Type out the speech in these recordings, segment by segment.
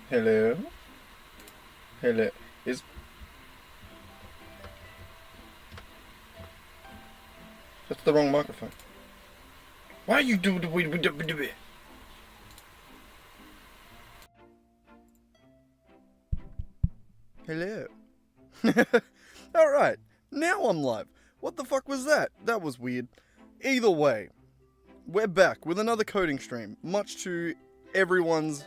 Hello? Hello? Is... That's the wrong microphone. Why you do the... Hello? Alright, now I'm live. What the fuck was that? That was weird. Either way, we're back with another coding stream, much to everyone's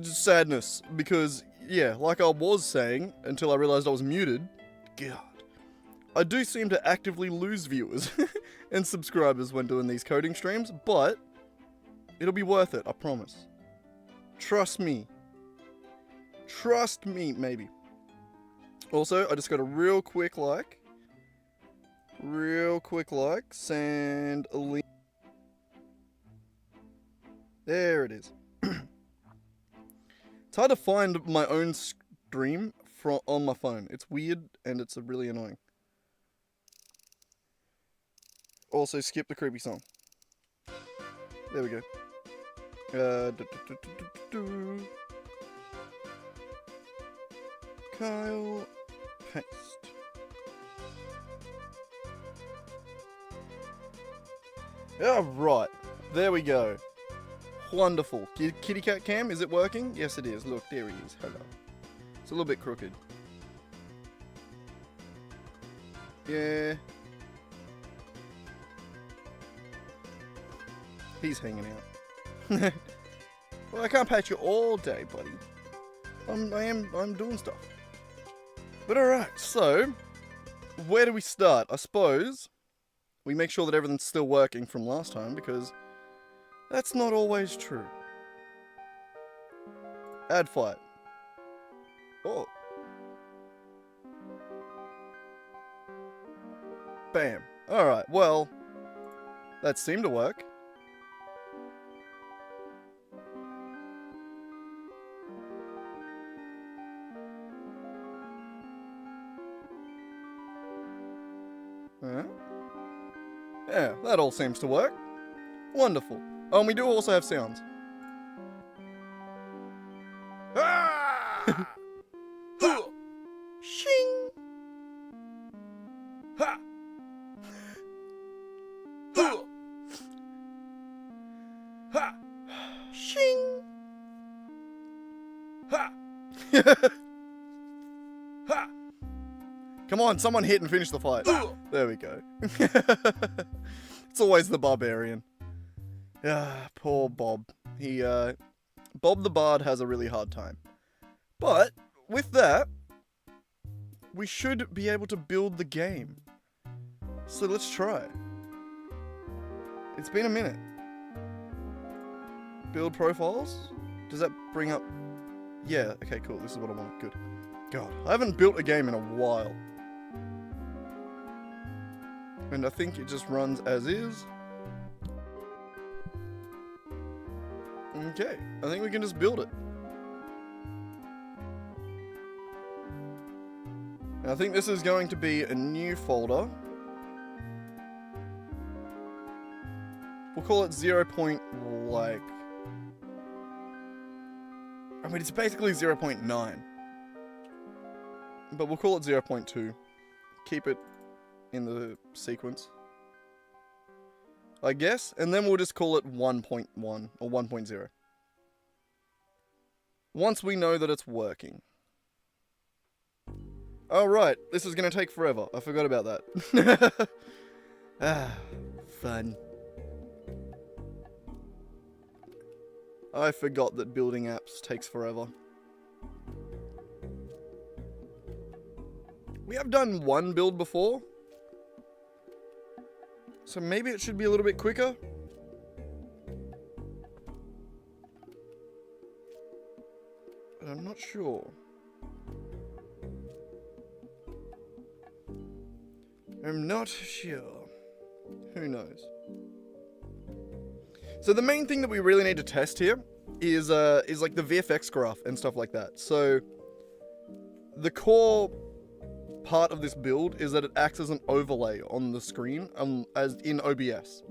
sadness, because, yeah, like I was saying, until I realised I was muted, God, I do seem to actively lose viewers and subscribers when doing these coding streams, but it'll be worth it, I promise. Trust me. Trust me, maybe. Also, I just got a real quick like, send a link. There it is. It's hard to find my own stream on my phone. It's weird and it's really annoying. Also, skip the creepy song. There we go. Kyle, paste. Alright, there we go. Wonderful. Kitty cat cam, is it working? Yes it is. Look, there he is. Hello. It's a little bit crooked. Yeah. He's hanging out. Well, I can't patch you all day, buddy. I'm doing stuff. But alright, so where do we start? I suppose we make sure that everything's still working from last time, because that's not always true. Add fight. Oh. Bam. Alright, well, that seemed to work. Yeah, that all seems to work. Wonderful. Oh, and we do also have sounds. Ah! Shing! Ha! Ha! Ha! Shing! Ha! Ha! Come on, someone hit and finish the fight. There we go. It's always the barbarian. Ah, poor Bob. Bob the Bard has a really hard time. But, with that, we should be able to build the game. So let's try. It's been a minute. Build profiles? Does that bring up... Yeah, okay, cool. This is what I want. Good. God, I haven't built a game in a while. And I think it just runs as is. Okay, I think we can just build it. And I think this is going to be a new folder. We'll call it 0. Like... I mean, it's basically 0.9. But we'll call it 0.2. Keep it in the sequence, I guess, and then we'll just call it 1.1 or 1.0 once we know that it's working. Oh right, this is gonna take forever. I forgot about that. Ah, fun. I forgot that building apps takes forever. We have done one build before, so maybe it should be a little bit quicker. But I'm not sure. I'm not sure. Who knows? So the main thing that we really need to test here is like the VFX graph and stuff like that. So the core part of this build is that it acts as an overlay on the screen, as in OBS.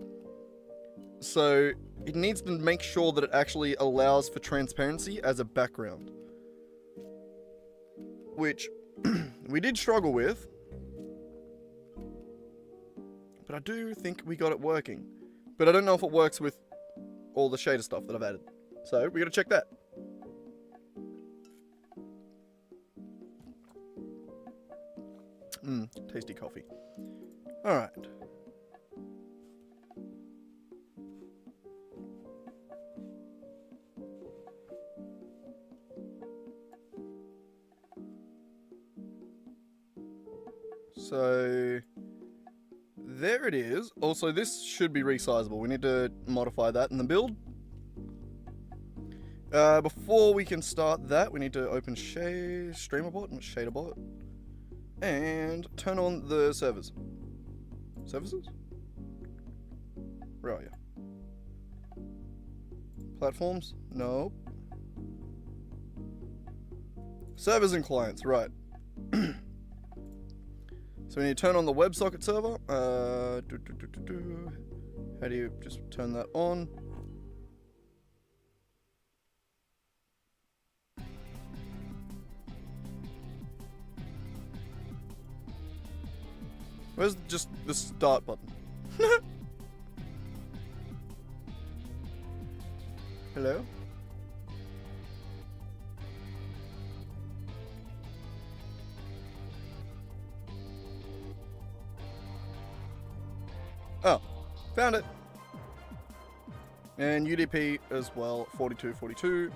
So it needs to make sure that it actually allows for transparency as a background. Which we did struggle with. But I do think we got it working. But I don't know if it works with all the shader stuff that I've added. So we gotta check that. Tasty coffee. Alright. So there it is. Also, this should be resizable. We need to modify that in the build. Before we can start that, we need to open StreamerBot, not ShaderBot, and turn on the servers. Services? Where are you? Platforms? No. Servers and clients, right. So we need to turn on the WebSocket server. How do you just turn that on? Where's just the start button? Hello? Oh, found it. And UDP as well, 4242.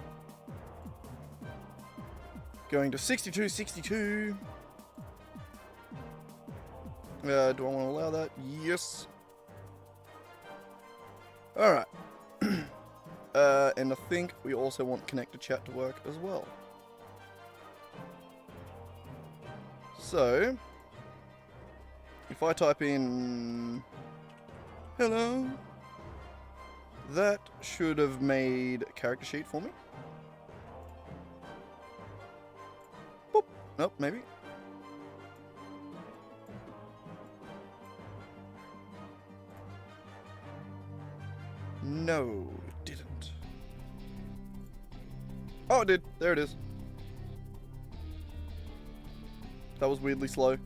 Going to 6262. Do I want to allow that? Yes. Alright. And I think we also want connected chat to work as well. So, if I type in hello, that should have made a character sheet for me. Boop. Nope, maybe. No, it didn't. Oh, it did. There it is. That was weirdly slow.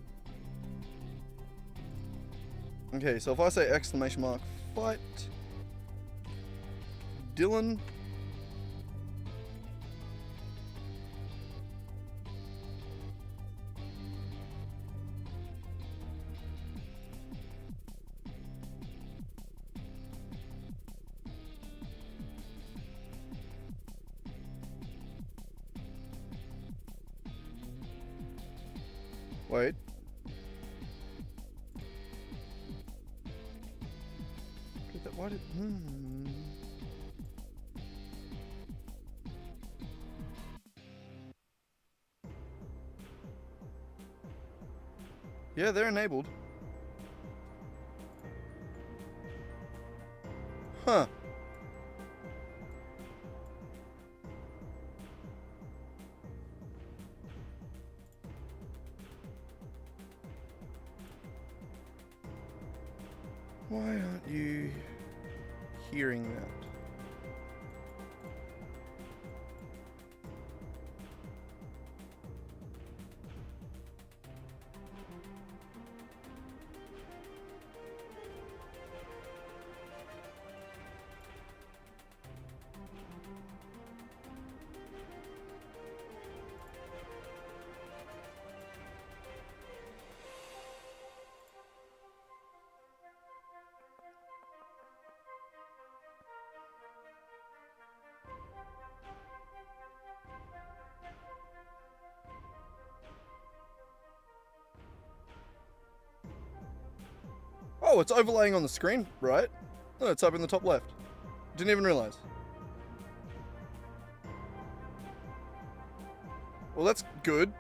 Okay, so if I say exclamation mark fight Dylan. Wait. Why did... Yeah, they're enabled. Huh. Why aren't you hearing that? Oh, it's overlaying on the screen, right? Oh, it's up in the top left. Didn't even realize. Well, that's good.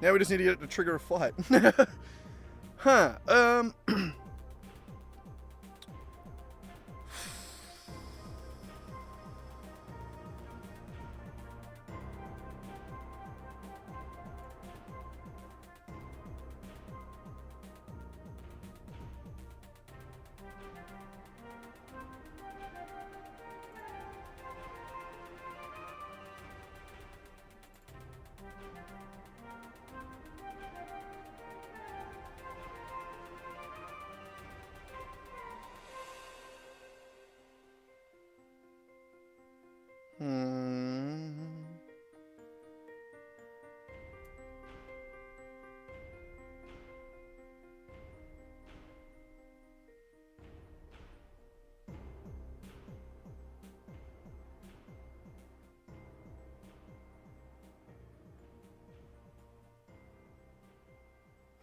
Now we just need to get it to trigger a fight. Huh.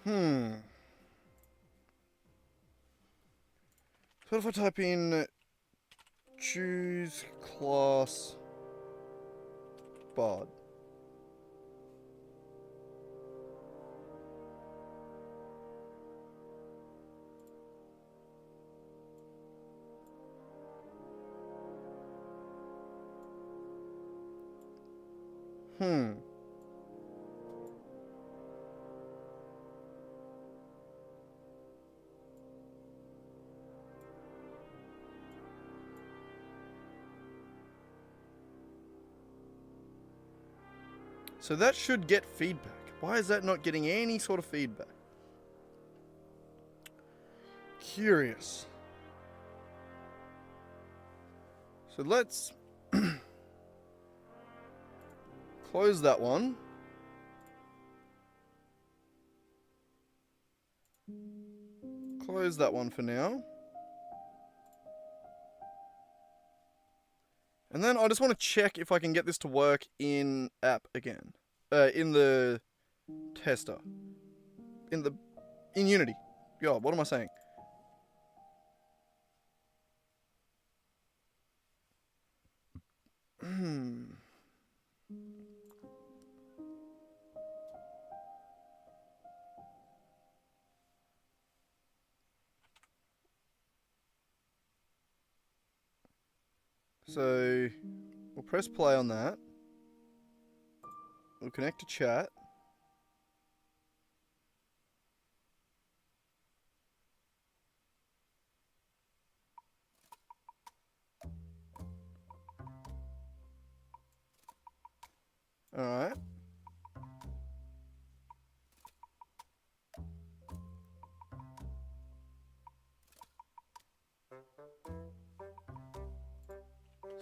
Hmm. So if I type in choose class bard. Hmm. So that should get feedback. Why is that not getting any sort of feedback? Curious. So let's close that one. Close that one for now. And then I just want to check if I can get this to work in app again. In the tester. In Unity. God, what am I saying? So we'll press play on that. We'll connect to chat. Alright.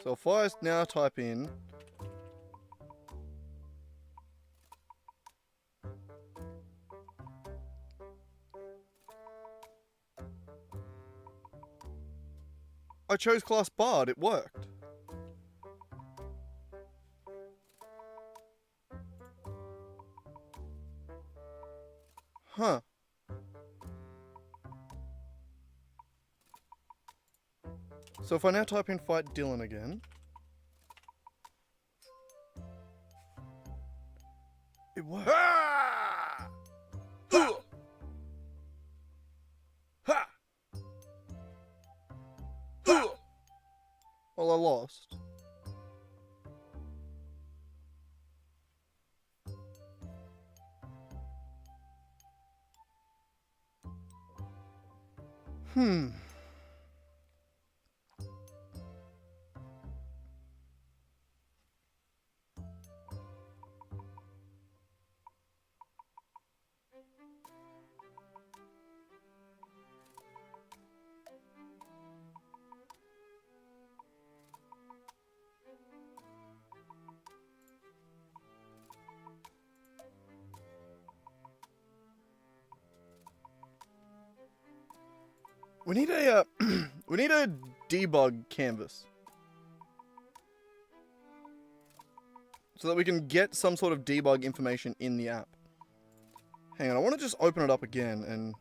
So if I now type in I chose class bard, it worked. Huh. So if I now type in fight Dylan again, it worked. Ah! Ha! Ha! Ha! Well, I lost. Hmm. We need a we need a debug canvas so that we can get some sort of debug information in the app. Hang on, I want to just open it up again and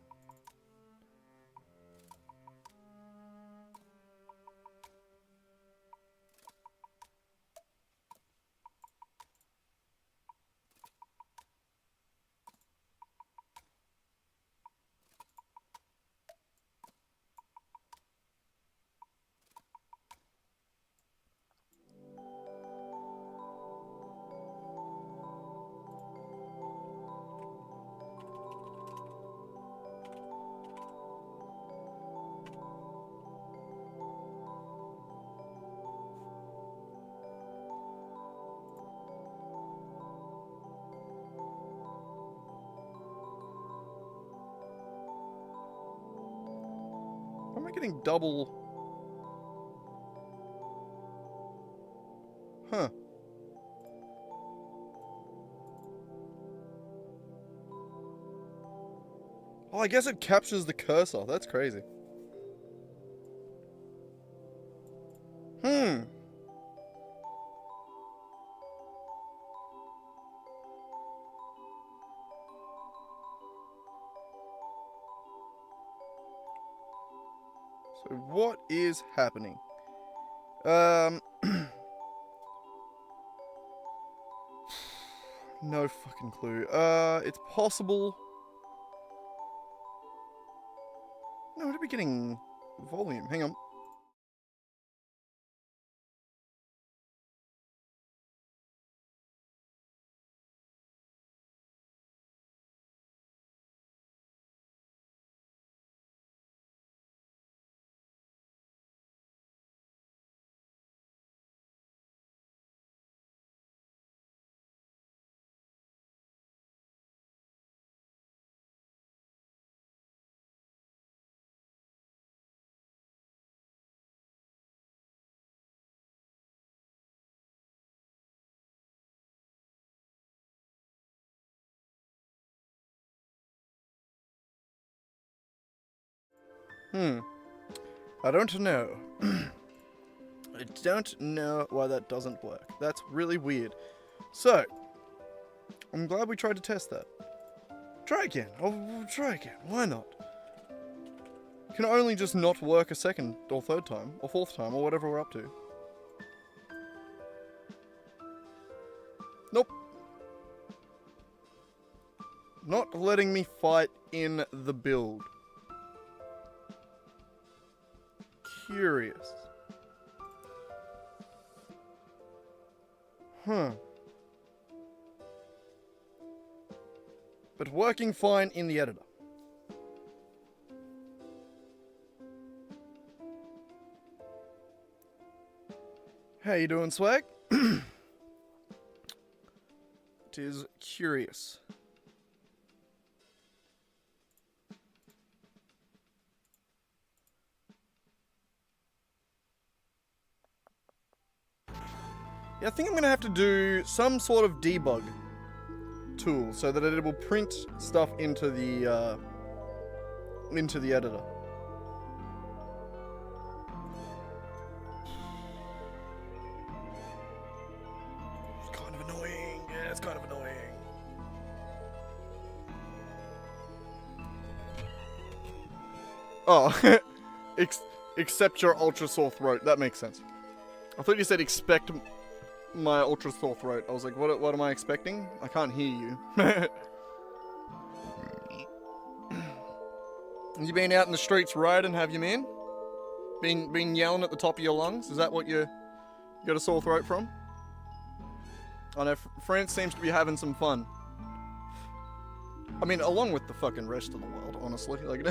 why am I getting double? Huh. Oh, I guess it captures the cursor. That's crazy. Hmm. So what is happening? No fucking clue. It's possible. No, would it be getting volume? Hang on. I don't know. I don't know why that doesn't work. That's really weird. So, I'm glad we tried to test that. Try again. I'll try again. Why not? Can only just not work a second or third time or fourth time or whatever we're up to. Nope. Not letting me fight in the build. Curious. Huh. But working fine in the editor. How you doing, Swag? It is curious. Yeah, I think I'm going to have to do some sort of debug tool so that it will print stuff into the editor. It's kind of annoying. Yeah, it's kind of annoying. Oh, except your ultra sore throat. That makes sense. I thought you said expect my ultra sore throat. I was like, what am I expecting? I can't hear you. You been out in the streets riding, have you, man? Been yelling at the top of your lungs? Is that what you got a sore throat from? I know France seems to be having some fun. I mean, along with the fucking rest of the world, honestly. Like,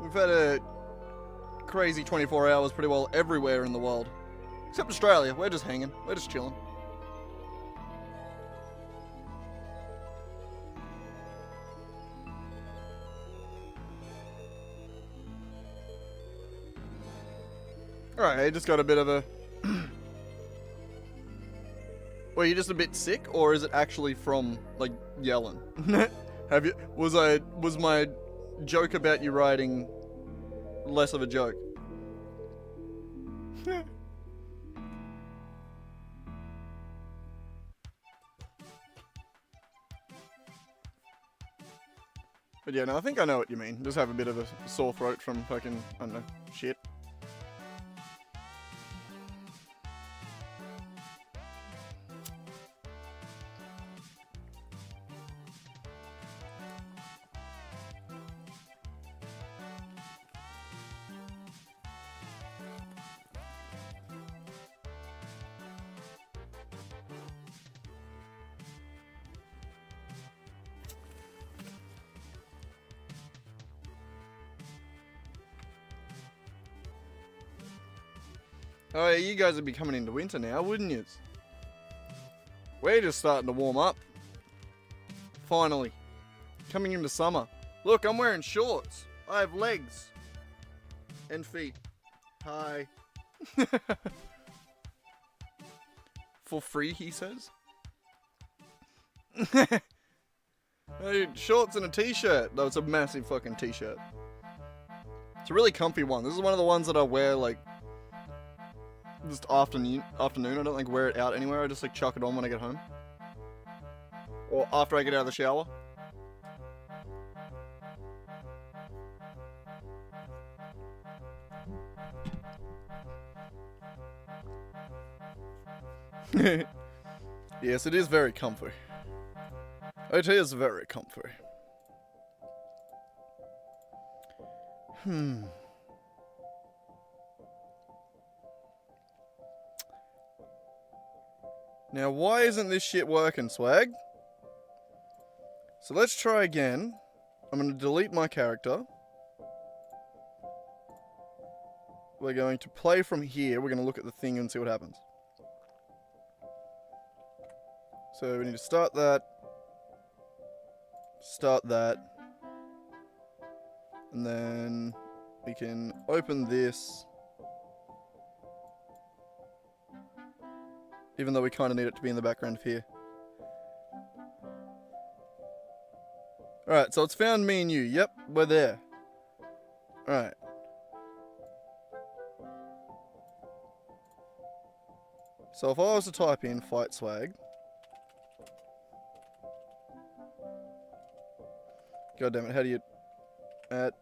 we've had a crazy 24 hours pretty well everywhere in the world. Except Australia. We're just hanging. We're just chilling. Alright, I just got a bit of a... Well, you just a bit sick, or is it actually from, like, yelling? Have you... Was my joke about you riding less of a joke? But yeah, no, I think I know what you mean. Just have a bit of a sore throat from fucking, I don't know, shit. Oh yeah, you guys would be coming into winter now, wouldn't you? We're just starting to warm up. Finally. Coming into summer. Look, I'm wearing shorts. I have legs. And feet. Hi. For free, he says. Dude, shorts and a t-shirt. No, it's a massive fucking t-shirt. It's a really comfy one. This is one of the ones that I wear, like, just afternoon. I don't like wear it out anywhere. I just like chuck it on when I get home. Or after I get out of the shower. Yes, it is very comfy. It is very comfy. Now, why isn't this shit working, Swag? So let's try again. I'm going to delete my character. We're going to play from here. We're going to look at the thing and see what happens. So we need to start that. Start that. And then we can open this. Even though we kind of need it to be in the background here. Alright, so it's found me and you. Yep, we're there. Alright. So if I was to type in fight Swag. God damn it, how do you... at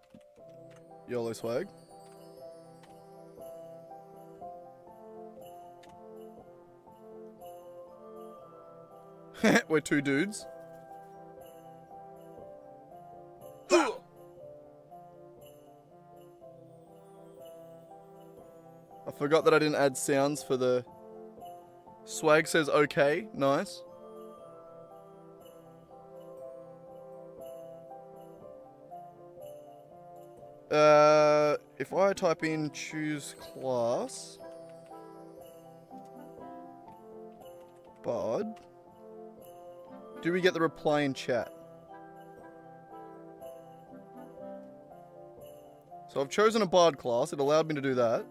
YOLO Swag. We're two dudes. I forgot that I didn't add sounds for the... Swag says okay, nice. If I type in choose class... Bard... Do we get the reply in chat? So I've chosen a Bard class. It allowed me to do that.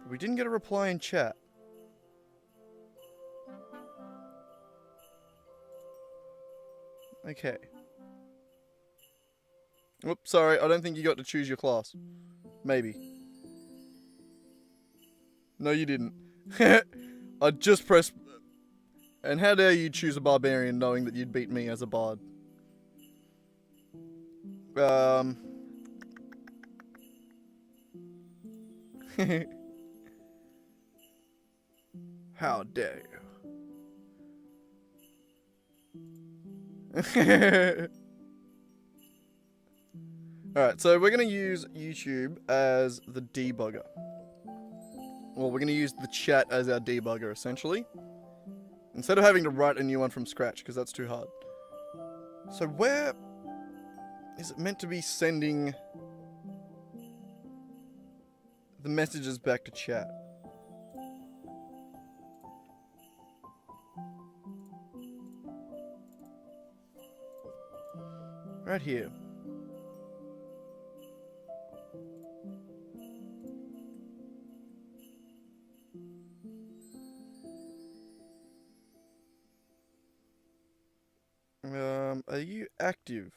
We didn't get a reply in chat. Okay. Oops, sorry. I don't think you got to choose your class. Maybe. No, you didn't. I just pressed... And how dare you choose a barbarian knowing that you'd beat me as a bard? How dare you? Alright, so we're going to use YouTube as the debugger. Well, we're going to use the chat as our debugger, essentially. Instead of having to write a new one from scratch, because that's too hard. So where is it meant to be sending the messages back to chat? Right here. Are you active?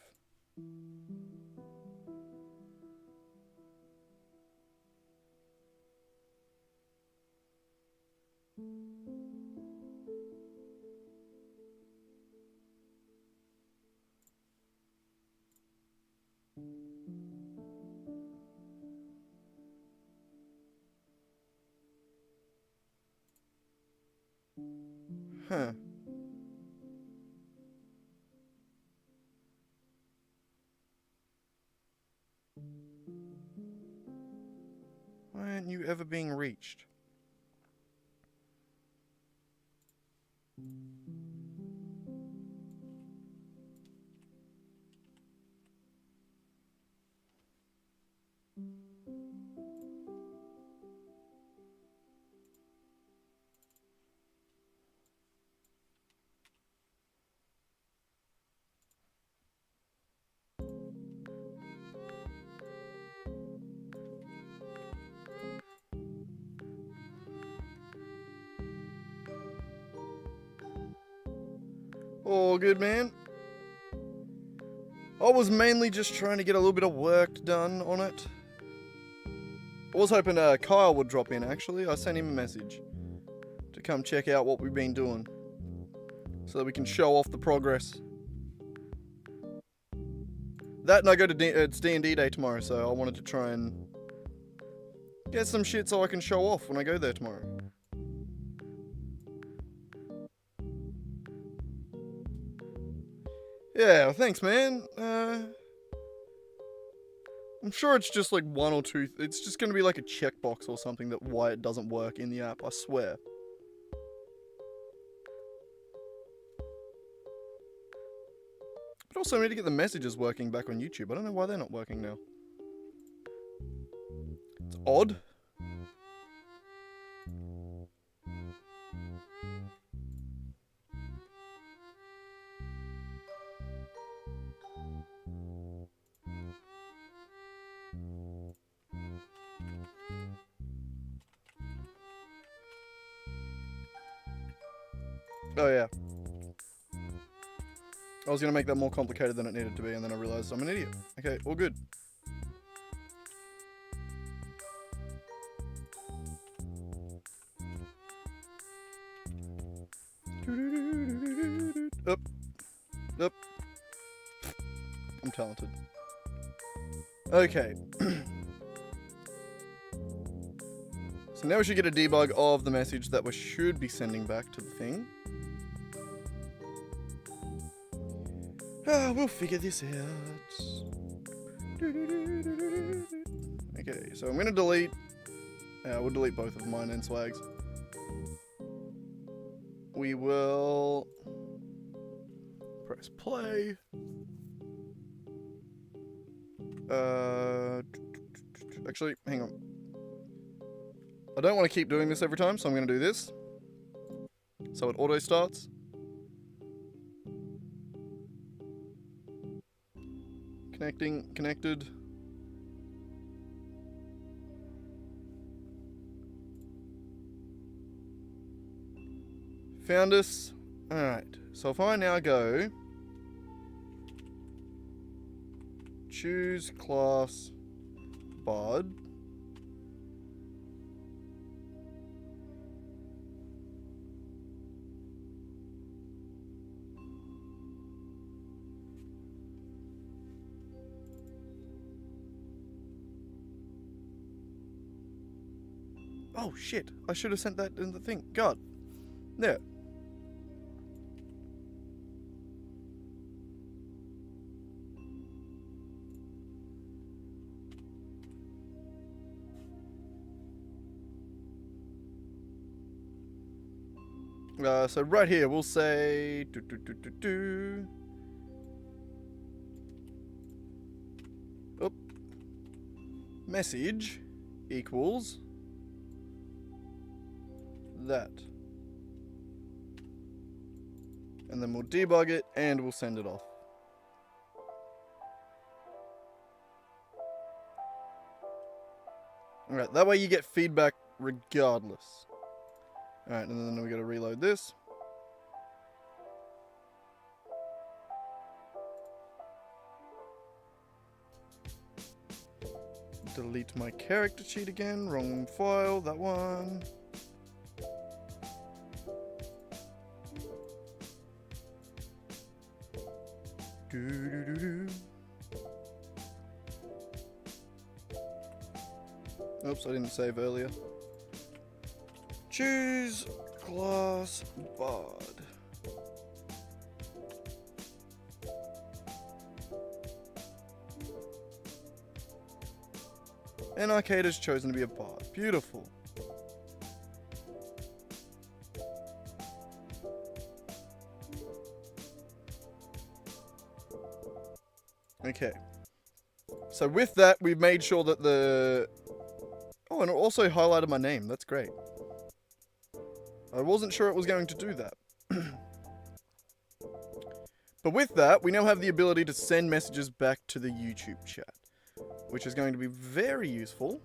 Huh. Why aren't you ever being reached? All good, man. I was mainly just trying to get a little bit of work done on it. I was hoping Kyle would drop in, actually. I sent him a message to come check out what we've been doing so that we can show off the progress. That and I go to it's D&D day tomorrow, so I wanted to try and Get some shit so I can show off when I go there tomorrow. Yeah, well, thanks, man. I'm sure it's just like one or two. It's just going to be like a checkbox or something that why it doesn't work in the app, I swear. But also, I need to get the messages working back on YouTube. I don't know why they're not working now. It's odd. Oh yeah. I was gonna make that more complicated than it needed to be, and then I realized I'm an idiot. Okay, all good. Up. Up. I'm talented. Okay. So now we should get a debug of the message that we should be sending back to the thing. We'll figure this out. Okay, so I'm gonna delete. We'll delete both of mine and Swag's. We will press play. Actually, hang on. I don't want to keep doing this every time, so I'm gonna do this. So it auto starts. Connected. Found us. Alright, so if I now go choose class Bard. Oh shit, I should have sent that in the thing. God. There. So right here we'll say Oh. Message equals that. And then we'll debug it and we'll send it off. Alright, that way you get feedback regardless. Alright, and then we gotta reload this. Delete my character sheet again, wrong file, that one. Oops, I didn't save earlier. Choose class Bard. And Arcade has chosen to be a Bard. Beautiful. Okay. So with that, we've made sure that the... Oh, and it also highlighted my name. That's great. I wasn't sure it was going to do that. But with that, we now have the ability to send messages back to the YouTube chat, which is going to be very useful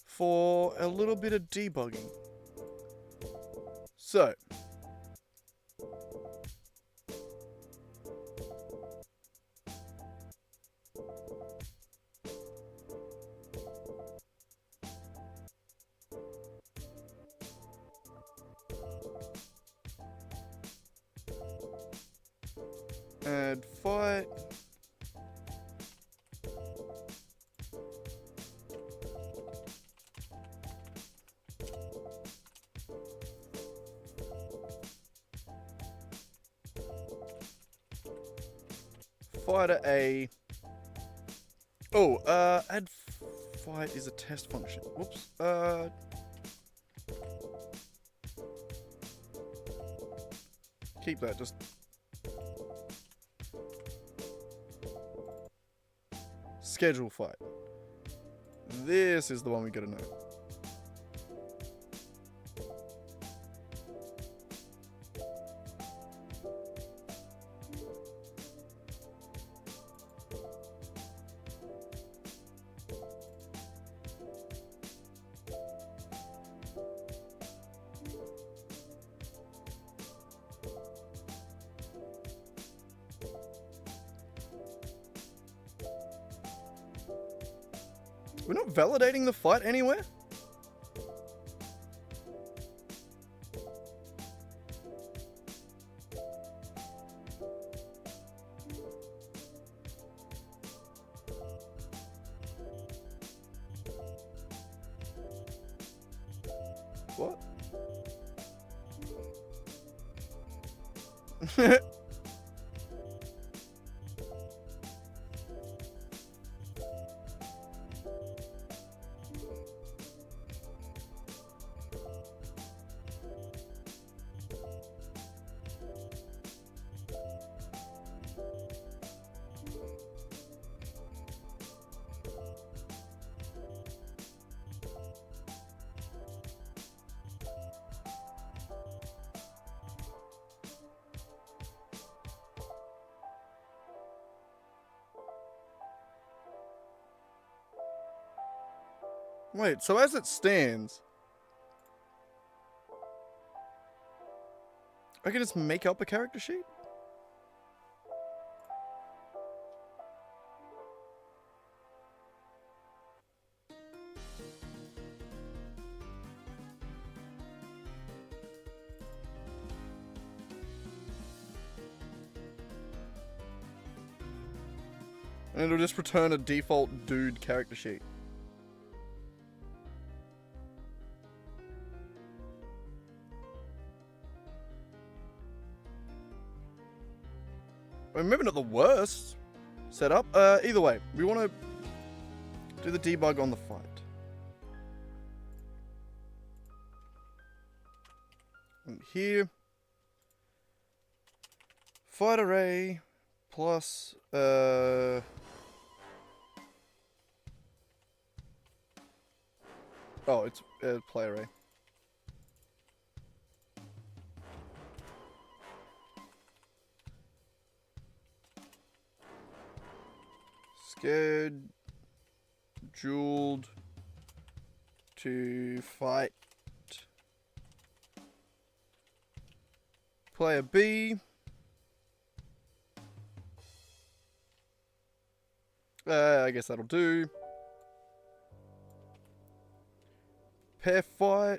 for a little bit of debugging. So... add fight. fighter A. Oh, add fight is a test function. Whoops. Keep that. Just schedule fight. This is the one we gotta know. We're not validating the fight anywhere? What? Wait, so as it stands, I can just make up a character sheet? And it'll just return a default dude character sheet. I mean, maybe not the worst setup. Either way, we want to do the debug on the fight. And here, fight array plus oh, it's play array. Scheduled to fight player B. I guess that'll do. Pair fight.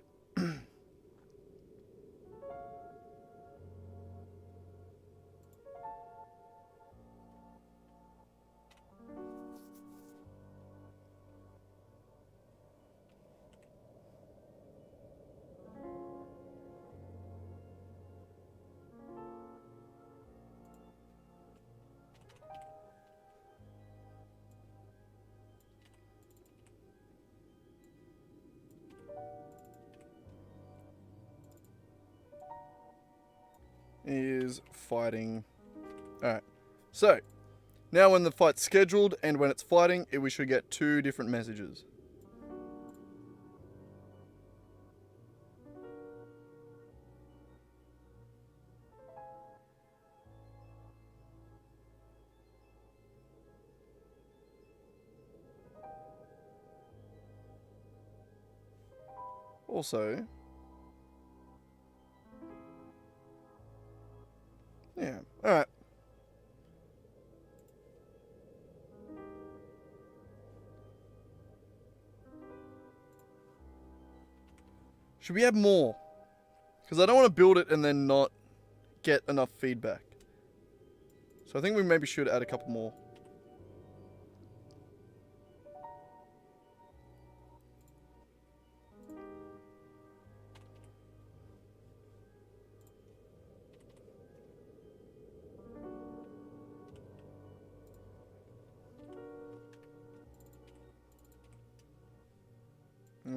Is fighting. Alright. So, now when the fight's scheduled and when it's fighting, we should get two different messages. Also, yeah, alright. Should we add more? Because I don't want to build it and then not get enough feedback. So I think we maybe should add a couple more.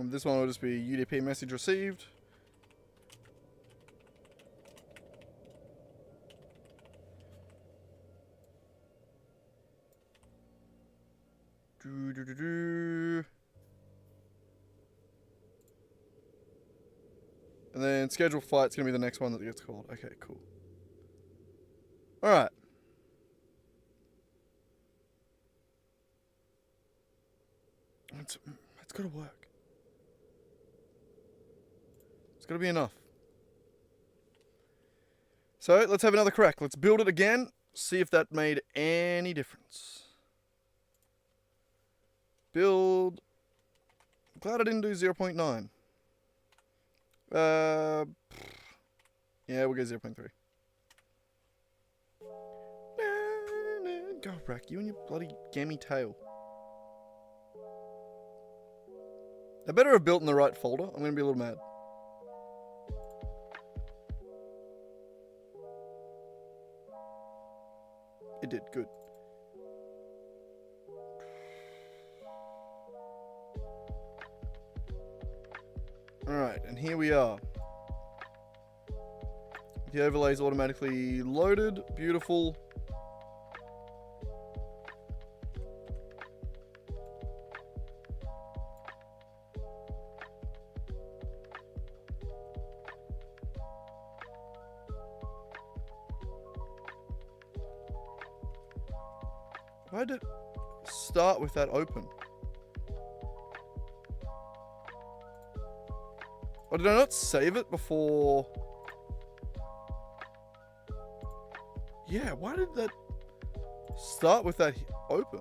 This one will just be UDP message received. And then schedule flight's gonna be the next one that gets called. Okay, cool. Alright. It's gotta work. It's gotta be enough. So, let's have another crack. Let's build it again. See if that made any difference. Build. Glad I didn't do 0.9. Yeah, we'll go 0.3. Go, Brack, you and your bloody gammy tail. I better have built in the right folder. I'm gonna be a little mad. It did, good. Alright, and here we are. The overlay is automatically loaded. Beautiful. Why did it start with that open? Or did I not save it before? Yeah, why did that start with that open?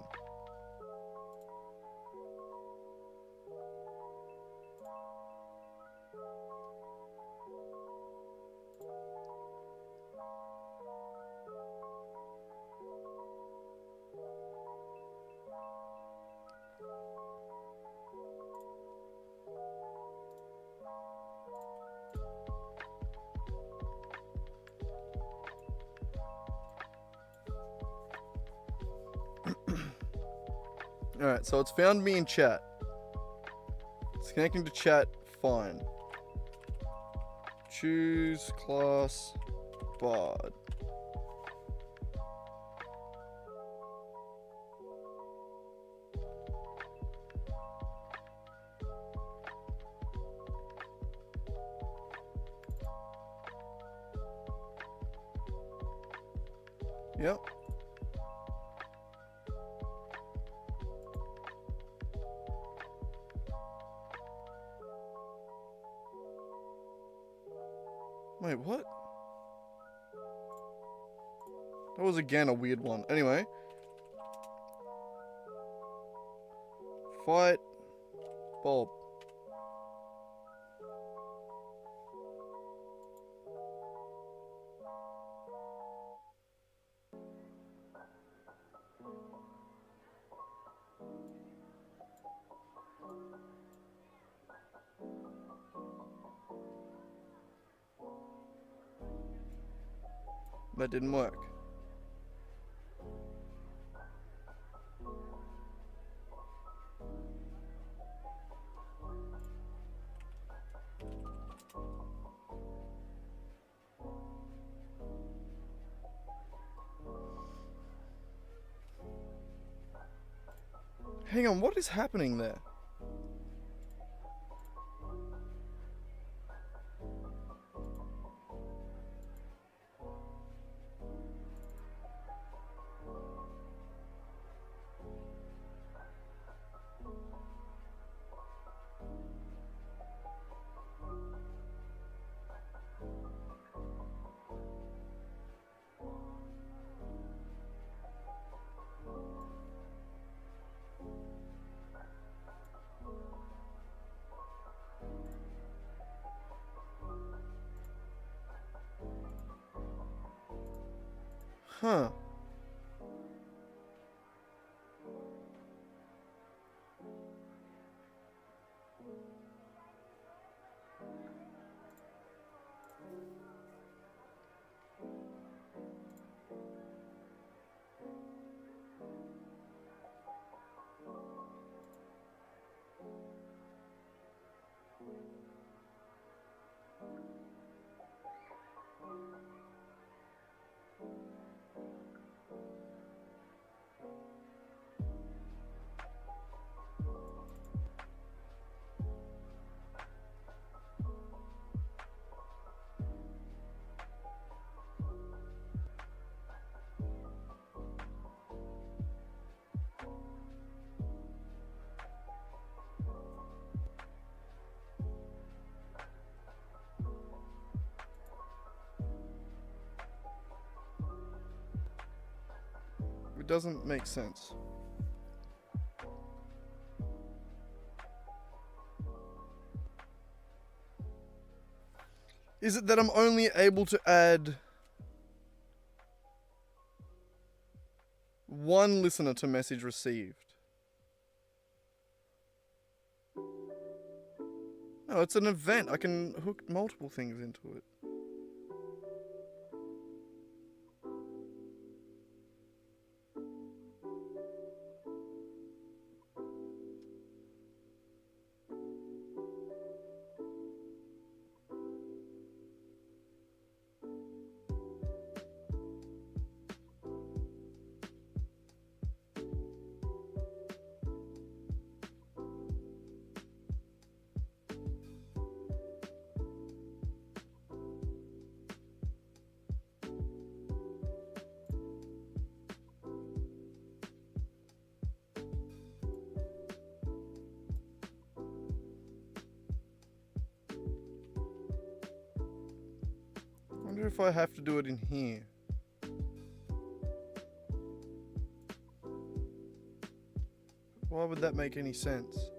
Alright, so it's found me in chat. It's connecting to chat, fine. Choose class Bard. Yep. Wait, what? That was again a weird one. Anyway. Fight Bob. That didn't work. Hang on, what is happening there? Huh. It doesn't make sense. Is it that I'm only able to add one listener to message received? No, it's an event. I can hook multiple things into it. I wonder if I have to do it in here. Why would that make any sense?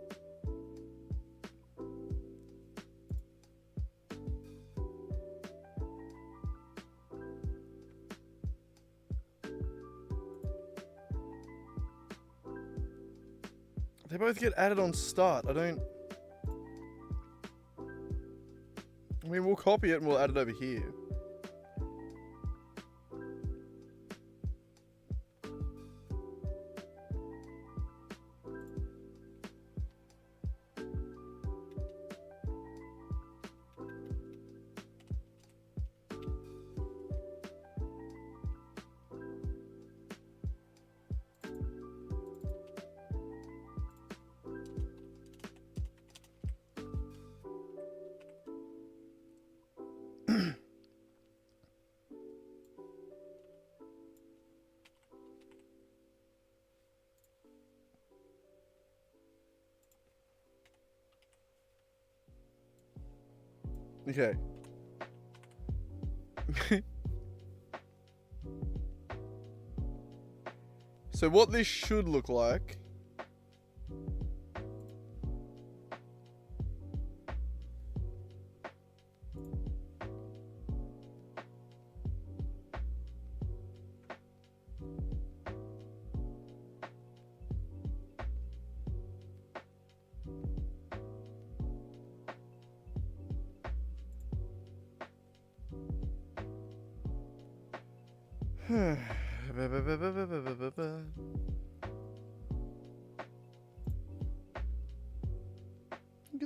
They both get added on start. I mean, we'll copy it and we'll add it over here. Okay. So what this should look like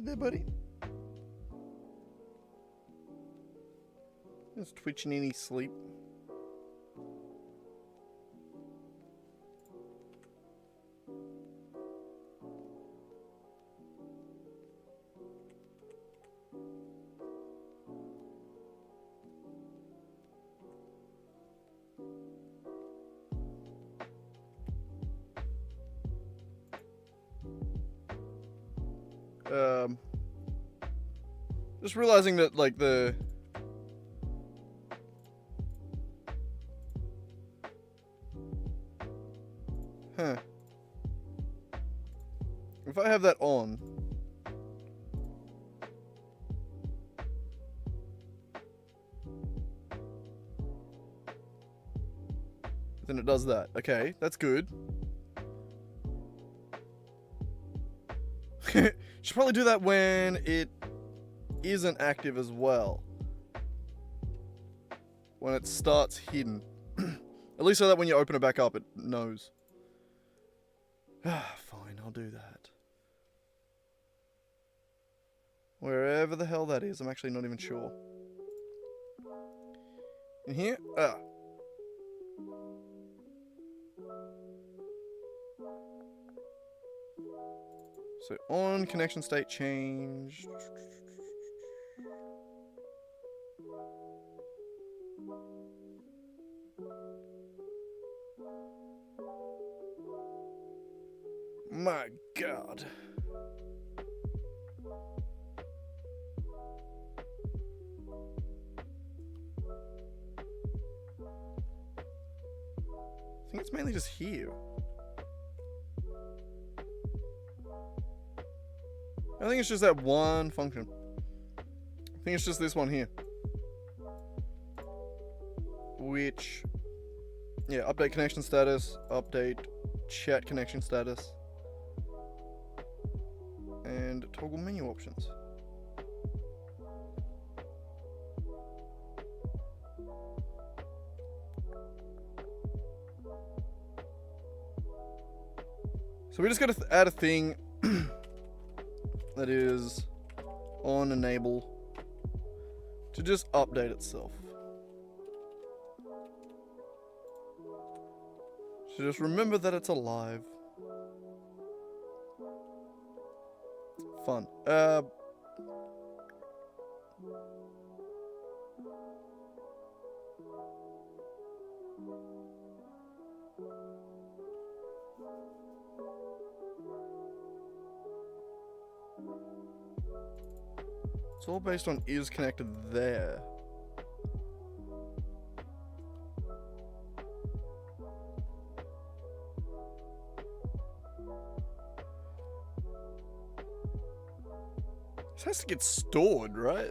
Good there, buddy. Just twitching in his sleep. Just realizing that, like, the... Huh. If I have that on... Then it does that. Okay, that's good. Should probably do that when it isn't active as well. When it starts hidden. At least so that when you open it back up, it knows. Fine, I'll do that. Wherever the hell that is, I'm actually not even sure. In here? So on connection state change. My God. I think it's mainly just here. I think it's just that one function. I think it's just this one here. Which, yeah, update connection status, update chat connection status, and toggle menu options. So we just got to add a thing that is on enable to just update itself. So just remember that it's alive. Fun. It's all based on is connected there. This has to get stored, right?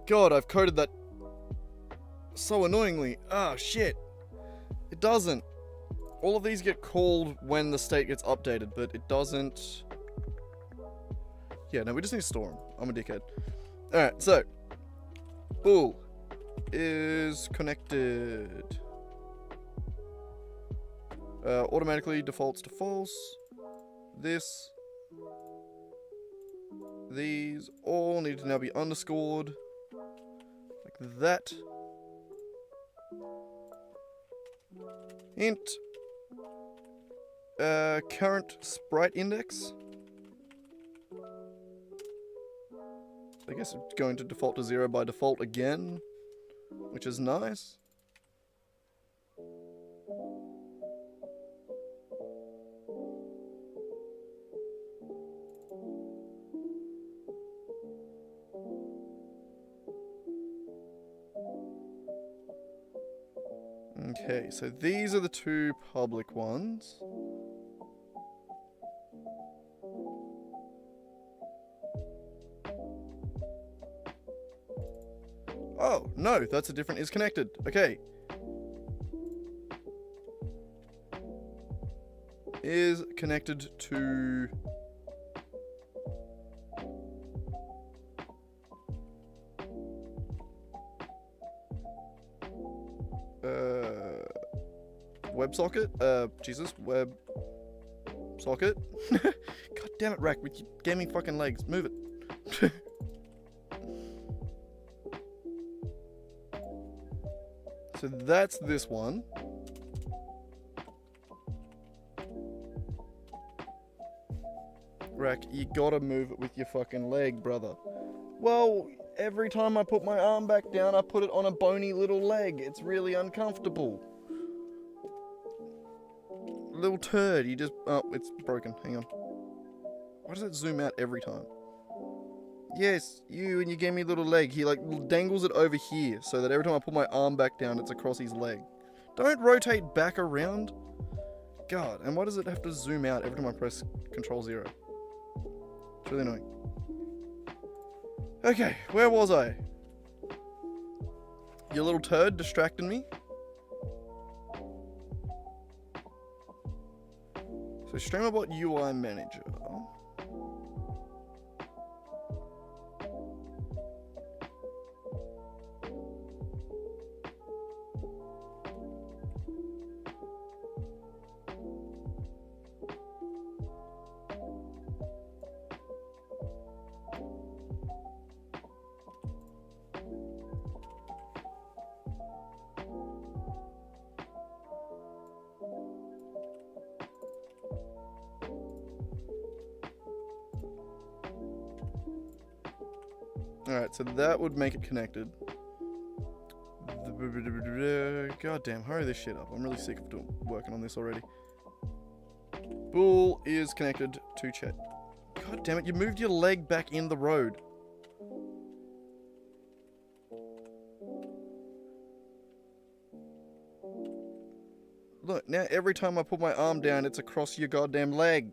God, I've coded that so annoyingly. Ah, shit. It doesn't. All of these get called when the state gets updated, but it doesn't. Yeah, no, we just need to store them. I'm a dickhead. Alright, so. Bool is connected. Automatically defaults to false. This. These all need to now be underscored. Like that. Int. Current sprite index. I guess it's going to default to 0 by default again, which is nice. Okay, so these are the two public ones. Oh, no, that's a different is connected. Okay. Is connected to... WebSocket? Jesus, WebSocket? God damn it, Rack, with your gaming fucking legs. Move it. So that's this one. Rack, you gotta move it with your fucking leg, brother. Well, every time I put my arm back down, I put it on a bony little leg. It's really uncomfortable. Little turd, you just... Oh, it's broken. Hang on. Why does it zoom out every time? Yes, you and your gamey little leg. He like dangles it over here so that every time I put my arm back down, it's across his leg. Don't rotate back around. God, and why does it have to zoom out every time I press Control 0? It's really annoying. Okay, where was I? Your little turd distracted me. So StreamerBot UI Manager. Alright, so that would make it connected. God damn, hurry this shit up. I'm really sick of working on this already. Bull is connected to Chet. God damn it, you moved your leg back in the road. Look, now every time I put my arm down, it's across your goddamn leg.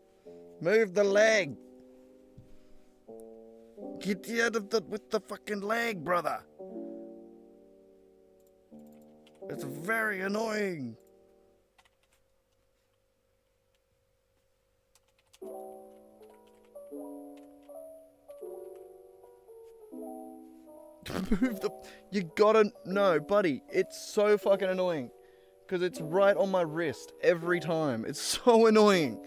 Move the leg. Get out of the with the fucking leg, brother. It's very annoying. Move the... You gotta... No, buddy. It's so fucking annoying. Because it's right on my wrist every time. It's so annoying.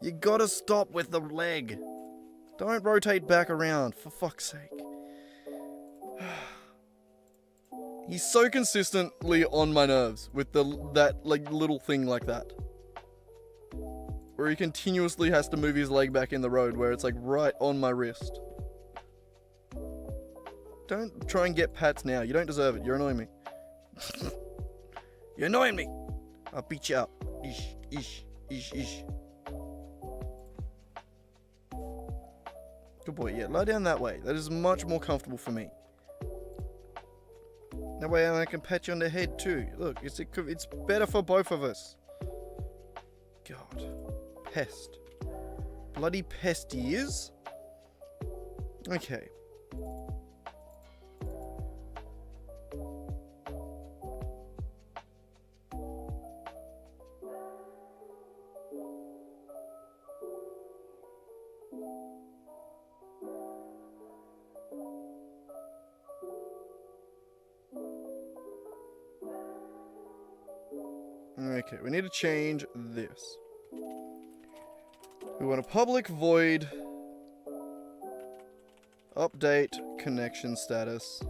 You gotta stop with the leg. Don't rotate back around, for fuck's sake. He's so consistently on my nerves with that like little thing like that. Where he continuously has to move his leg back in the road where it's like right on my wrist. Don't try and get pats now. You don't deserve it. You're annoying me. You're annoying me. I'll beat you up. Ish, ish, ish, ish. Good boy. Yeah, lie down that way. That is much more comfortable for me. That way I can pat you on the head too. Look, it's better for both of us. God. Pest. Bloody pest he is. Okay. Okay, we need to change this. We want a public void update connection status.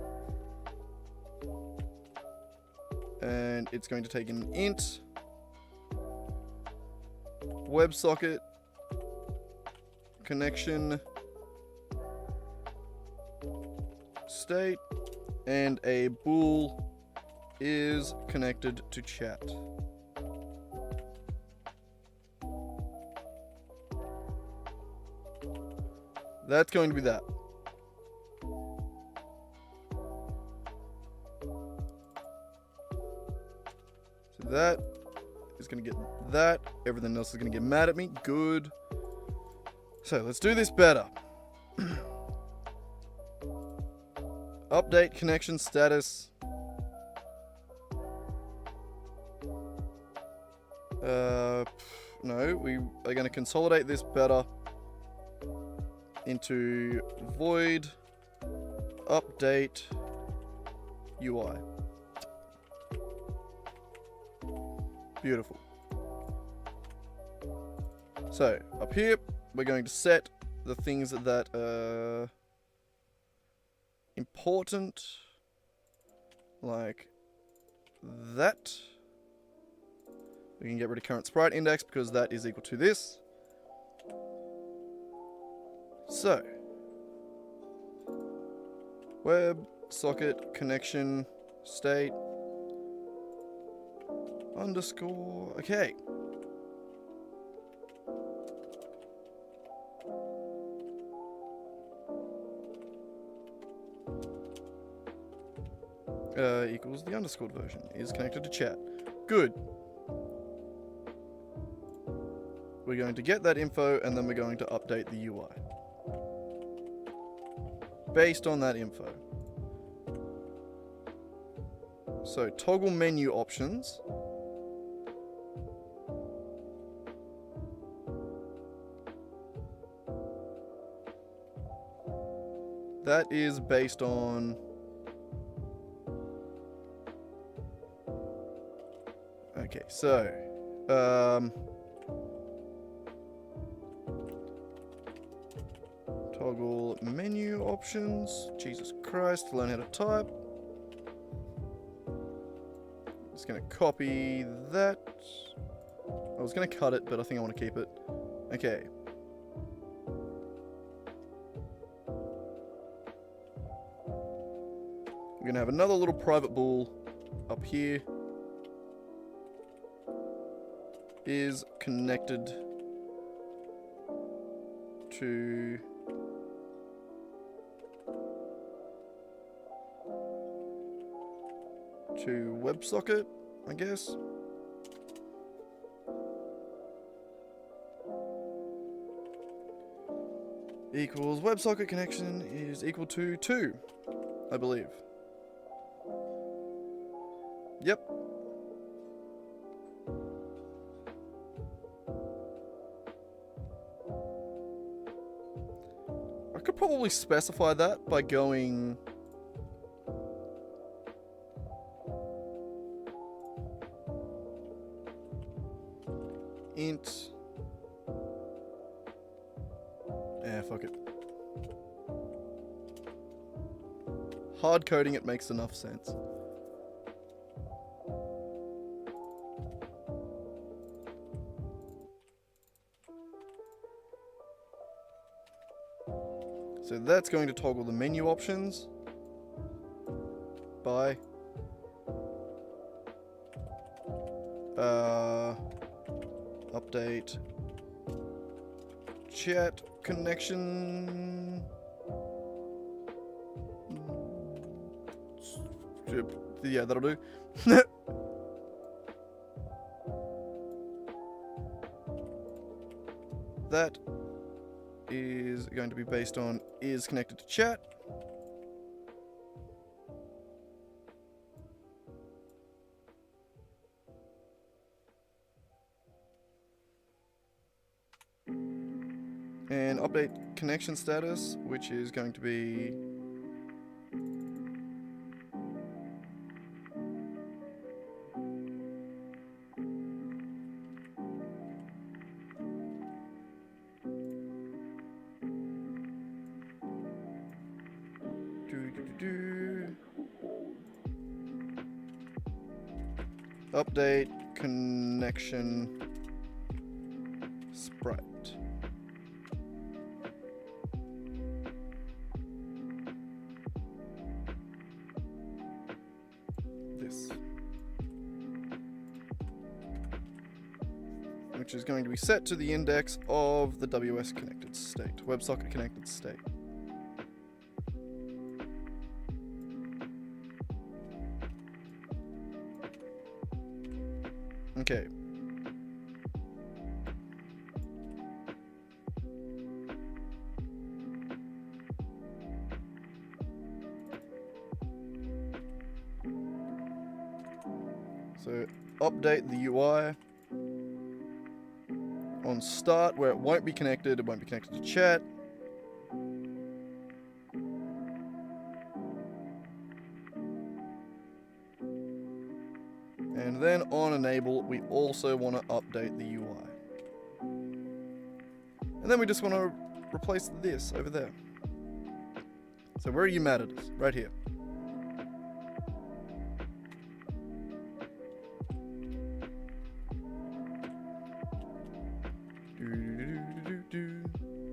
And it's going to take an int WebSocket connection state and a bool is connected to chat. That's going to be that. So that is going to get that. Everything else is going to get mad at me. Good. So let's do this better. Update connection status. No, we are going to consolidate this better into void update UI. Beautiful. So up here we're going to set the things that are important, like that. We can get rid of current sprite index because that is equal to this. So, web socket connection state underscore. Okay. Equals the underscored version is connected to chat. Good. We're going to get that info and then we're going to update the UI based on that info. So toggle menu options. That is based on okay, so toggle menu options. Jesus Christ, learn how to type. Just gonna copy that. I was gonna cut it, but I think I want to keep it. Okay. We're gonna have another little private bool up here. is connected to WebSocket, I guess. Equals WebSocket connection is equal to 2, I believe. Yep. I could probably specify that by going int. Yeah, fuck it. Hard coding it makes enough sense. So that's going to toggle the menu options by update chat connection. Yeah, that'll do. That is going to be based on is connected to chat. And update connection status, which is going to be update connection sprite. This. Which is going to be set to the index of the WS connected state, WebSocket connected state. Okay. So update the UI on start where it won't be connected to chat. And then on enable, we also want to update the UI. And then we just want to replace this over there. So where are you mad at us? Right here.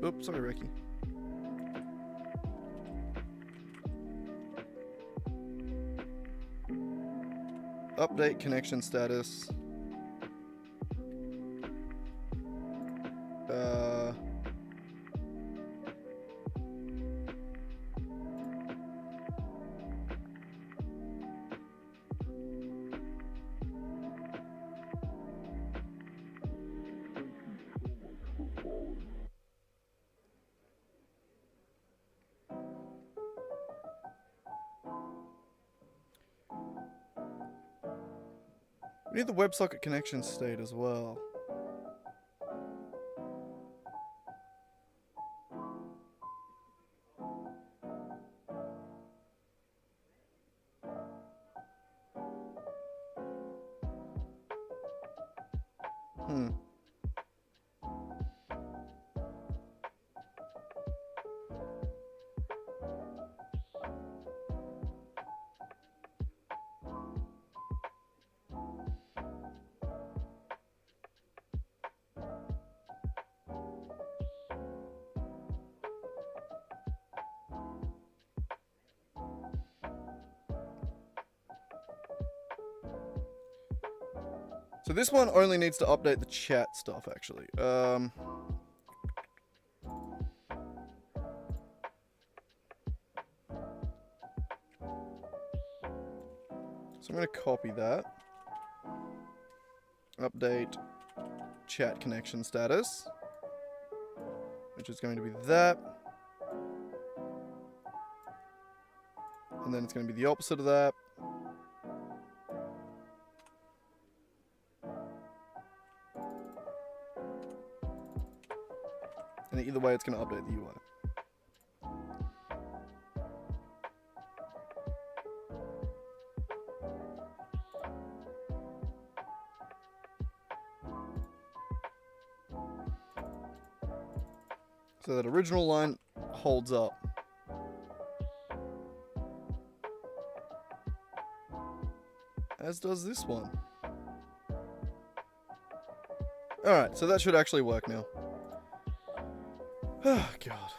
Oops, sorry, Ricky. Update connection status. We need the WebSocket connection state as well. So this one only needs to update the chat stuff, actually. So I'm going to copy that. Update chat connection status, which is going to be that. And then it's going to be the opposite of that. And either way, it's going to update the UI. So that original line holds up. As does this one. Alright, so that should actually work now. Oh, God.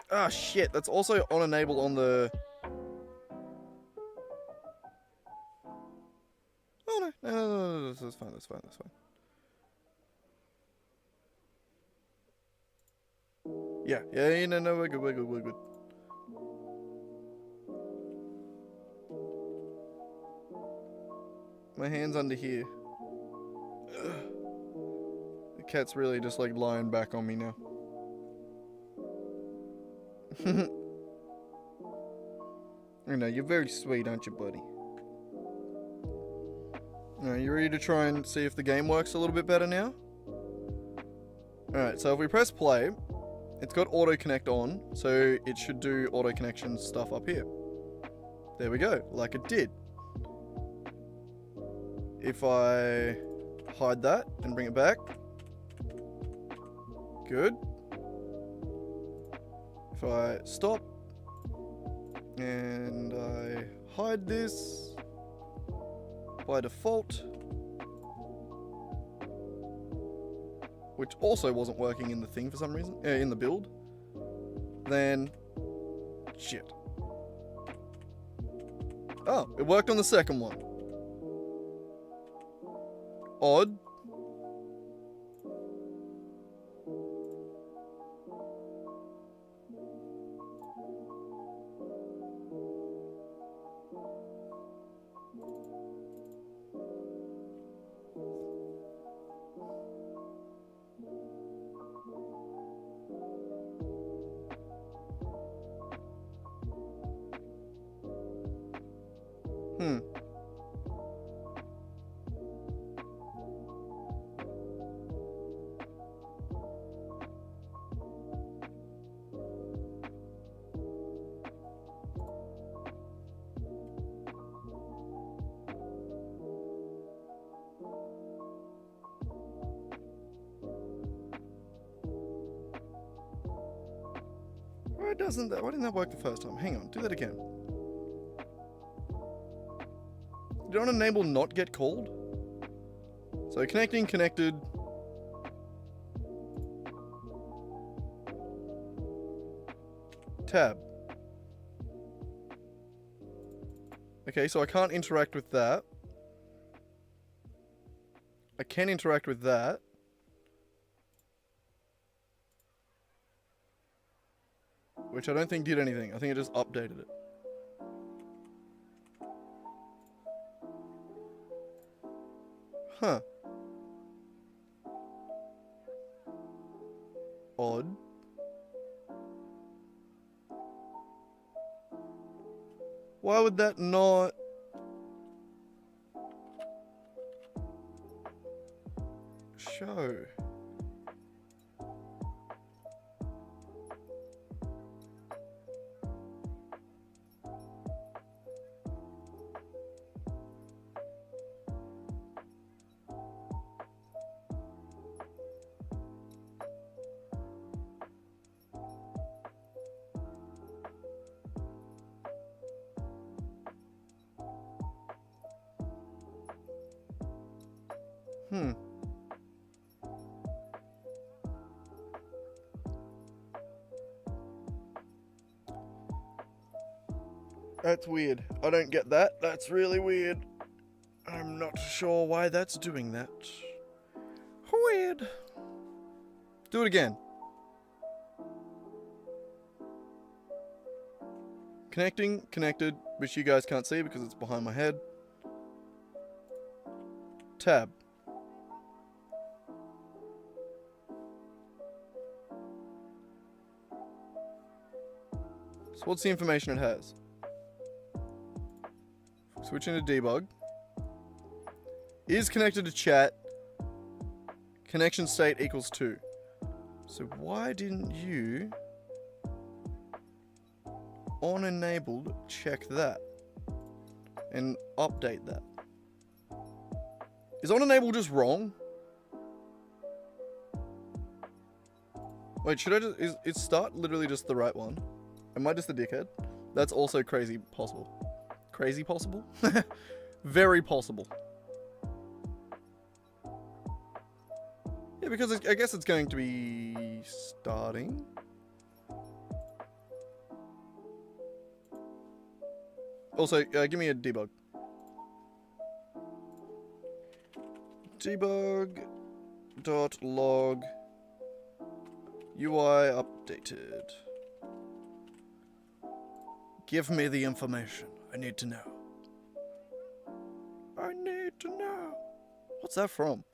Ah, shit. That's also on enable on the... Oh, no. That's fine. Yeah, no, we're good. My hand's under here. Ugh. The cat's really just like lying back on me now. I know, you're very sweet, aren't you, buddy? Alright, you ready to try and see if the game works a little bit better now? Alright, so if we press play, it's got auto connect on, so it should do auto connection stuff up here. There we go, like it did. If I hide that and bring it back, good. If I stop and I hide this by default, which also wasn't working in the thing for some reason, in the build, then shit. Oh, it worked on the second one. Odd. Why didn't that work the first time? Hang on, do that again. Did it on enable not get called? So connecting, connected. Tab. Okay, so I can't interact with that. I can interact with that. Which I don't think did anything. I think it just updated it. Huh. Odd. Why would that not... show? That's weird. I don't get that. That's really weird. I'm not sure why that's doing that. Weird. Do it again. Connecting, connected, which you guys can't see because it's behind my head. Tab. So what's the information it has? Switching to debug. Is connected to chat. Connection state equals 2. So why didn't you on enabled check that and update that? Is on enabled just wrong? Wait, should I just, is start literally just the right one? Am I just a dickhead? That's also crazy possible. Crazy possible? Very possible. Yeah, because I guess it's going to be starting. Also, give me a debug. Debug.log UI updated. Give me the information. I need to know. I need to know. What's that from?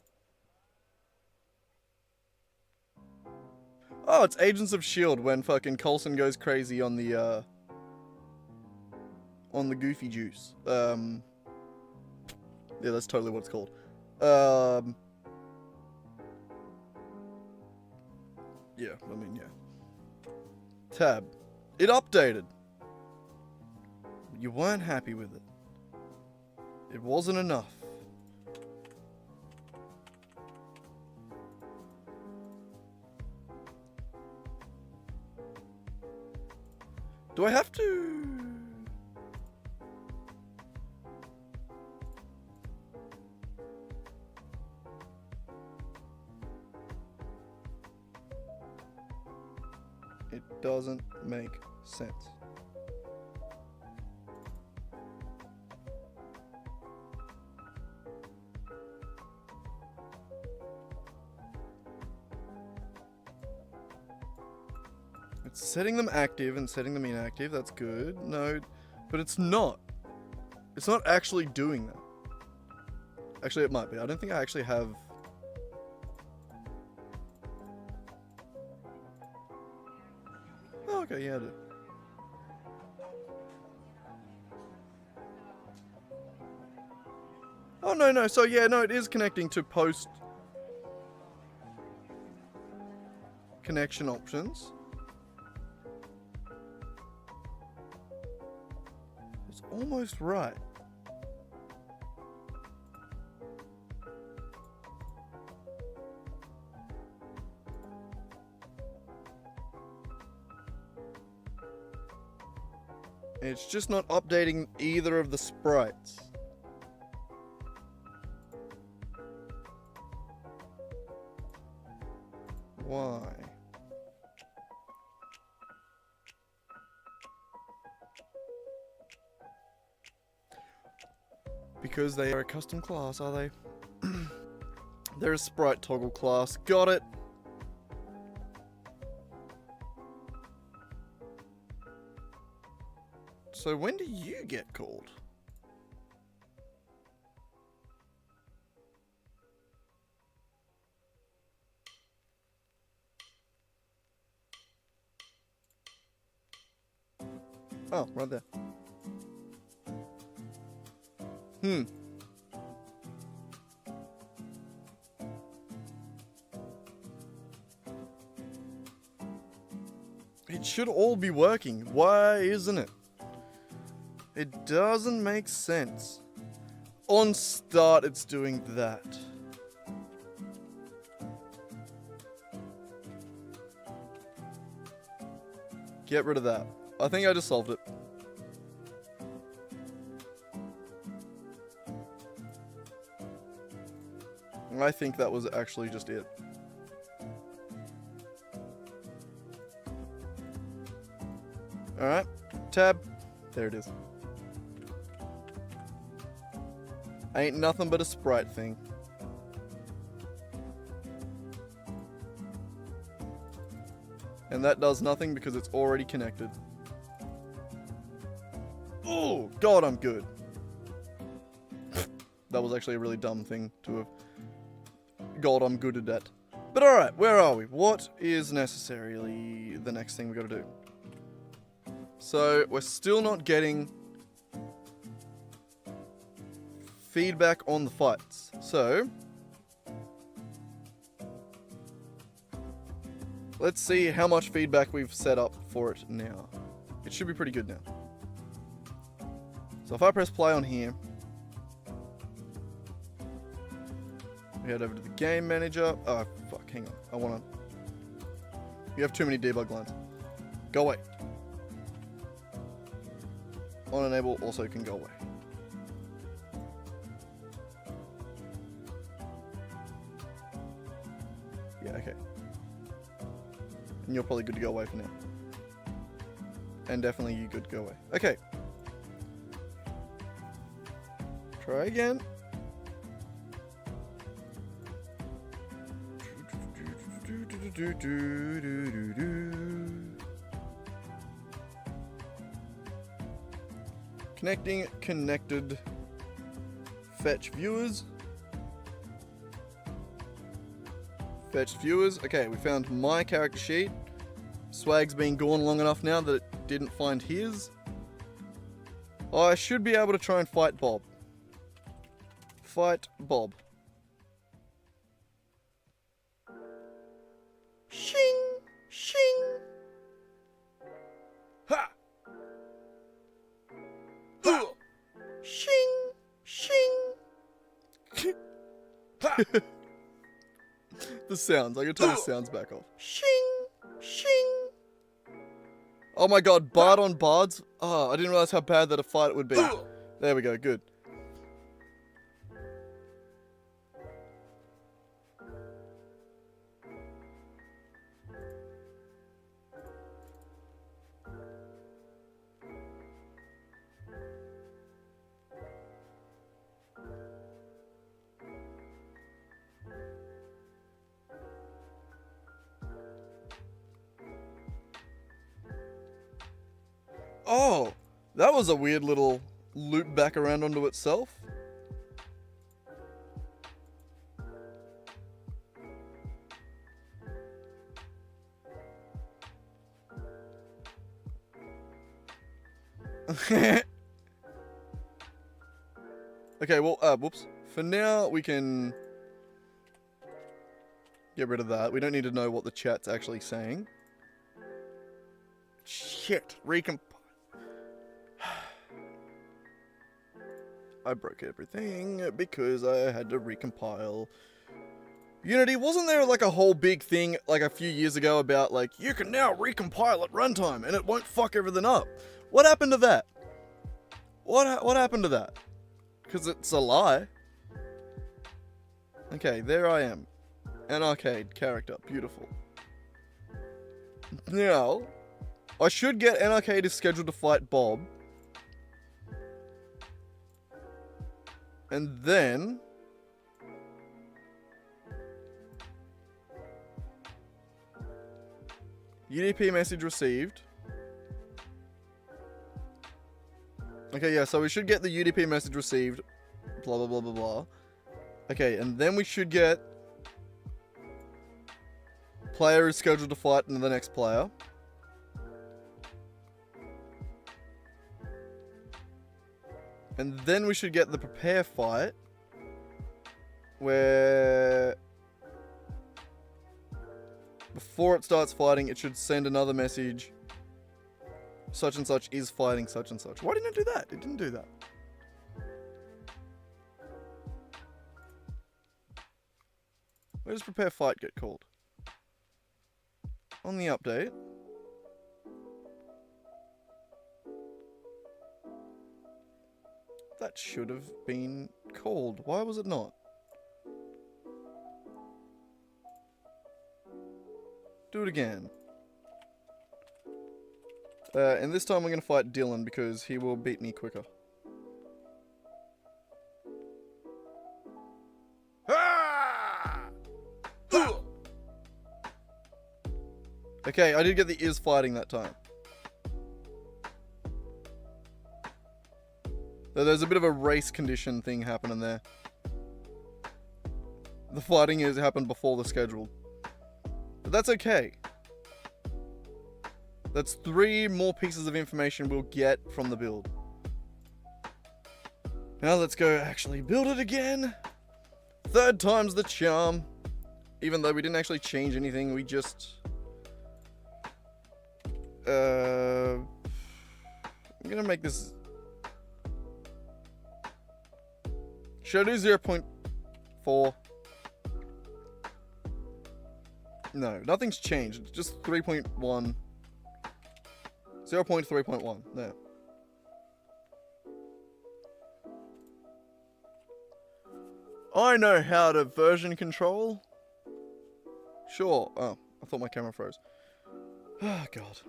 Oh, it's Agents of S.H.I.E.L.D. when fucking Coulson goes crazy on the Goofy Juice. Yeah, that's totally what it's called. Yeah, I mean, yeah. Tab. It updated. You weren't happy with it. It wasn't enough. Do I have to? It doesn't make sense. It's setting them active and setting them inactive. That's good. No, but it's not. It's not actually doing that. Actually, it might be. I don't think I actually have... Oh, okay, yeah, I do. Oh, no. So, yeah, no, it is connecting to post connection options. It's almost right. It's just not updating either of the sprites. Why? Because they are a custom class, are they? They're a sprite toggle class. Got it. So when do you get called? Oh, right there. It should all be working. Why isn't it? It doesn't make sense. On start, it's doing that. Get rid of that. I think I just solved it. I think that was actually just it. Alright, tab. There it is. Ain't nothing but a sprite thing. And that does nothing because it's already connected. Oh, God, I'm good. That was actually a really dumb thing to have. God, I'm good at that. But alright, where are we? What is necessarily the next thing we gotta do? So, we're still not getting feedback on the fights. So, let's see how much feedback we've set up for it now. It should be pretty good now. So if I press play on here, we head over to the game manager. Oh, fuck, hang on. I wanna... You have too many debug lines. Go away. On enable also can go away. Yeah, okay. And you're probably good to go away for now. And definitely you good to go away. Okay. Try again. Connecting, connected. Fetch viewers. Fetched viewers. Okay, we found my character sheet. Swag's been gone long enough now that it didn't find his. I should be able to try and fight Bob. Fight Bob. Shing! Shing! Ha! Ha! Shing! Shing! Ha! The sounds. I can turn the sounds back off. Shing! Shing! Oh my god, Bard on Bards? Oh, I didn't realize how bad that a fight would be. There we go, good. Oh, that was a weird little loop back around onto itself. Okay, well, whoops. For now, we can get rid of that. We don't need to know what the chat's actually saying. Shit, recompile. I broke everything because I had to recompile. Unity, wasn't there like a whole big thing like a few years ago about like, you can now recompile at runtime and it won't fuck everything up? What happened to that? What happened to that? Because it's a lie. Okay, there I am. An arcade character. Beautiful. Now, I should get NRK is scheduled to fight Bob. And then... UDP message received. Okay, yeah, so we should get the UDP message received. Blah, blah, blah, blah, blah. Okay, and then we should get... Player is scheduled to fight the next player. And then we should get the prepare fight, where before it starts fighting, it should send another message. Such and such is fighting such and such. Why didn't it do that? It didn't do that. Where does prepare fight get called? On the update. That should have been called. Why was it not? Do it again. And this time we're going to fight Dylan because he will beat me quicker. Okay, I did get the is fighting that time. Though there's a bit of a race condition thing happening there. The fighting has happened before the schedule. But that's okay. That's 3 more pieces of information we'll get from the build. Now let's go actually build it again. 3rd time's the charm. Even though we didn't actually change anything, we just... I'm gonna make this... Should I do 0.4? No, nothing's changed. It's just 3.1. 0.3.1. There. I know how to version control. Sure. Oh, I thought my camera froze. Oh, God.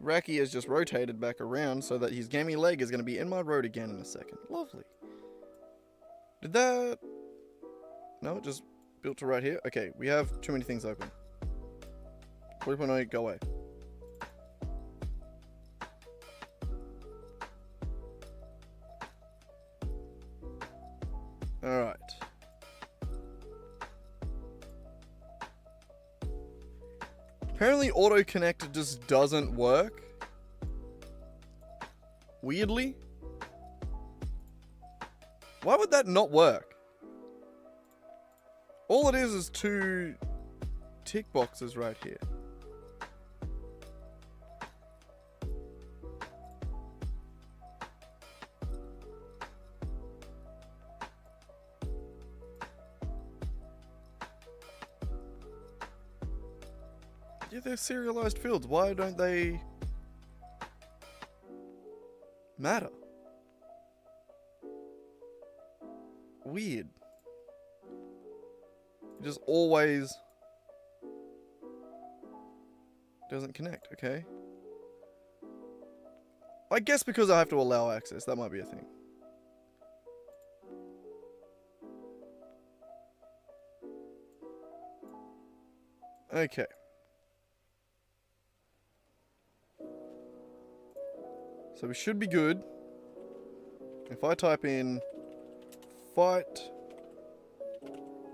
Raki has just rotated back around so that his gammy leg is going to be in my road again in a second. Lovely. Did that... No, it just built to right here. Okay, we have too many things open. 3.8, go away. Alright. Apparently auto connect just doesn't work. Weirdly. Why would that not work? All it is 2 tick boxes right here. Yeah, they're serialized fields. Why don't they matter? Weird. It just always doesn't connect, okay? I guess because I have to allow access, that might be a thing. Okay. So we should be good. If I type in fight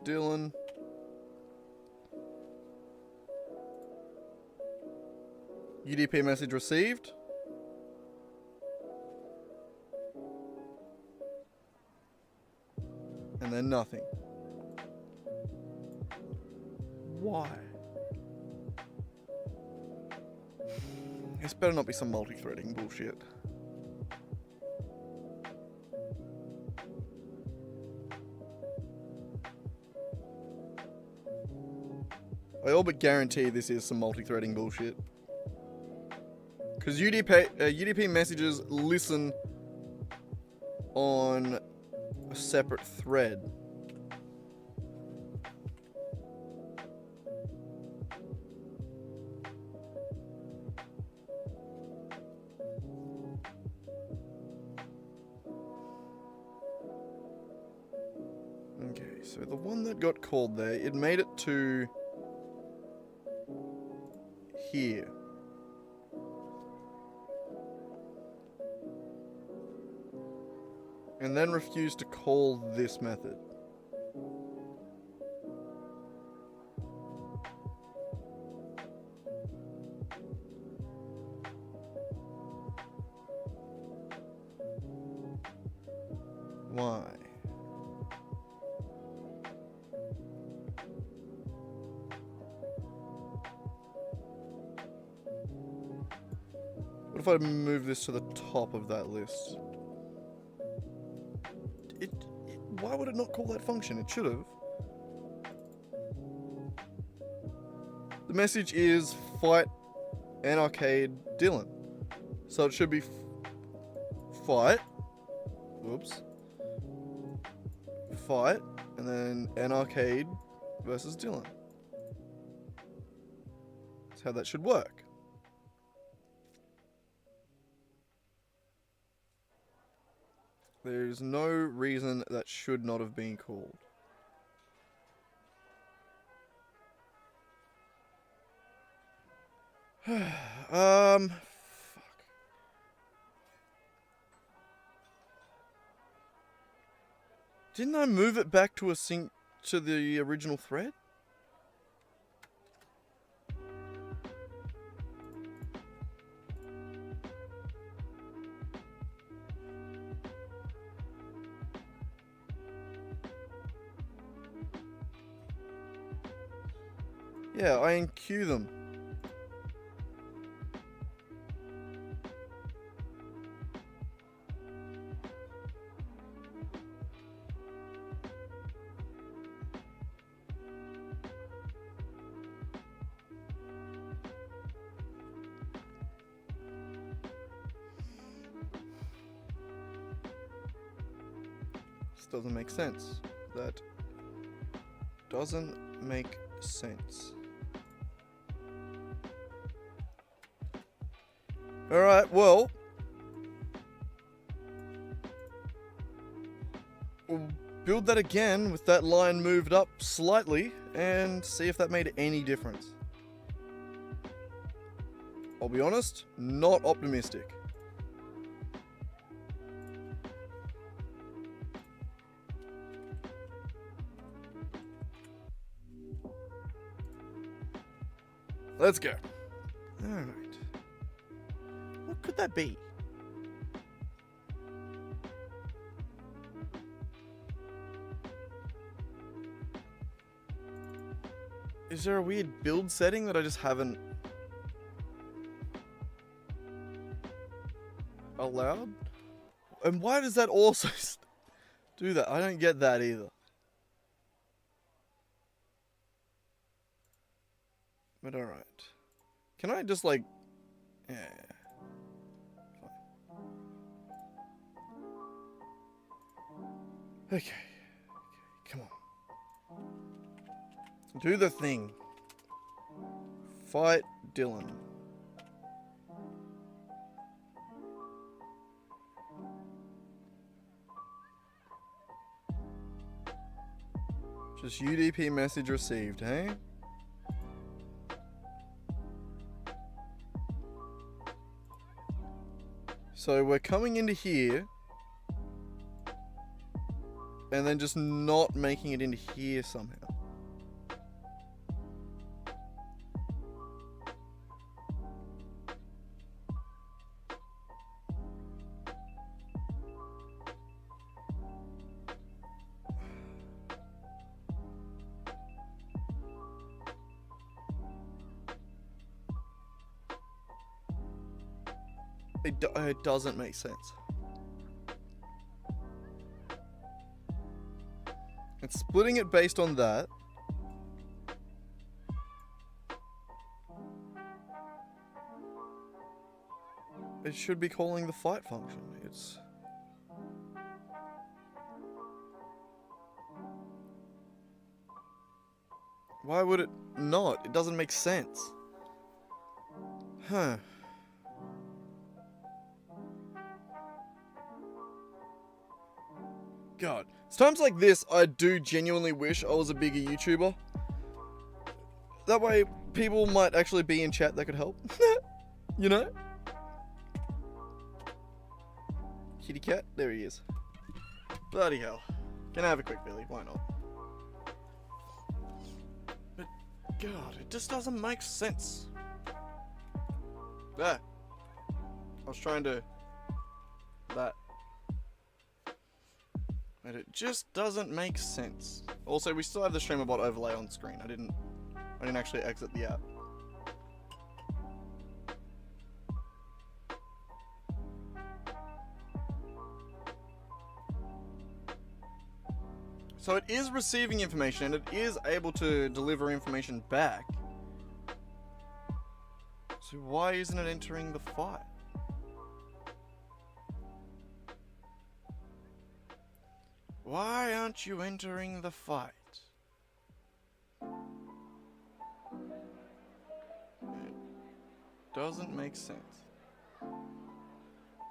Dylan UDP message received. And then nothing. Why? This better not be some multi-threading bullshit. I all but guarantee this is some multi-threading bullshit. Because UDP messages listen on a separate thread. Okay, so the one that got called there, it made it to here. And then refused to call this method. Why? What if I move this to the top of that list? Why would it not call that function? It should have. The message is fight Narcade Dylan. So it should be fight. Whoops. Fight. And then Narcade versus Dylan. That's how that should work. There's no reason that should not have been called. Fuck. Didn't I move it back to a sync to the original thread? Yeah, I enqueue them. This doesn't make sense. That doesn't make sense. Alright, well. We'll build that again with that line moved up slightly and see if that made any difference. I'll be honest, not optimistic. Let's go. Alright. What could that be? Is there a weird build setting that I just haven't allowed? And why does that also do that? I don't get that either. But alright. Can I just like... Yeah. Fine. Okay. Come on. Do the thing. Fight Dylan. Just UDP message received, hey? So we're coming into here and then just not making it into here somehow. It doesn't make sense. And splitting it based on that. It should be calling the fight function. It's... Why would it not? It doesn't make sense. Huh. God. It's times like this I do genuinely wish I was a bigger YouTuber. That way people might actually be in chat that could help. You know? Kitty cat? There he is. Bloody hell. Can I have a quick Billy? Why not? But God, it just doesn't make sense. There. I was trying to... That. And it just doesn't make sense. Also, we still have the StreamerBot overlay on screen. I didn't actually exit the app. So it is receiving information and it is able to deliver information back. So why isn't it entering the fight? Why aren't you entering the fight? It doesn't make sense.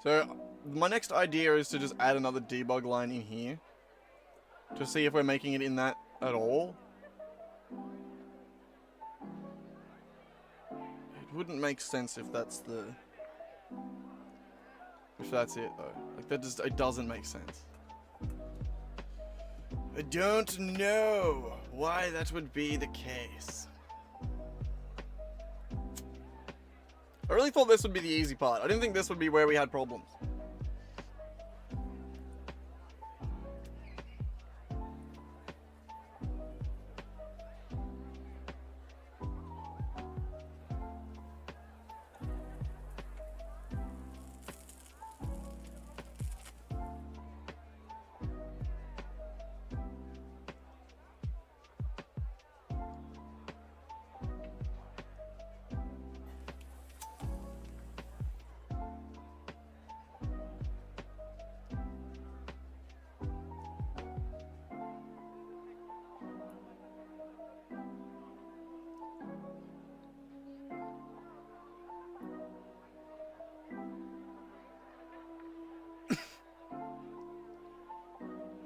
So, my next idea is to just add another debug line in here. To see if we're making it in that at all. It wouldn't make sense if that's the... If that's it, though. Like, that just... It doesn't make sense. I don't know why that would be the case. I really thought this would be the easy part. I didn't think this would be where we had problems.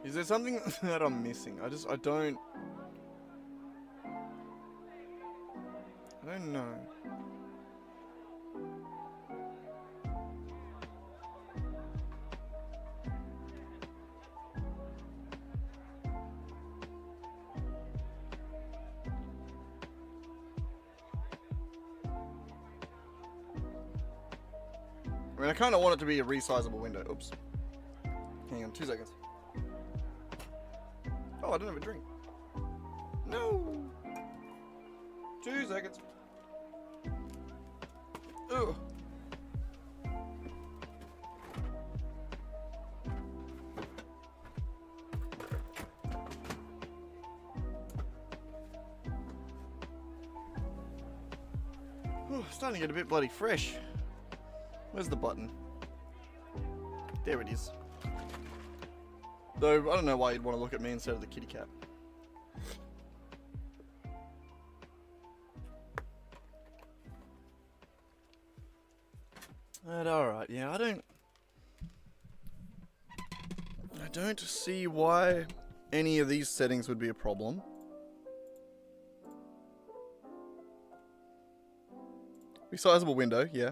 Is there something that I'm missing? I don't know. I mean, I kind of want it to be a resizable window. Oops. Hang on, 2 seconds. Oh, I don't have a drink. No. 2 seconds. Ugh. Ooh, starting to get a bit bloody fresh. Where's the button? There it is. Though, I don't know why you'd want to look at me instead of the kitty cat. But alright, yeah, I don't see why any of these settings would be a problem. Resizable window, yeah.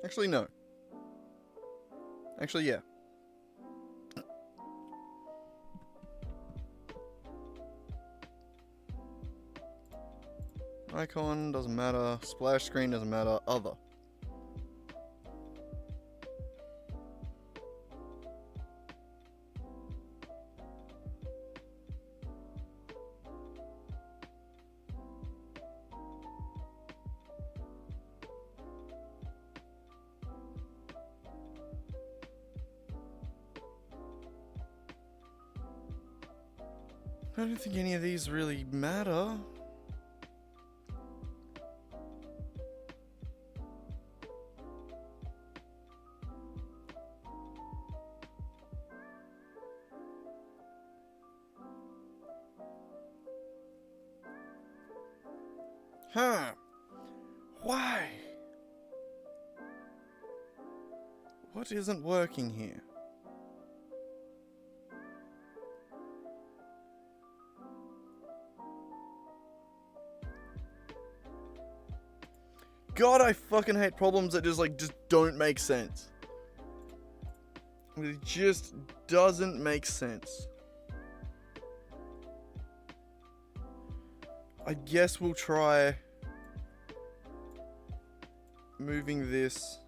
Actually, no. Actually, yeah. Icon doesn't matter. Splash screen doesn't matter. Other. I don't think any of these really matter. Huh. Why? What isn't working here? God, I fucking hate problems that just don't make sense. It just doesn't make sense. I guess we'll try moving this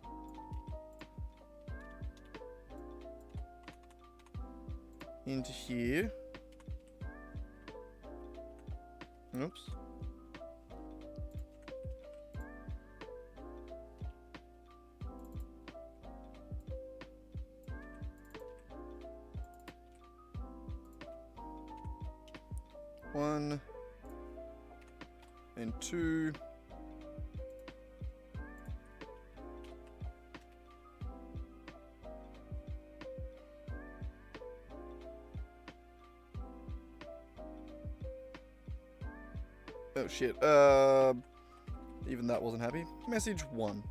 into here. Oops. One and two. Oh shit. Even that wasn't happy. Message 1.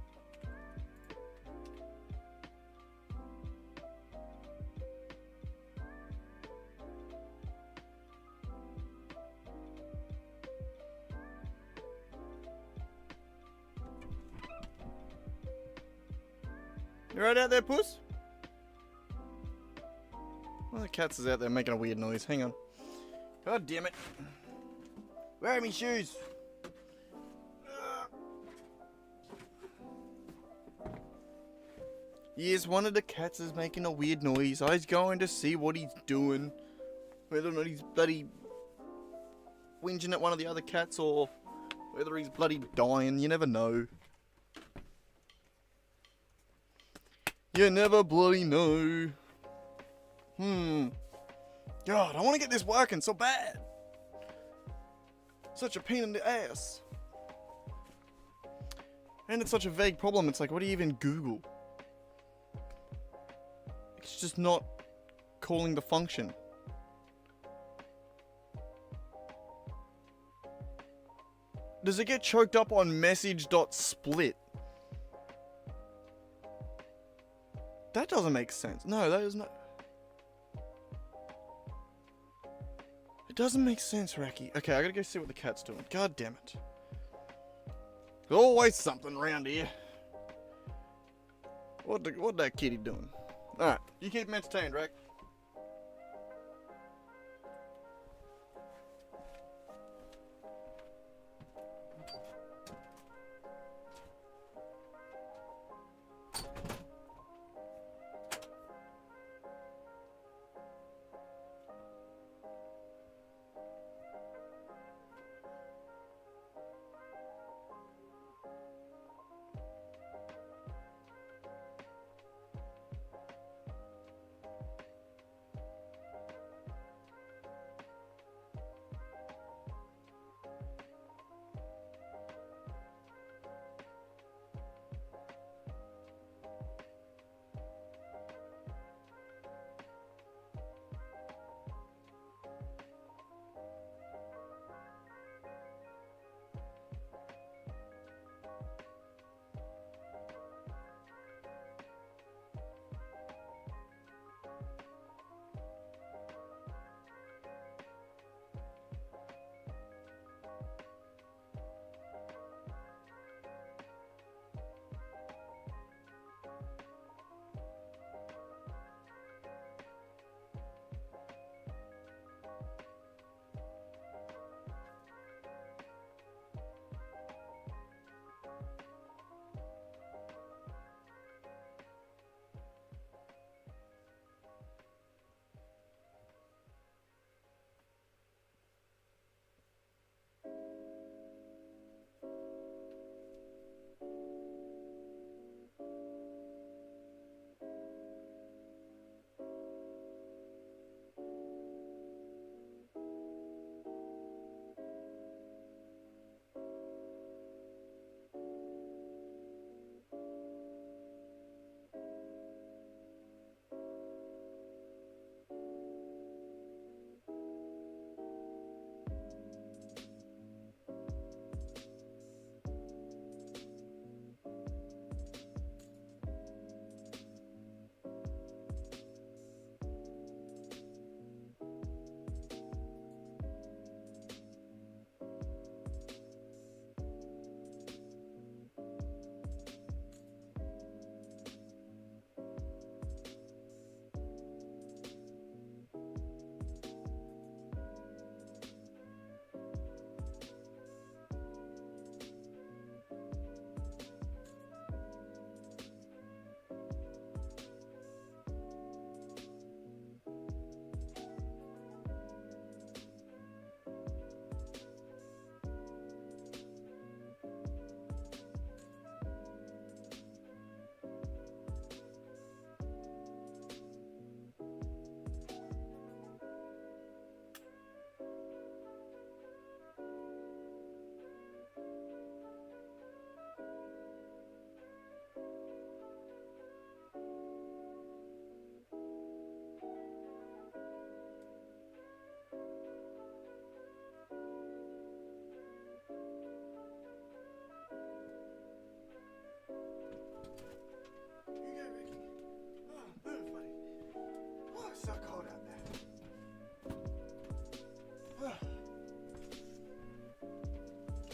You right out there, puss? One of the cats is out there making a weird noise. Hang on. God damn it. Where are my shoes? Yes, one of the cats is making a weird noise. I was going to see what he's doing. Whether or not he's bloody whinging at one of the other cats or whether he's bloody dying. You never know. You never bloody know. God, I want to get this working so bad. Such a pain in the ass. And it's such a vague problem. It's like, what do you even Google? It's just not calling the function. Does it get choked up on message.split? That doesn't make sense. No, that is not. It doesn't make sense, Racky. Okay, I gotta go see what the cat's doing. God damn it. There's always something around here. What that kitty doing? Alright, you keep him entertained, Rack.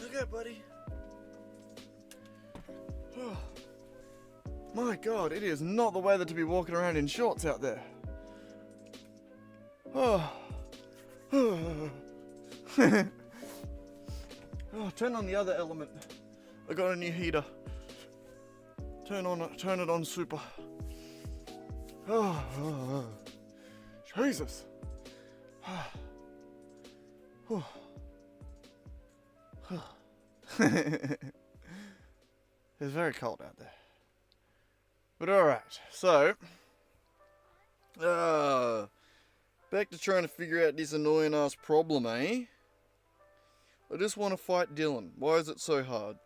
Look at, buddy. My God, it is not the weather to be walking around in shorts out there. Oh. Oh, turn on the other element. I got a new heater. Turn it on super. Oh, Jesus. It's very cold out there. But alright, so back to trying to figure out this annoying ass problem, eh? I just want to fight Dylan. Why is it so hard?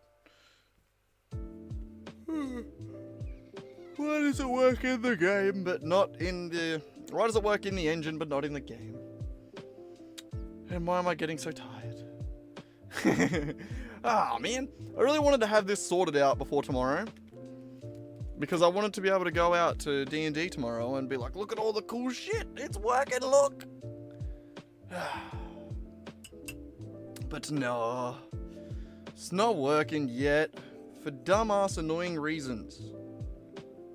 Why does it work in the game but not in the... Why does it work in the engine but not in the game? And why am I getting so tired? Ah, man. I really wanted to have this sorted out before tomorrow. Because I wanted to be able to go out to D&D tomorrow and be like, look at all the cool shit. It's working, look. But no. It's not working yet. For dumbass annoying reasons.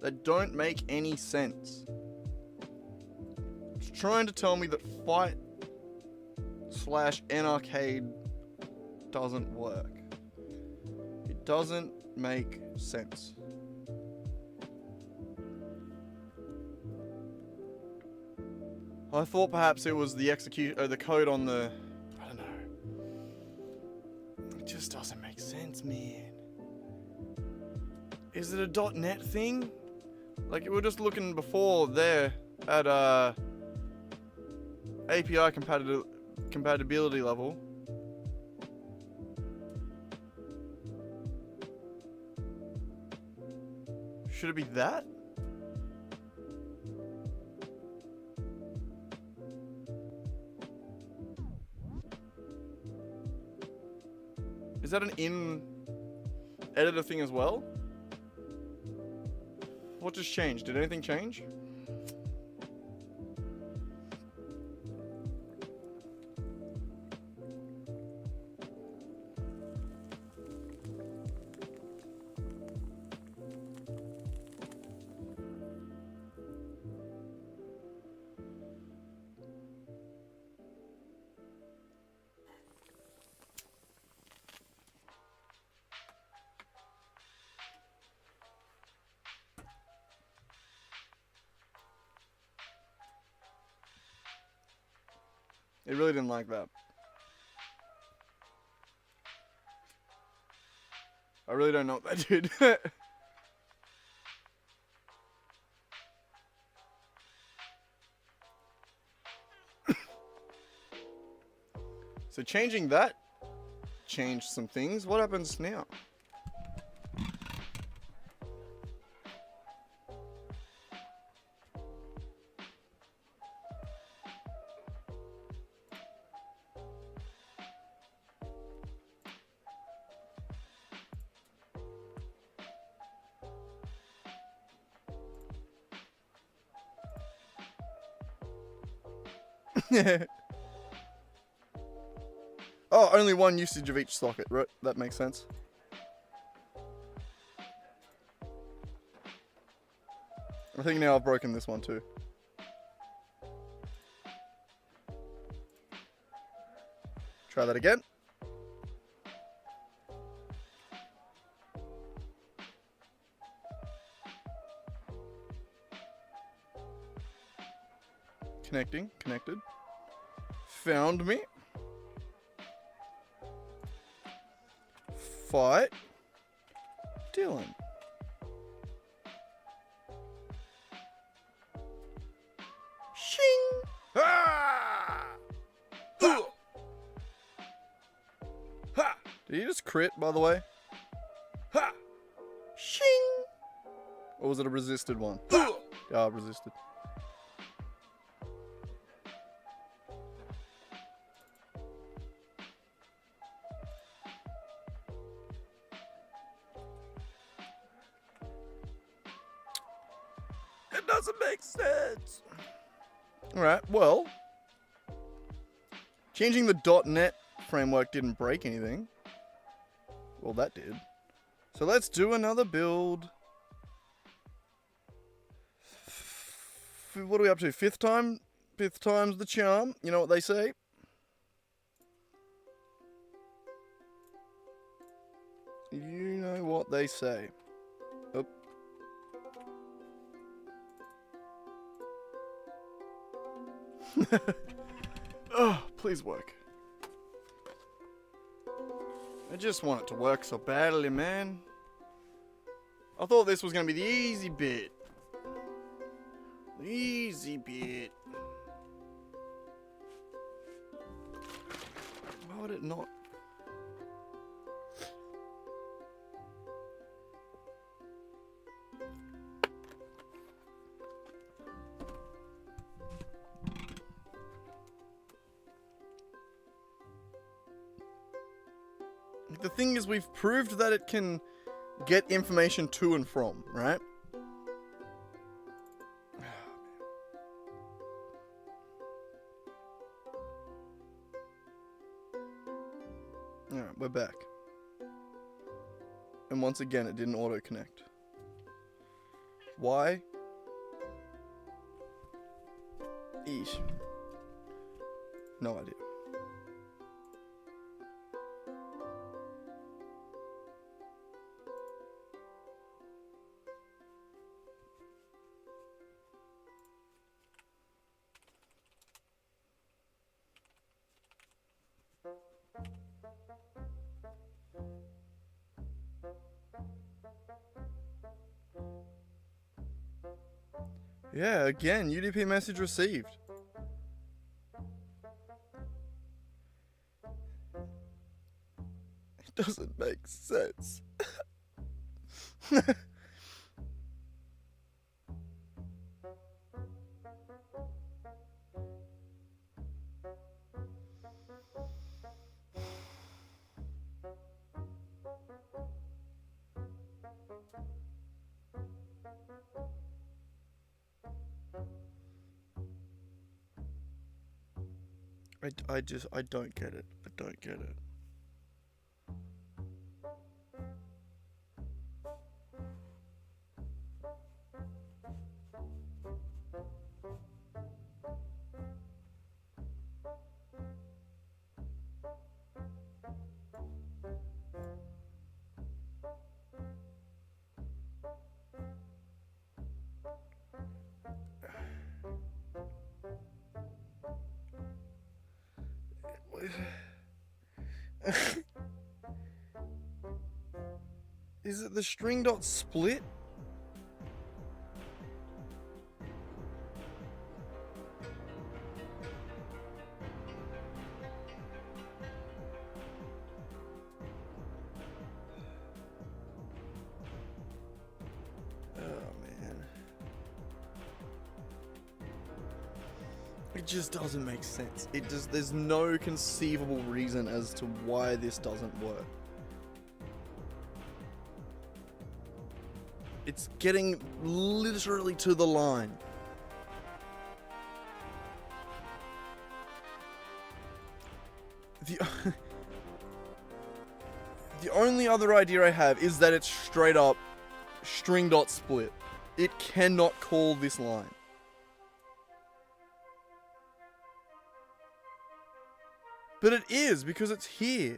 That don't make any sense. It's trying to tell me that fight/N-Arcade doesn't work. It doesn't make sense. I thought perhaps it was the the code on the... I don't know. It just doesn't make sense, man. Is it a .NET thing? Like, we were just looking before there at API compatibility level. Should it be that? Is that an in-editor thing as well? What just changed? Did anything change? It really didn't like that. I really don't know what that did. So changing that changed some things. What happens now? Oh, only one usage of each socket, right? That makes sense. I think now I've broken this one too. Try that again. Connecting, connected. Found me. Fight Dylan. Shing! Ha! Ha! Ha! Did he just crit, by the way? Ha! Shing! Or was it a resisted one? Ha! Yeah, resisted. It doesn't make sense. Alright, well. Changing the .NET framework didn't break anything. Well, that did. So let's do another build. what are we up to? Fifth time's the charm. You know what they say? You know what they say. Oh. Oh, please work. I just want it to work so badly, man. I thought this was going to be the easy bit. The easy bit. Why would it not? The thing is, we've proved that it can get information to and from, right? Alright, we're back. And once again, it didn't auto-connect. Why? Eesh. No idea. Yeah, again, UDP message received. It doesn't make sense. I don't get it. I don't get it. Is it the string dot split? Oh man. It just doesn't make sense. There's no conceivable reason as to why this doesn't work. It's getting literally to the line. The only other idea I have is that it's straight up string dot split. It cannot call this line. But it is, because it's here.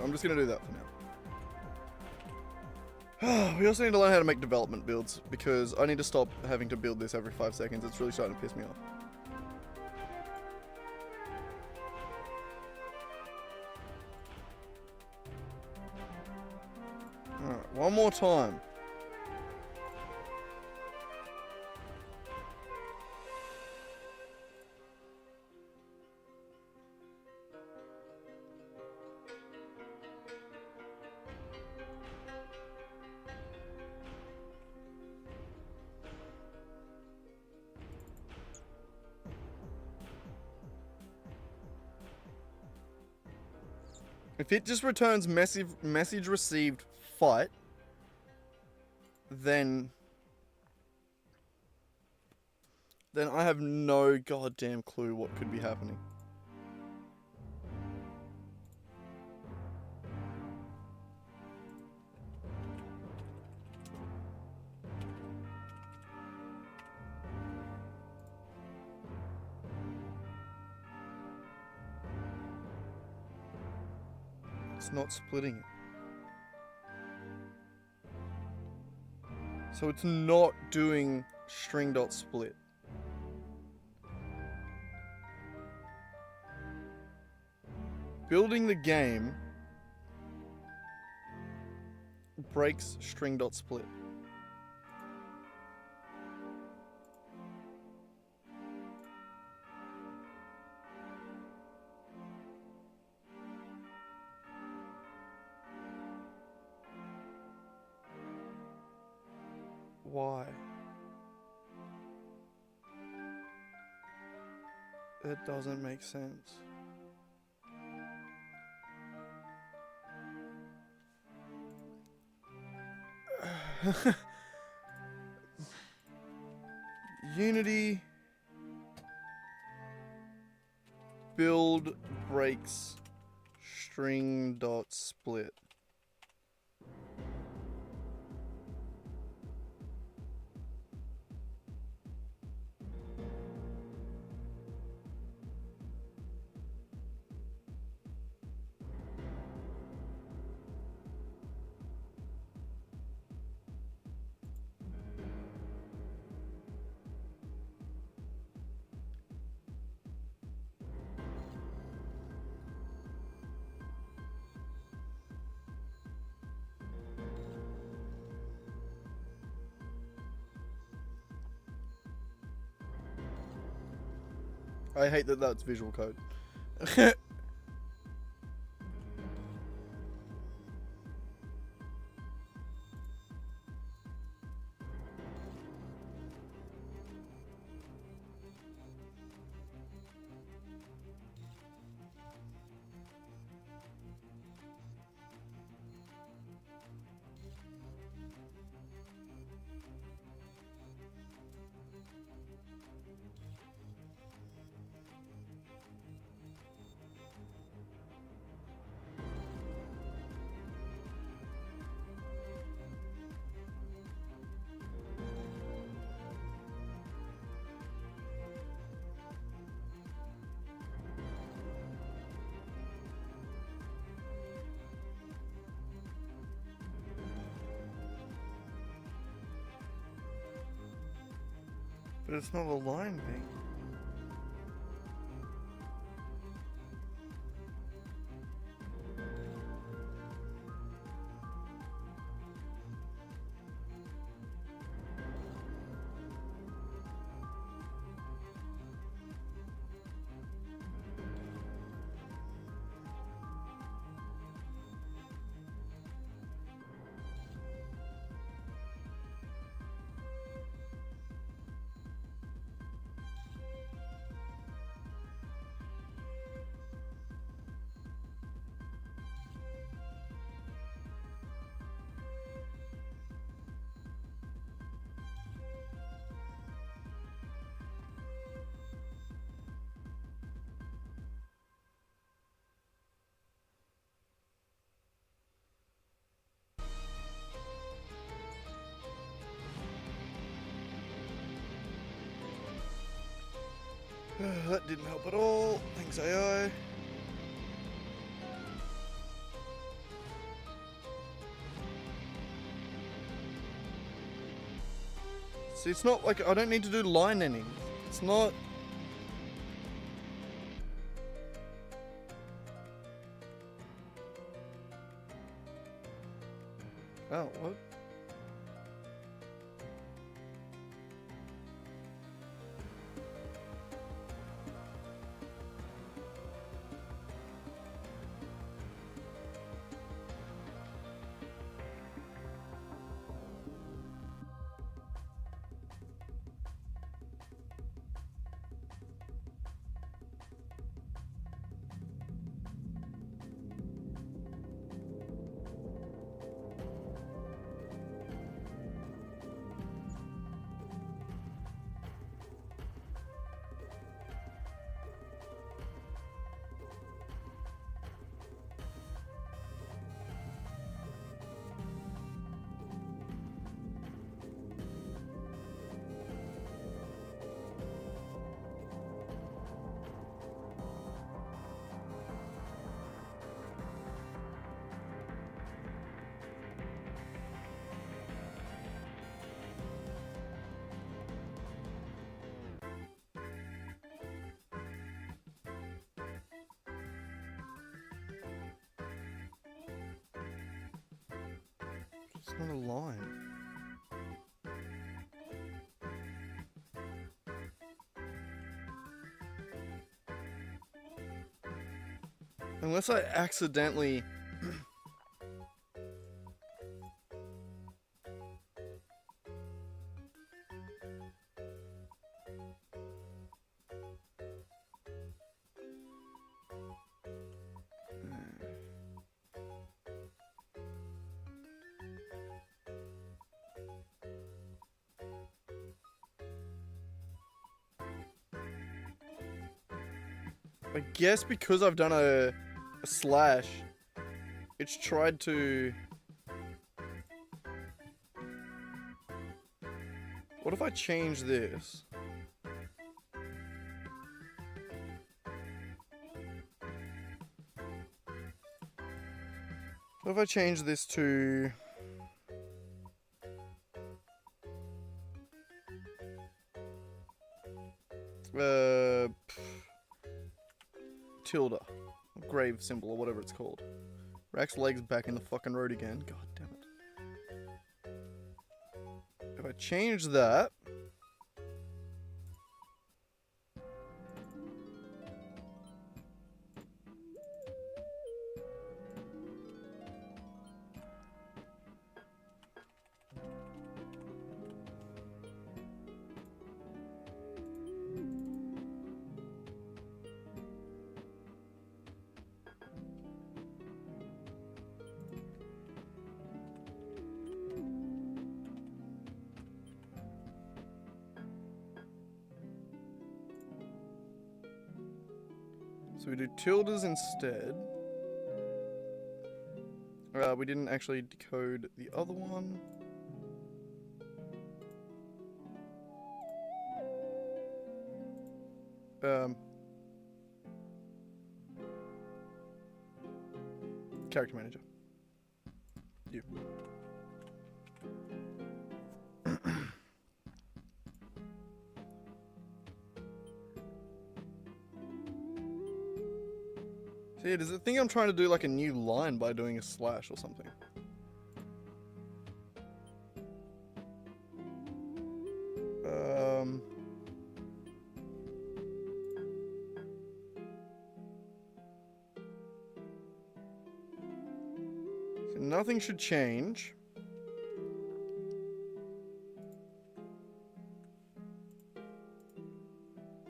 I'm just going to do that for now. We also need to learn how to make development builds, because I need to stop having to build this every 5 seconds. It's really starting to piss me off. Alright, one more time. If it just returns message received fight, then I have no goddamn clue what could be happening. It's not splitting it. So it's not doing string.split. Building the game breaks string.split. Why? That doesn't make sense. Unity build breaks string.split. I hate that that's visual code. But it's not a line thing. That didn't help at all. Thanks, AI. See, it's not like I don't need to do line ending. It's not. Oh, what? It's not a line. Unless I accidentally... I guess because I've done a slash, it's tried to... What if I change this? What if I change this to... tilde. Grave symbol or whatever it's called. Rack's legs back in the fucking road again. God damn it. If I change that... So we do tildes instead. We didn't actually decode the other one. Character manager. You. So yeah, does it think I'm trying to do like a new line by doing a slash or something? So nothing should change.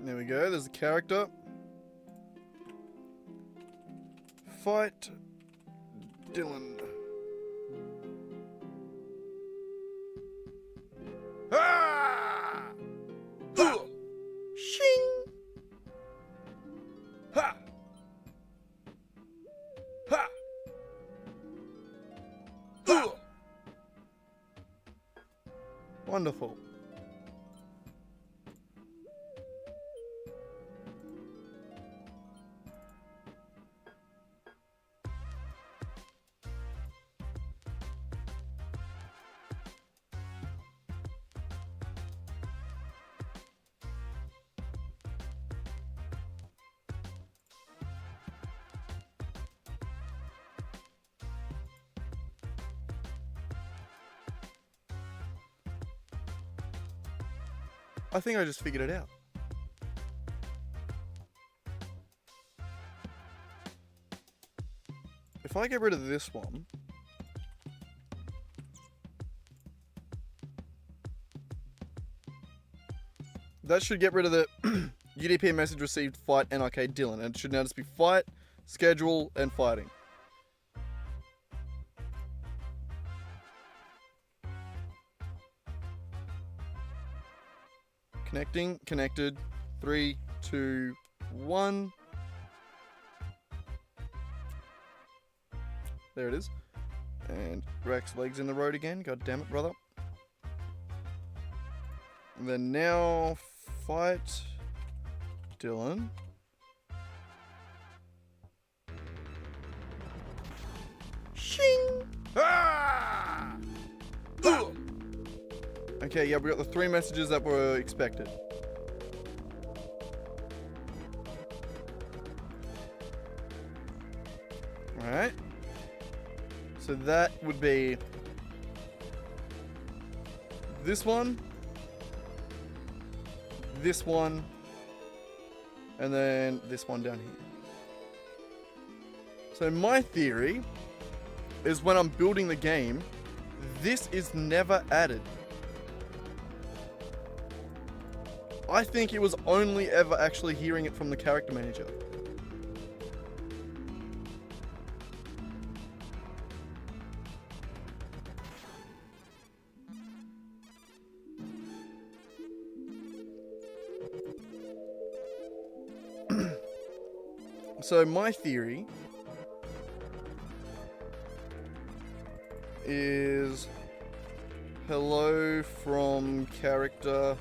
There we go, there's the character. Fight Dylan. Ah! Shing! Ha! Ha! Wonderful. I think I just figured it out. If I get rid of this one, that should get rid of the UDP message received fight NRK Dylan, and it should now just be fight, schedule, and fighting. Connecting, connected, 3, 2, 1. There it is. And Rack's legs in the road again. God damn it, brother. And then now fight Dylan. Shing! Ah! Okay, yeah, we got the 3 messages that were expected. Alright. So that would be this one, and then this one down here. So my theory is when I'm building the game, this is never added. I think it was only ever actually hearing it from the character manager. So my theory is hello from character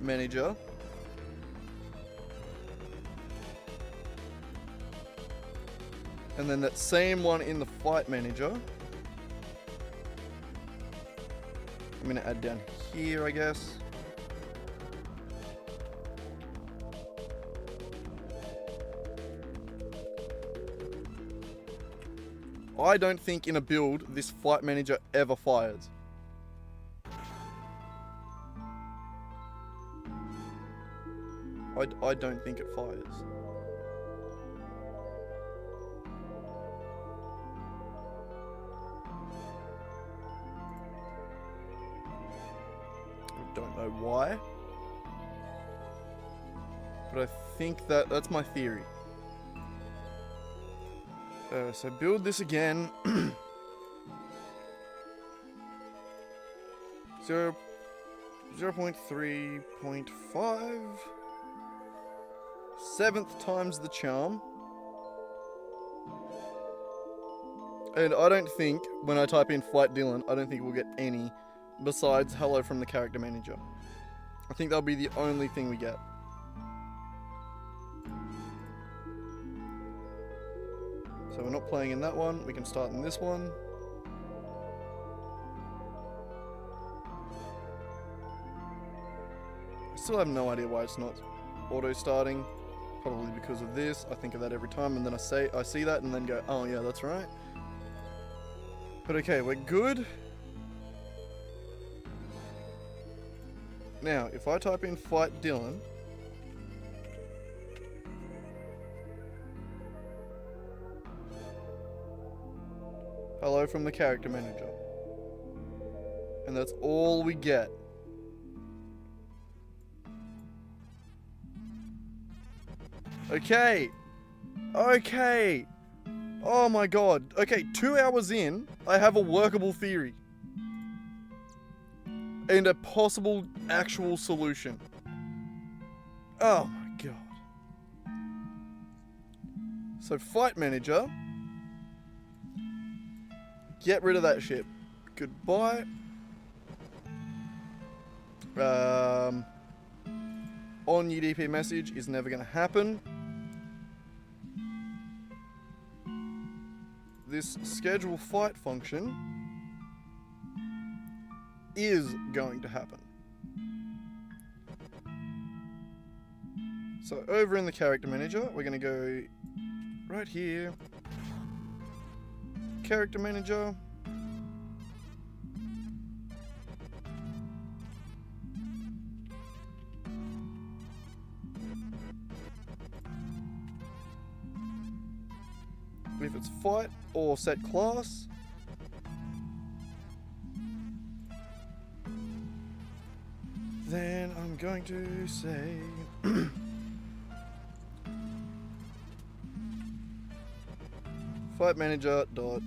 manager. And then that same one in the fight manager. I'm gonna add down here, I guess. I don't think in a build this fight manager ever fires. I don't think it fires. I don't know why. But I think that's my theory. So build this again. 0.3.5. 7th times the charm. And I don't think, when I type in Flight Dylan, I don't think we'll get any besides hello from the character manager. I think that'll be the only thing we get. So we're not playing in that one, we can start in this one. I still have no idea why it's not auto starting. Probably because of this. I think of that every time and then I see that and then go, oh yeah, that's right. But okay, we're good. Now, if I type in Fight Dylan, hello from the character manager. And that's all we get. Okay. Okay. Oh my god. Okay, 2 hours in, I have a workable theory. And a possible actual solution. Oh my god. So, Fight Manager. Get rid of that shit. Goodbye. On UDP message is never going to happen. This schedule fight function is going to happen. So over in the character manager, we're going to go right here. Character manager. If it's fight or set class, then I'm going to say fight manager dot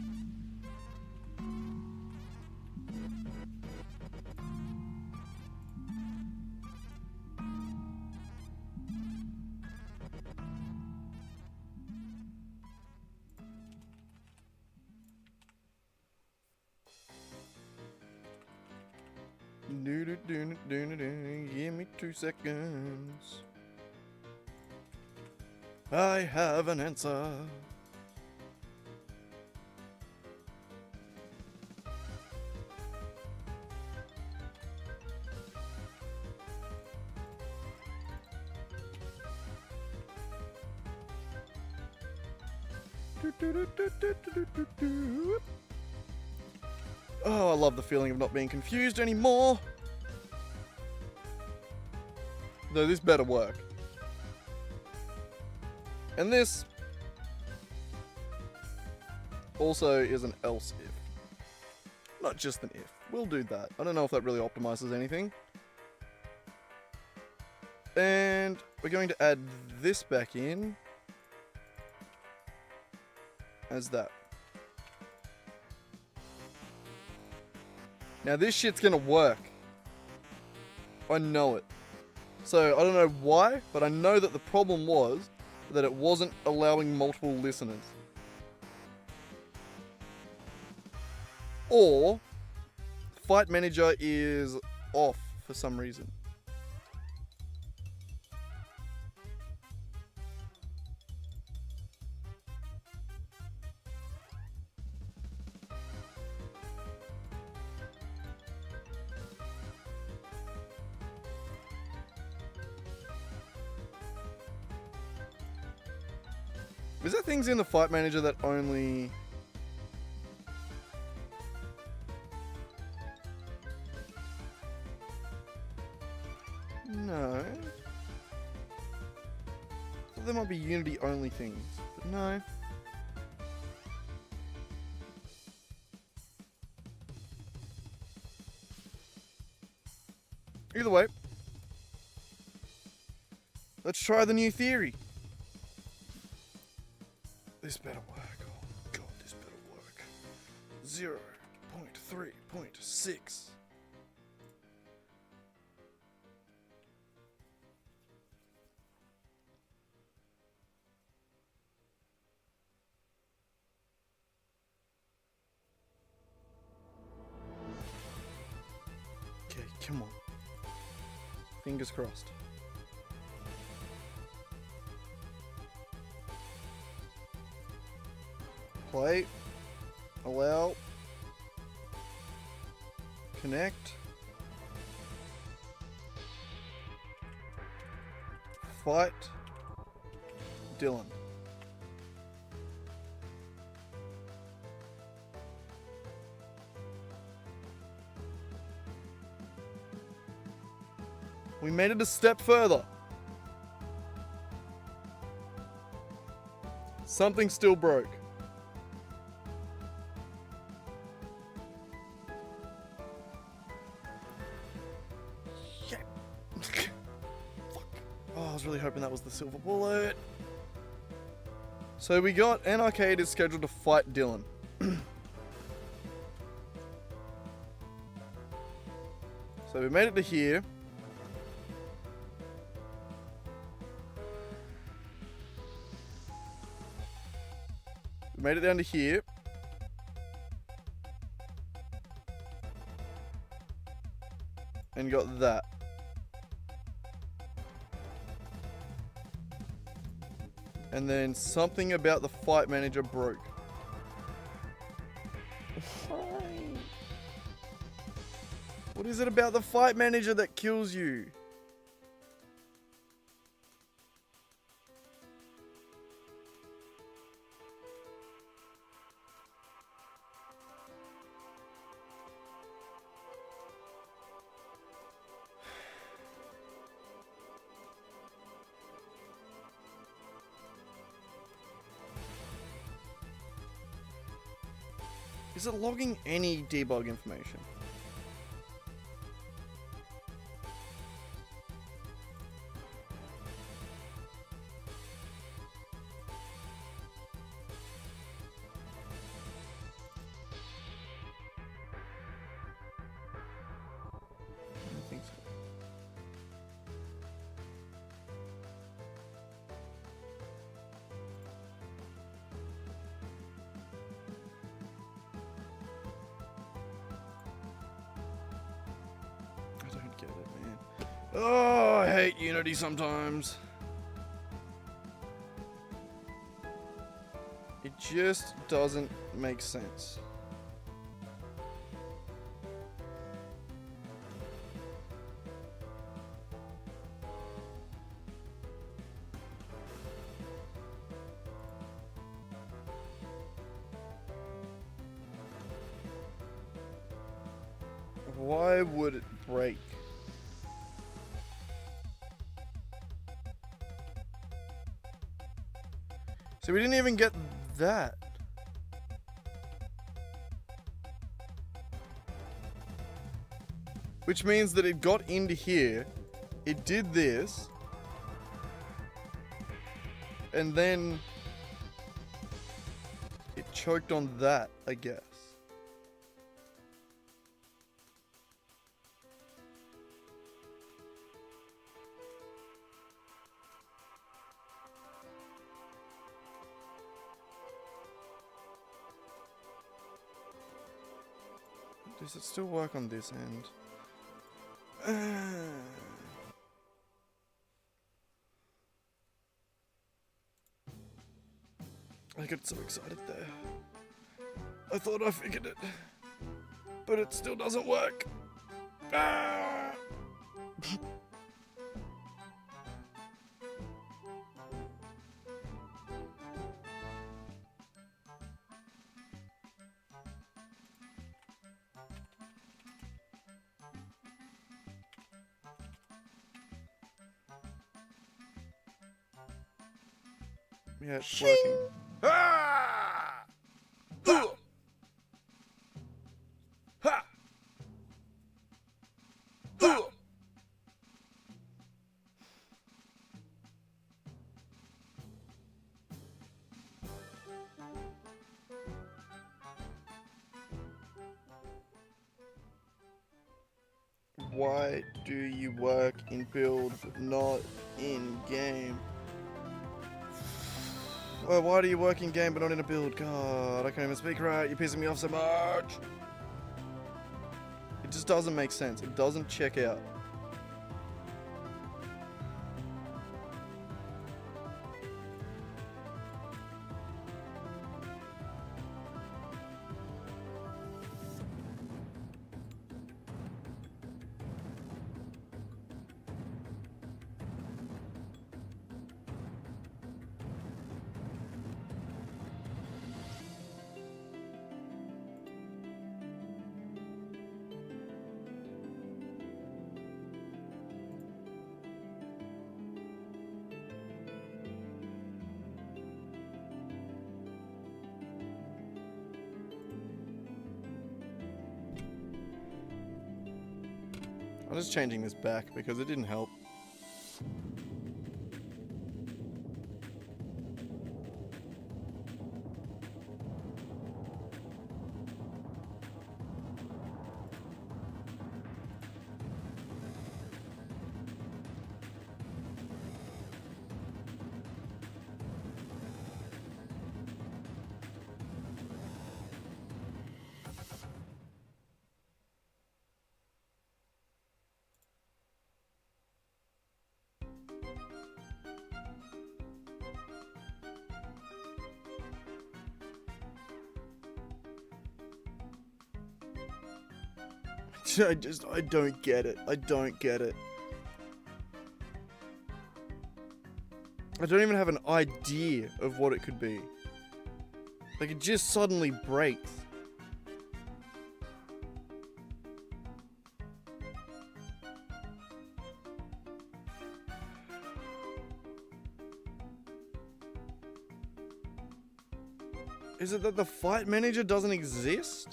give me 2 seconds. I have an answer. Oh, I love the feeling of not being confused anymore. Though this better work. And this also is an else if. Not just an if. We'll do that. I don't know if that really optimizes anything. And we're going to add this back in as that. Now this shit's gonna work. I know it. So I don't know why, but I know that the problem was that it wasn't allowing multiple listeners. Or Fight Manager is off for some reason. Is there things in the Fight Manager that only... No. Well, there might be Unity only things, but no. Either way, let's try the new theory. This better work. Oh god, this better work. 0.3.6. Okay, come on. Fingers crossed. Play. Allow. Connect. Fight. Dylan. We made it a step further. Something still broke. Yeah. Fuck. Oh, I was really hoping that was the silver bullet. So we got An Arcade is scheduled to fight Dylan. So we made it to here. Made it down to here. And got that. And then something about the Fight Manager broke. What is it about the Fight Manager that kills you? Is it logging any debug information? I don't think so. I don't get it, man. Oh, I hate Unity sometimes. It just doesn't make sense. Why would it break? So we didn't even get that. Which means that it got into here, it did this, and then it choked on that, I guess. Does it still work on this end? I got so excited there. I thought I figured it, but it still doesn't work. Ah! Yeah, it's working. Ah! Ha! Ha! Ha! Why do you work in build but not in game? Well, why do you work in game but not in a build? God, I can't even speak right. You're pissing me off so much. It just doesn't make sense. It doesn't check out. I'm just changing this back because it didn't help. I don't get it. I don't get it. I don't even have an idea of what it could be. Like, it just suddenly breaks. Is it that the fight manager doesn't exist?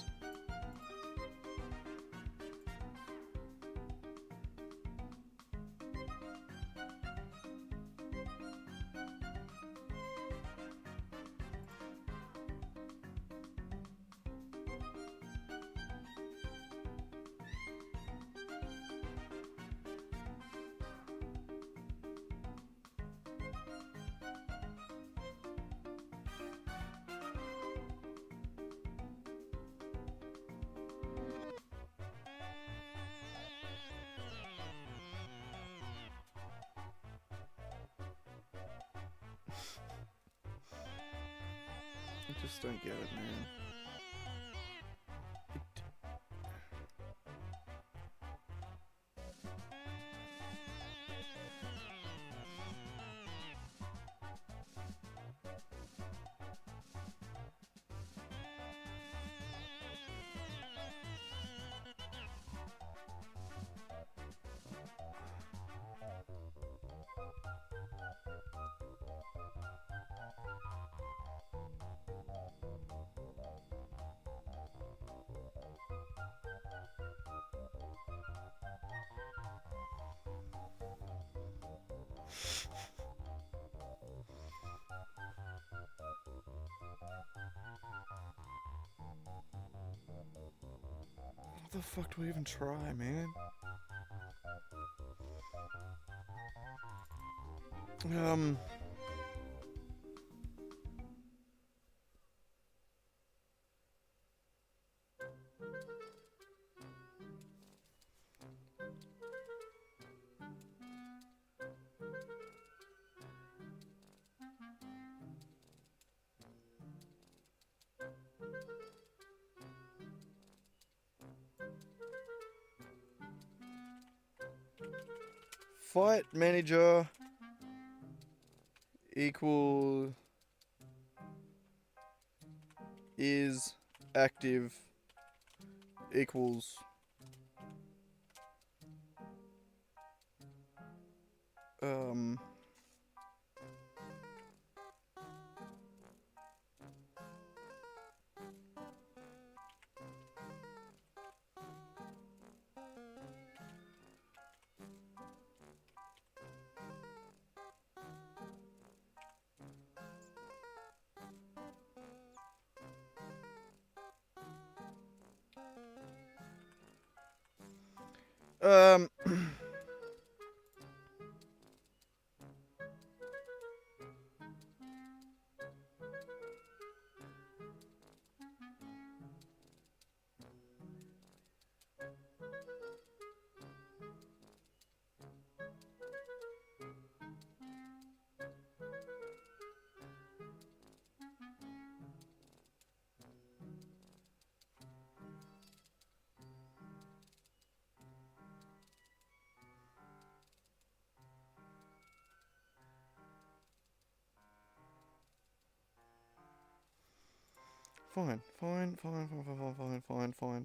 I just don't get it, man. What the fuck do we even try, man? Fight manager equal is active equals um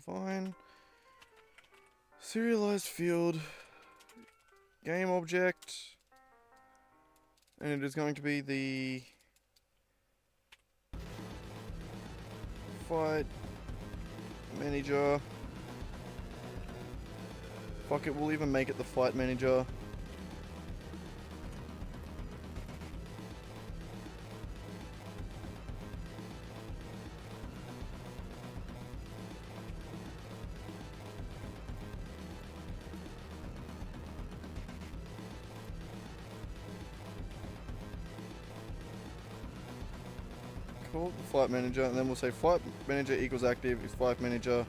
Fine. Serialized field, game object, and it is going to be the fight manager. Fuck it, we'll even make it the fight manager. Call it the fight manager, and then we'll say fight manager equals active is fight manager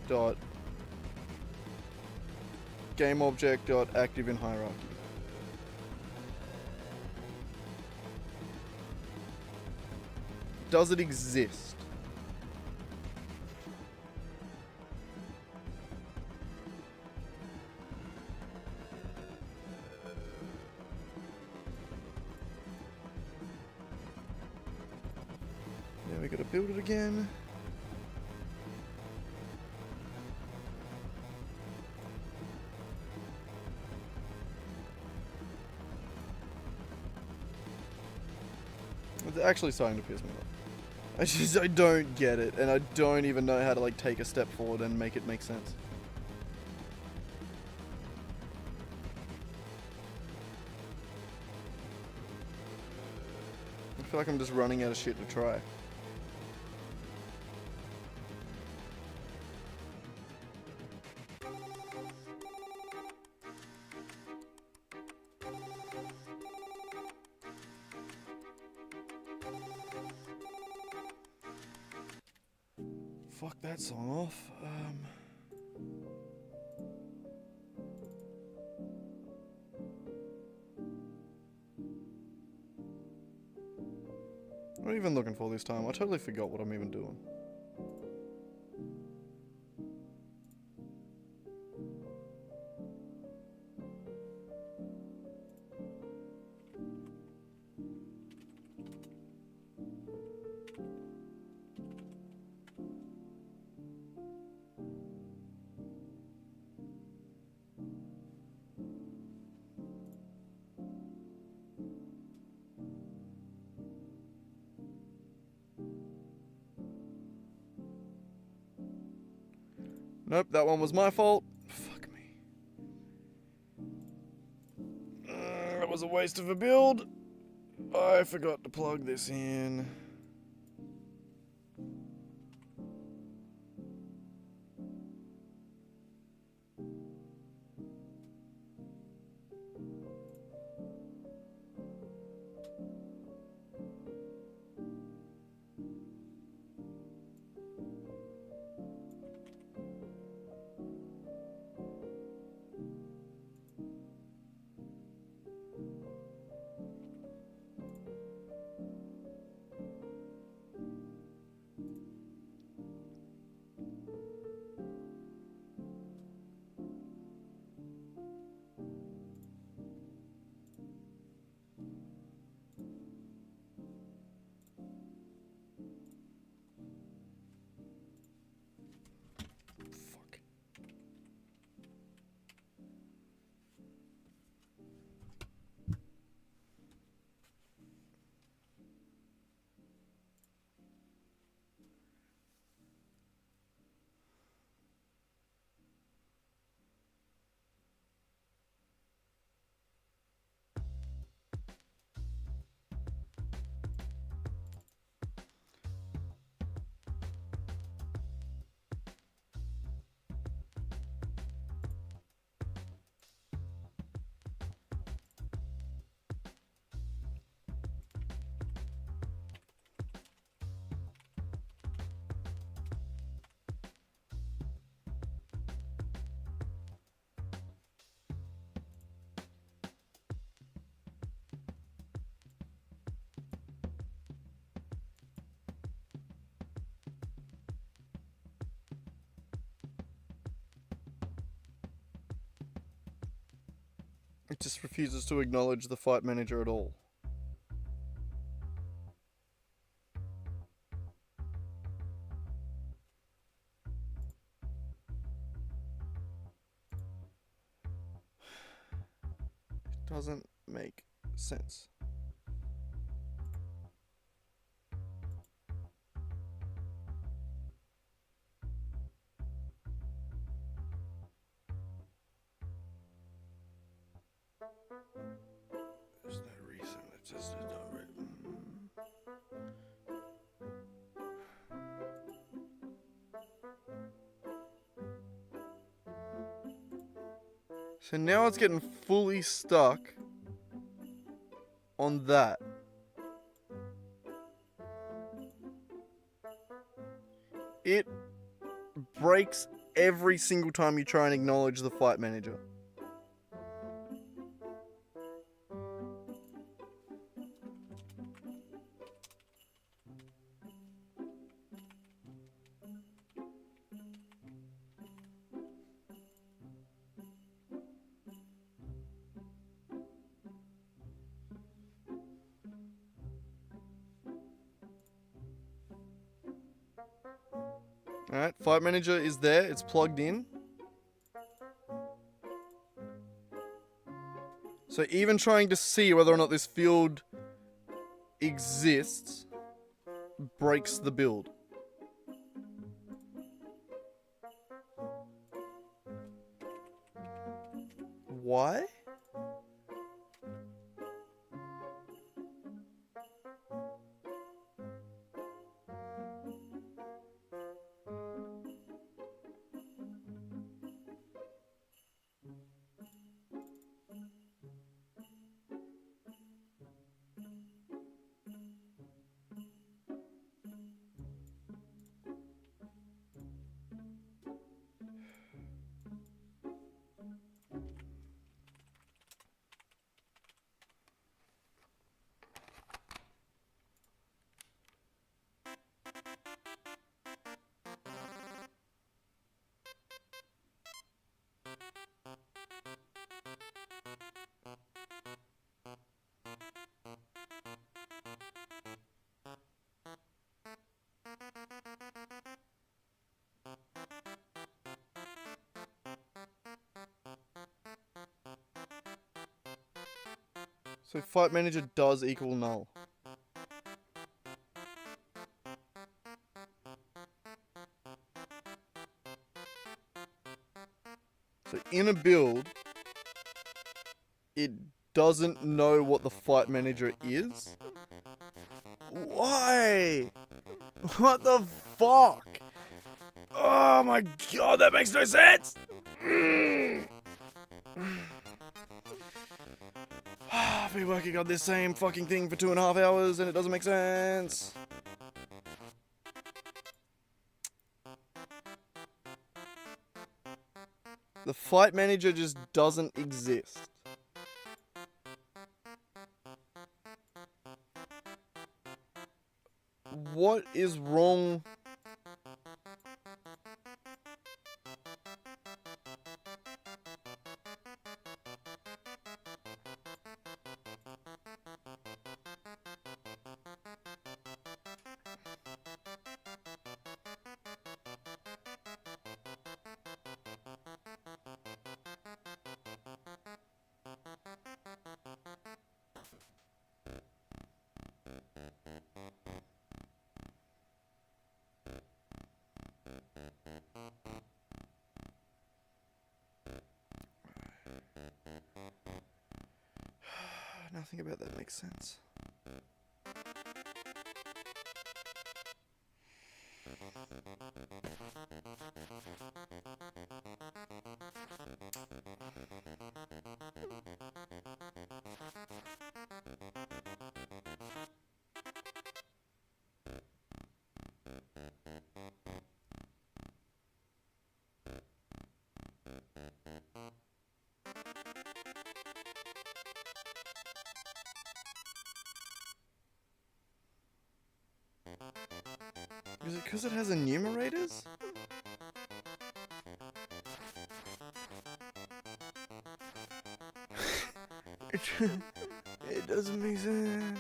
dot game object dot active in hierarchy. Does it exist? Yeah, we gotta build it again. It's actually starting to piss me off. I don't get it, and I don't even know how to like take a step forward and make it make sense. I feel like I'm just running out of shit to try. Fuck that song off. What am I even looking for this time? I totally forgot what I'm even doing. Nope, that one was my fault. Fuck me. That was a waste of a build. I forgot to plug this in. It just refuses to acknowledge the fight manager at all. It doesn't make sense. There's no reason. It's just not So now it's getting fully stuck on that. It breaks every single time you try and acknowledge the fight manager. Alright, fight manager is there, it's plugged in. So even trying to see whether or not this field exists breaks the build. Why? So fight manager does equal null. So in a build, it doesn't know what the fight manager is. Why? What the fuck? Oh my god, that makes no sense! I've been working on this same fucking thing for 2.5 hours and it doesn't make sense. The fight manager just doesn't exist. What is wrong? Nothing about that makes sense. Is it because it has enumerators? It doesn't make sense.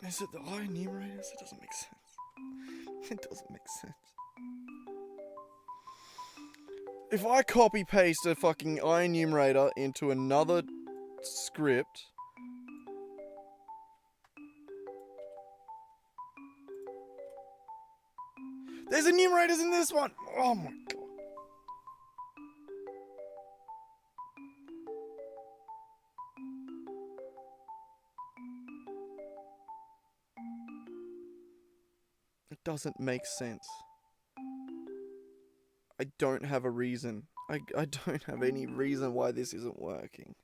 Is it the I enumerators? It doesn't make sense. It doesn't make sense. If I copy paste a fucking I enumerator into another script, there's enumerators in this one. Oh my god. It doesn't make sense. I don't have a reason. I don't have any reason why this isn't working.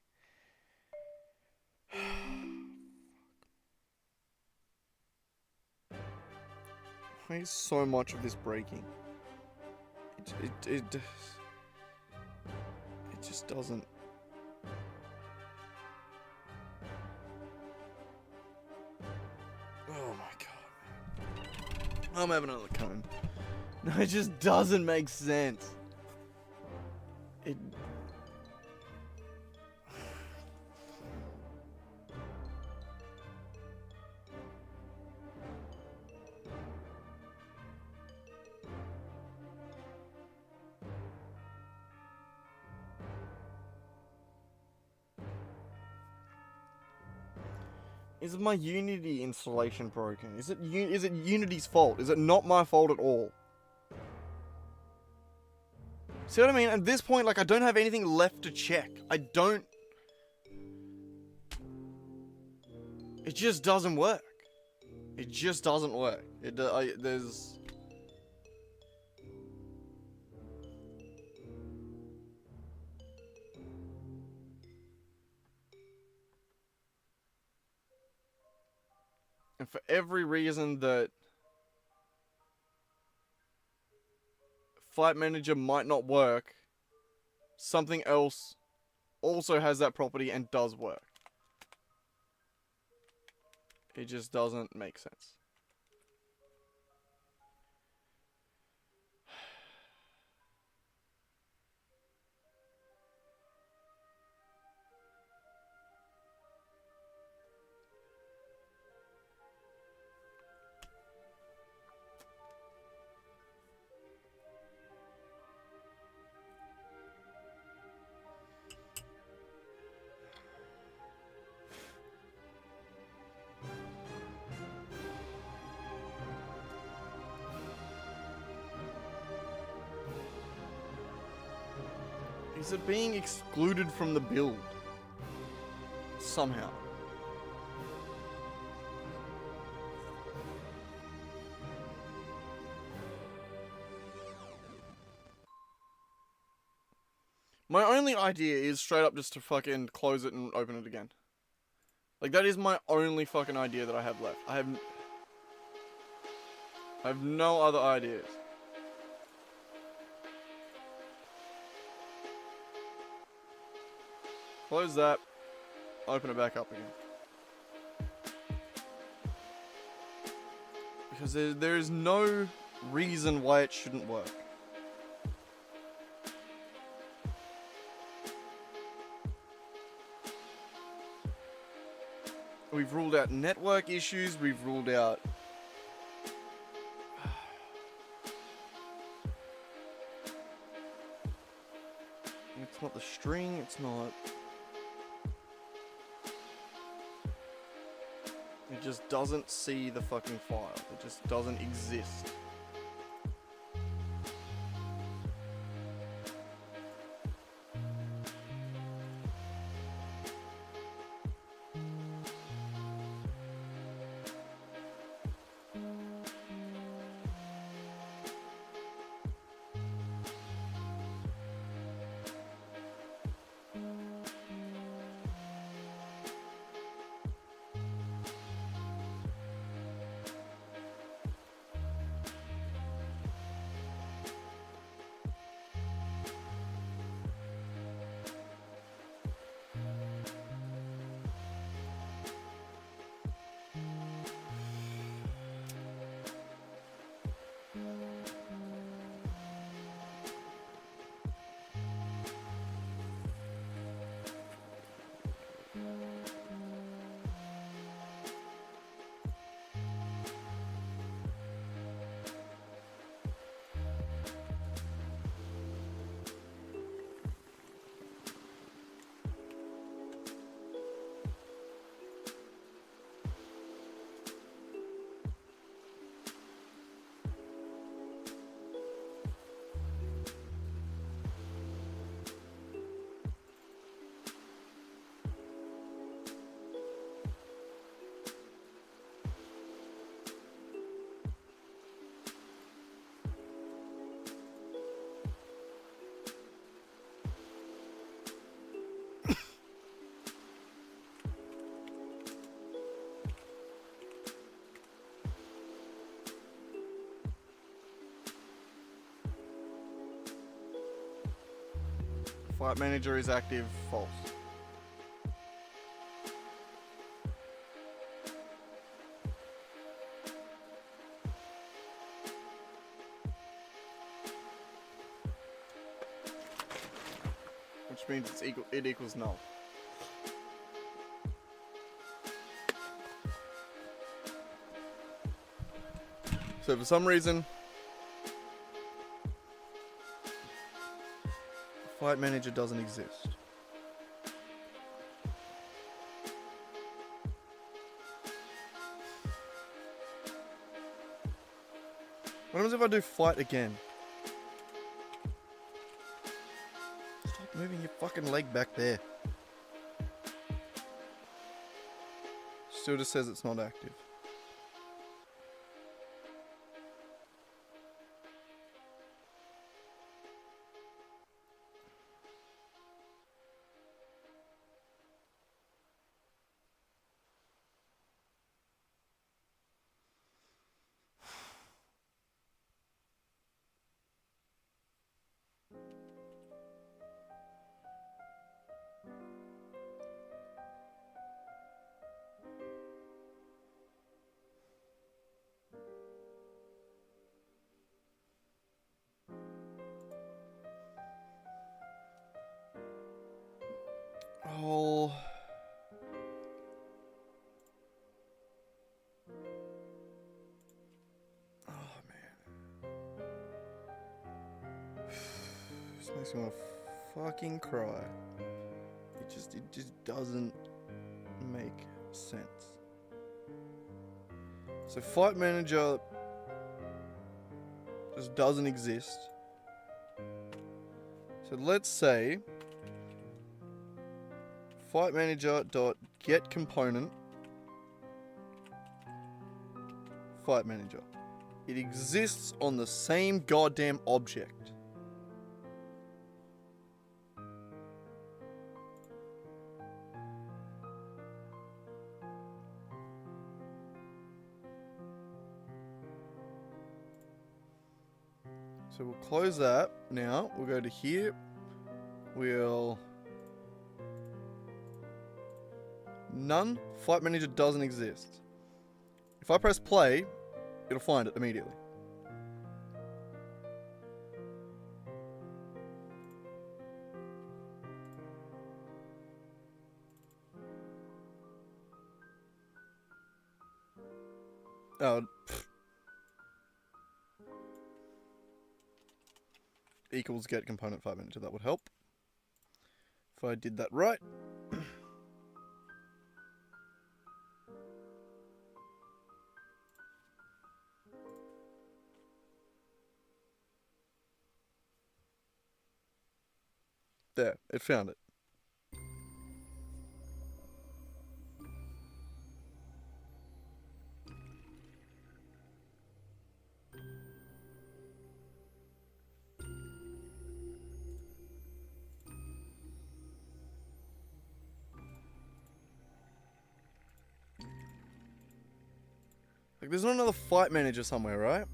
Why is so much of this breaking? It just doesn't. Oh my god. I'm having another cone. No, it just doesn't make sense. It. Is my Unity installation broken? Is it Unity's fault? Is it not my fault at all? See what I mean? At this point, like, I don't have anything left to check. I don't... It just doesn't work. It just doesn't work. There's... And for every reason that Flight Manager might not work, something else also has that property and does work. It just doesn't make sense. Is it being excluded from the build? Somehow. My only idea is straight up just to fucking close it and open it again. Like, that is my only fucking idea that I have left. I have no other ideas. Close that, open it back up again. Because there is no reason why it shouldn't work. We've ruled out network issues, we've ruled out... It's not the string, it's not... It just doesn't see the fucking file. It just doesn't exist. Fight manager is active. False. Which means it equals null. So for some reason, Fight manager doesn't exist. What happens if I do fight again? Stop moving your fucking leg back there. Still just says it's not active. Oh. Oh man. This makes me want to fucking cry. It just doesn't make sense. So Fight Manager just doesn't exist. So let's say Fight Manager dot get component Fight Manager. It exists on the same goddamn object. So we'll close that now. We'll go to here. We'll... None. Fight Manager doesn't exist. If I press play, it'll find it immediately. Oh. Equals get component Fight Manager. That would help. If I did that right. There, it found it. Like, there's not another Fight Manager somewhere, right?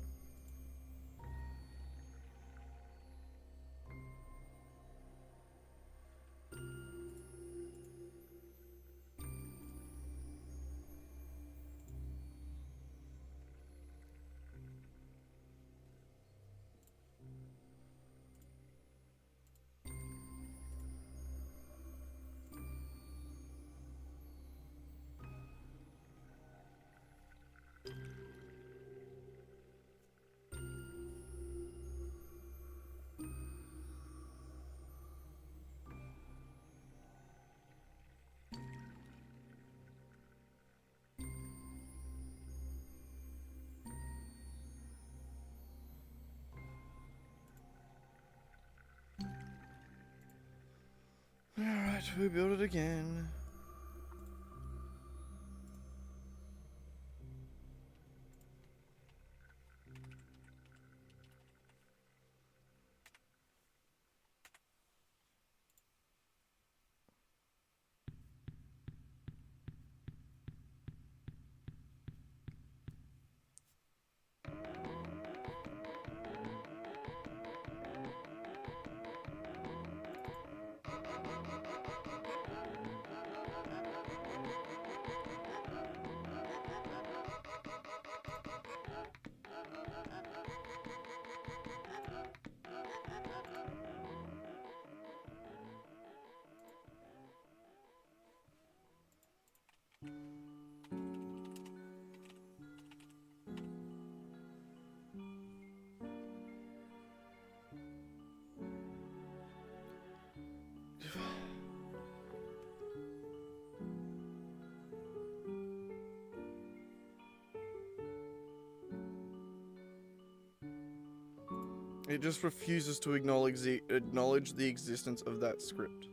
Alright, we build it again. It just refuses to acknowledge the existence of that script.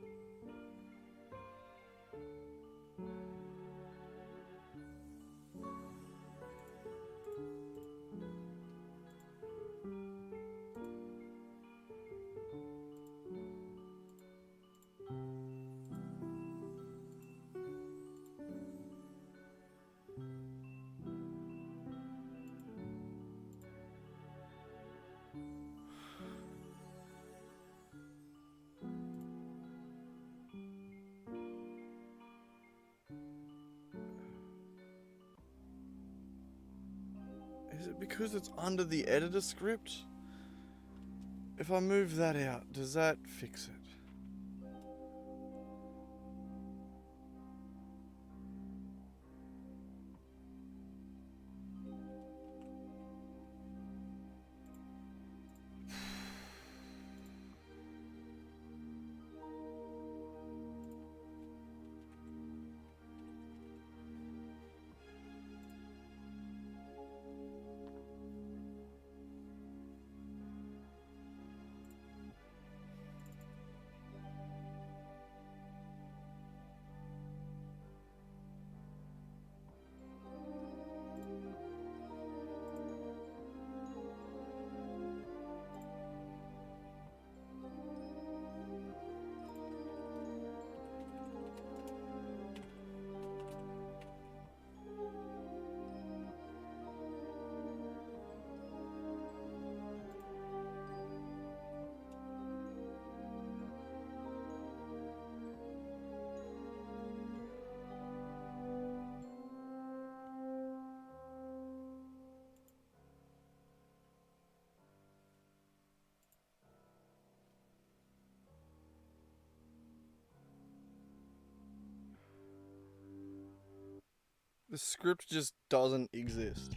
Is it because it's under the editor script? If I move that out, does that fix it? The script just doesn't exist.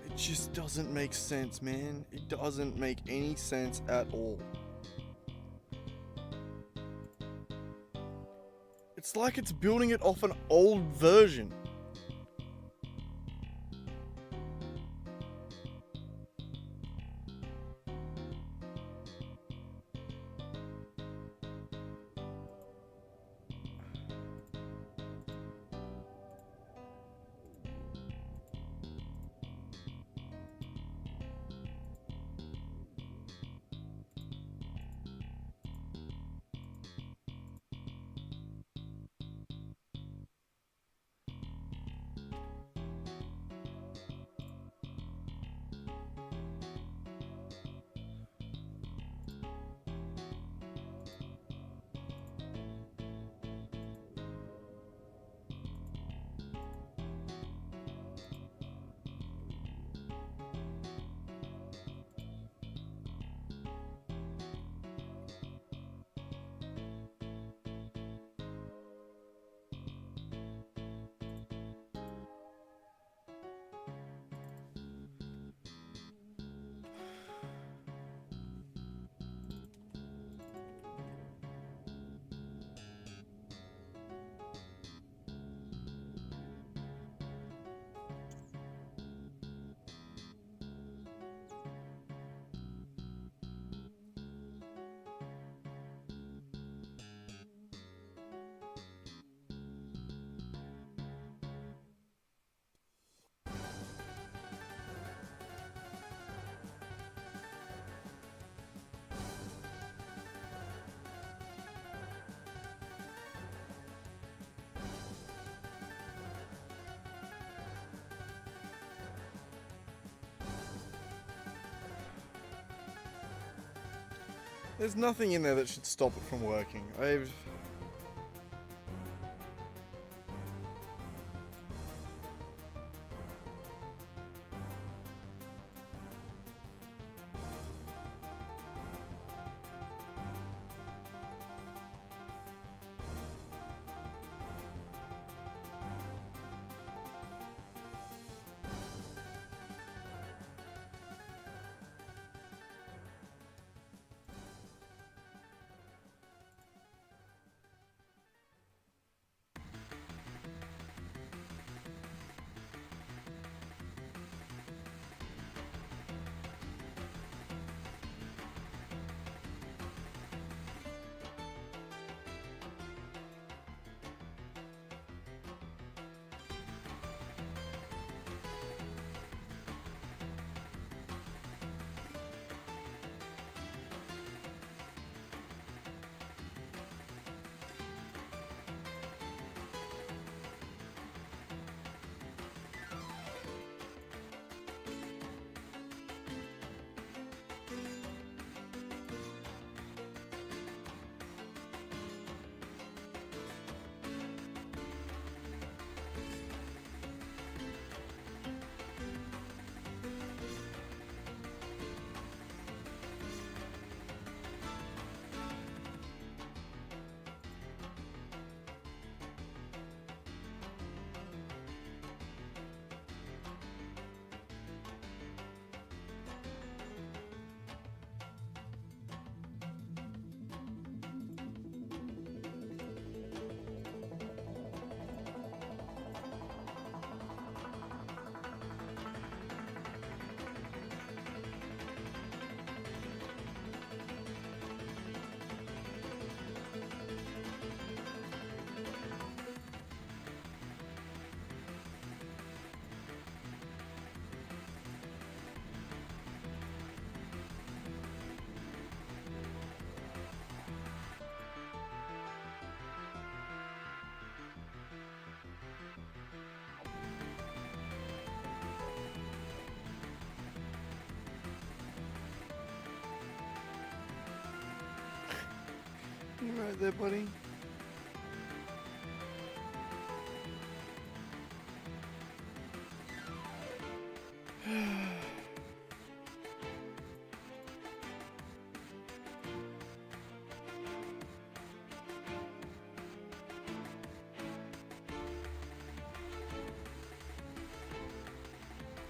It just doesn't make sense, man. It doesn't make any sense at all. It's like it's building it off an old version. There's nothing in there that should stop it from working. You right there, buddy?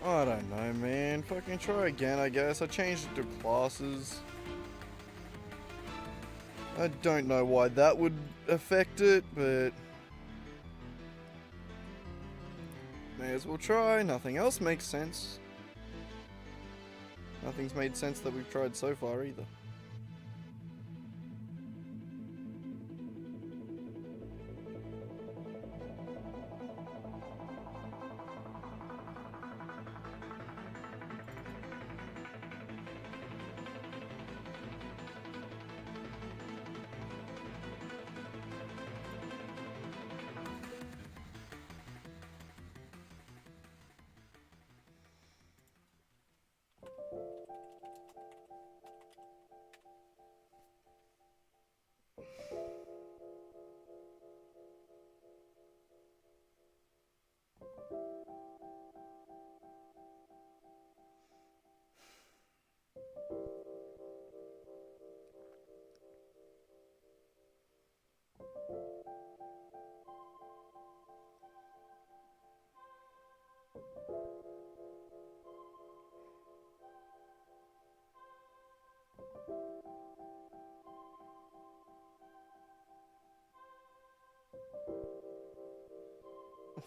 I don't know, man. Fucking try again, I guess. I changed it to classes. I don't know why that would affect it, but may as well try. Nothing else makes sense. Nothing's made sense that we've tried so far either.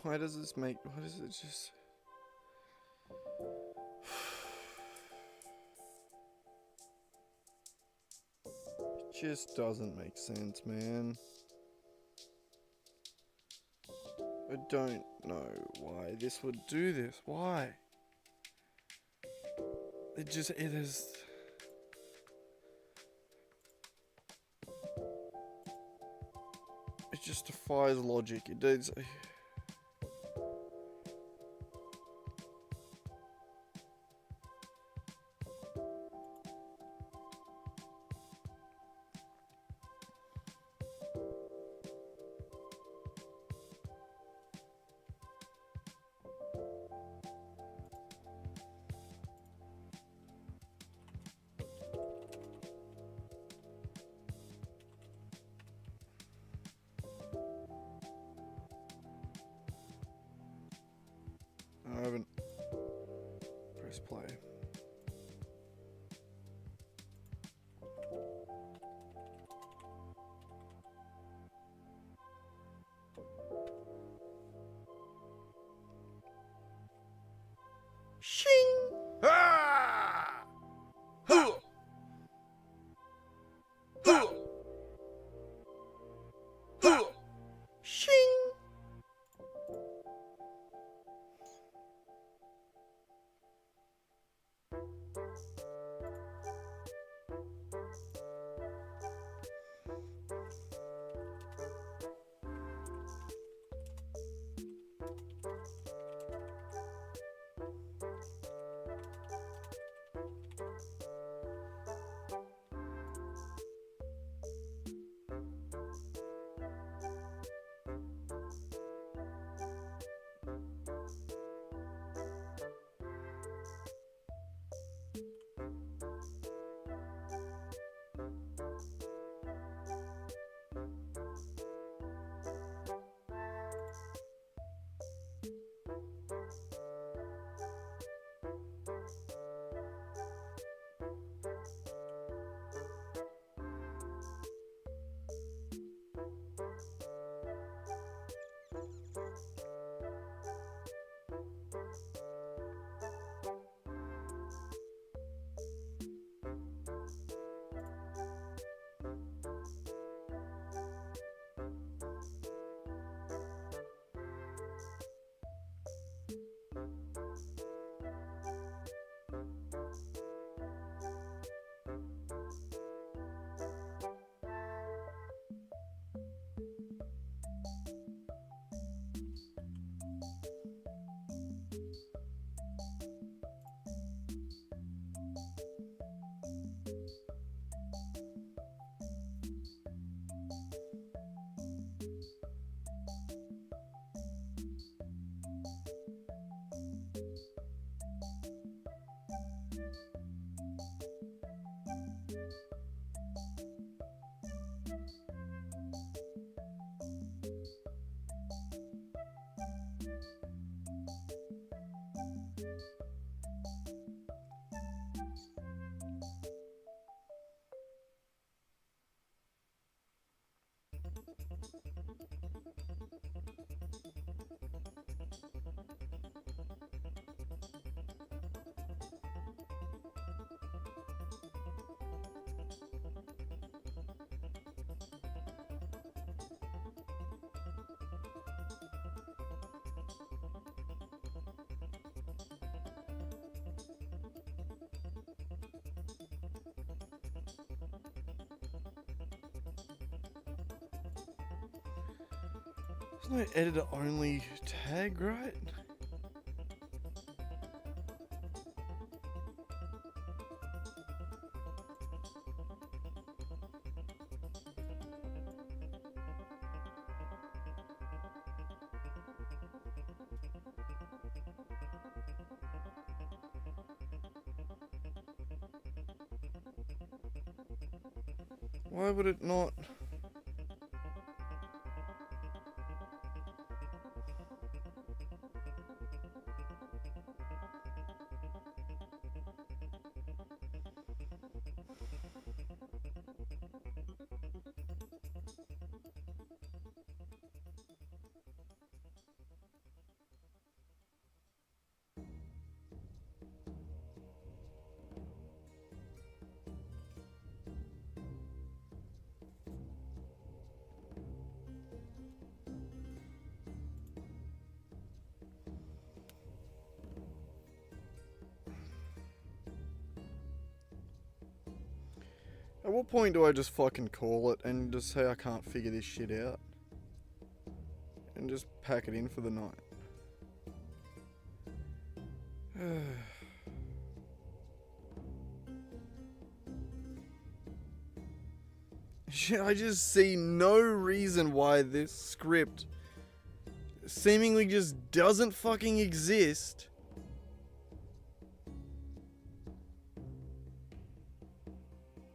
Why does this make... Why does it just... It just doesn't make sense, man. I don't know why this would do this. Why? It is... It just defies logic. It does... I haven't pressed play. Shing! Ah! Huh! Huh! Huh! Shing! There's no editor only tag, right? Why would it not? At what point do I just fucking call it and just say I can't figure this shit out? And just pack it in for the night? I just see no reason why this script seemingly just doesn't fucking exist.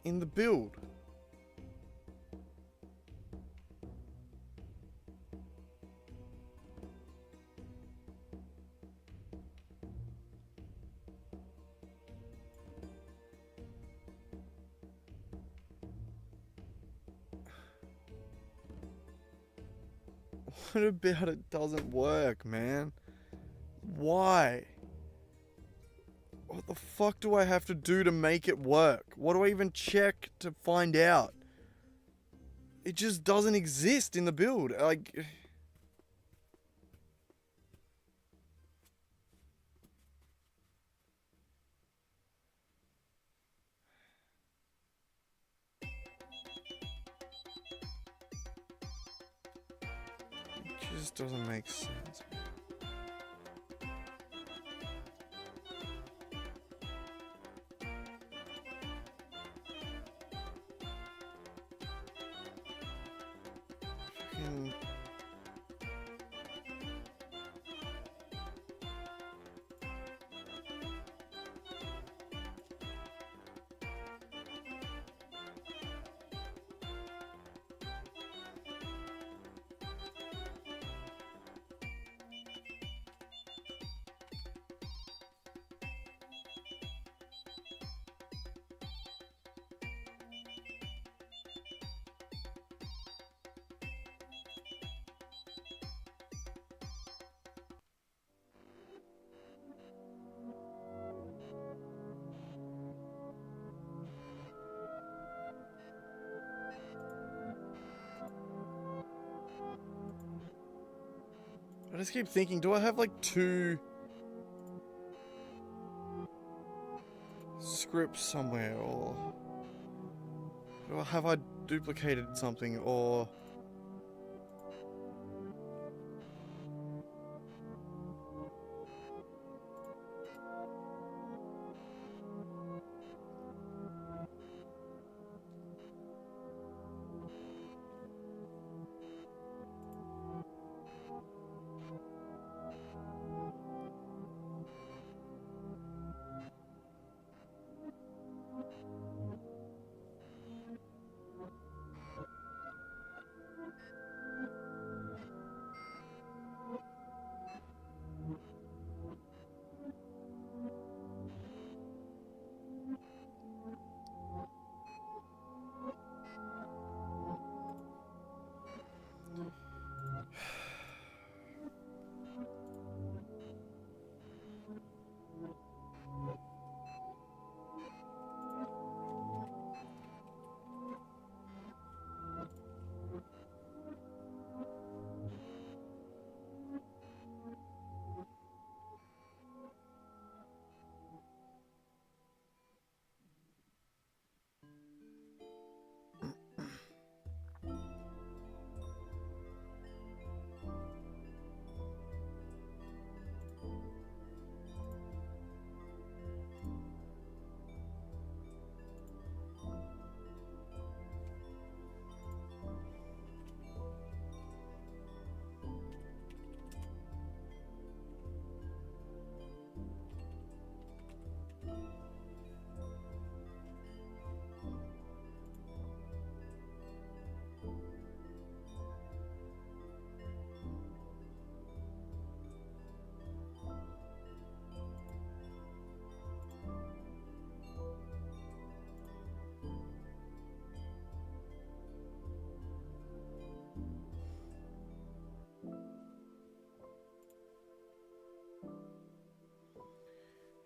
In the build. What about it doesn't work, man? Why? What the fuck do I have to do to make it work? What do I even check to find out? It just doesn't exist in the build. Like... It just doesn't make sense. Fucking... I just keep thinking, do I have like 2 scripts somewhere, or have I duplicated something, or...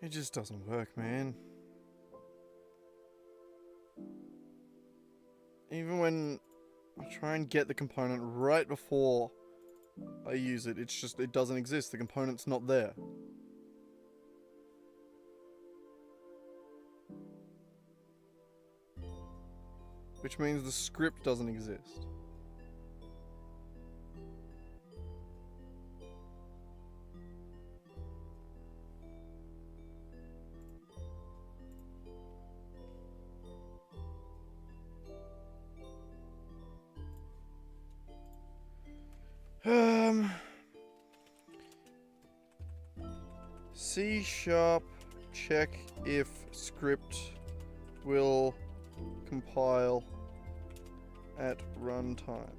It just doesn't work, man. Even when I try and get the component right before I use it, it doesn't exist. The component's not there. Which means the script doesn't exist. C# check if script will compile at runtime.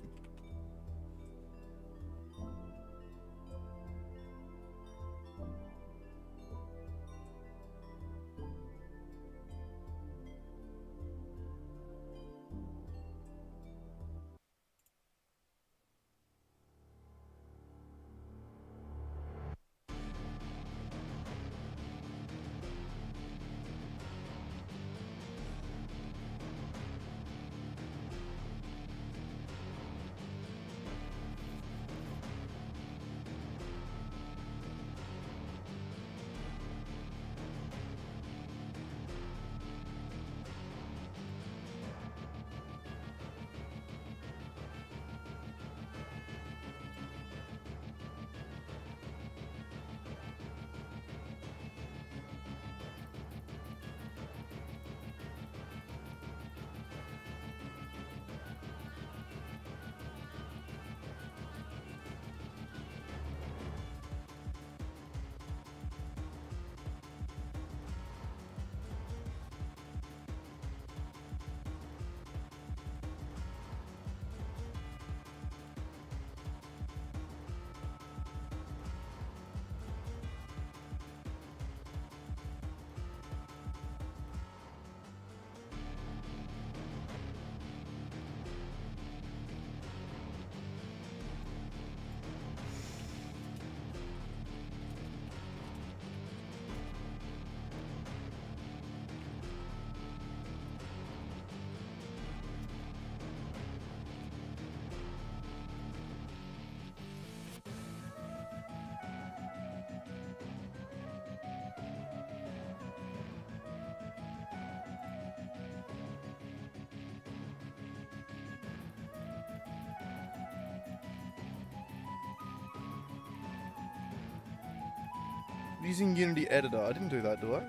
Using Unity Editor. I didn't do that, do I?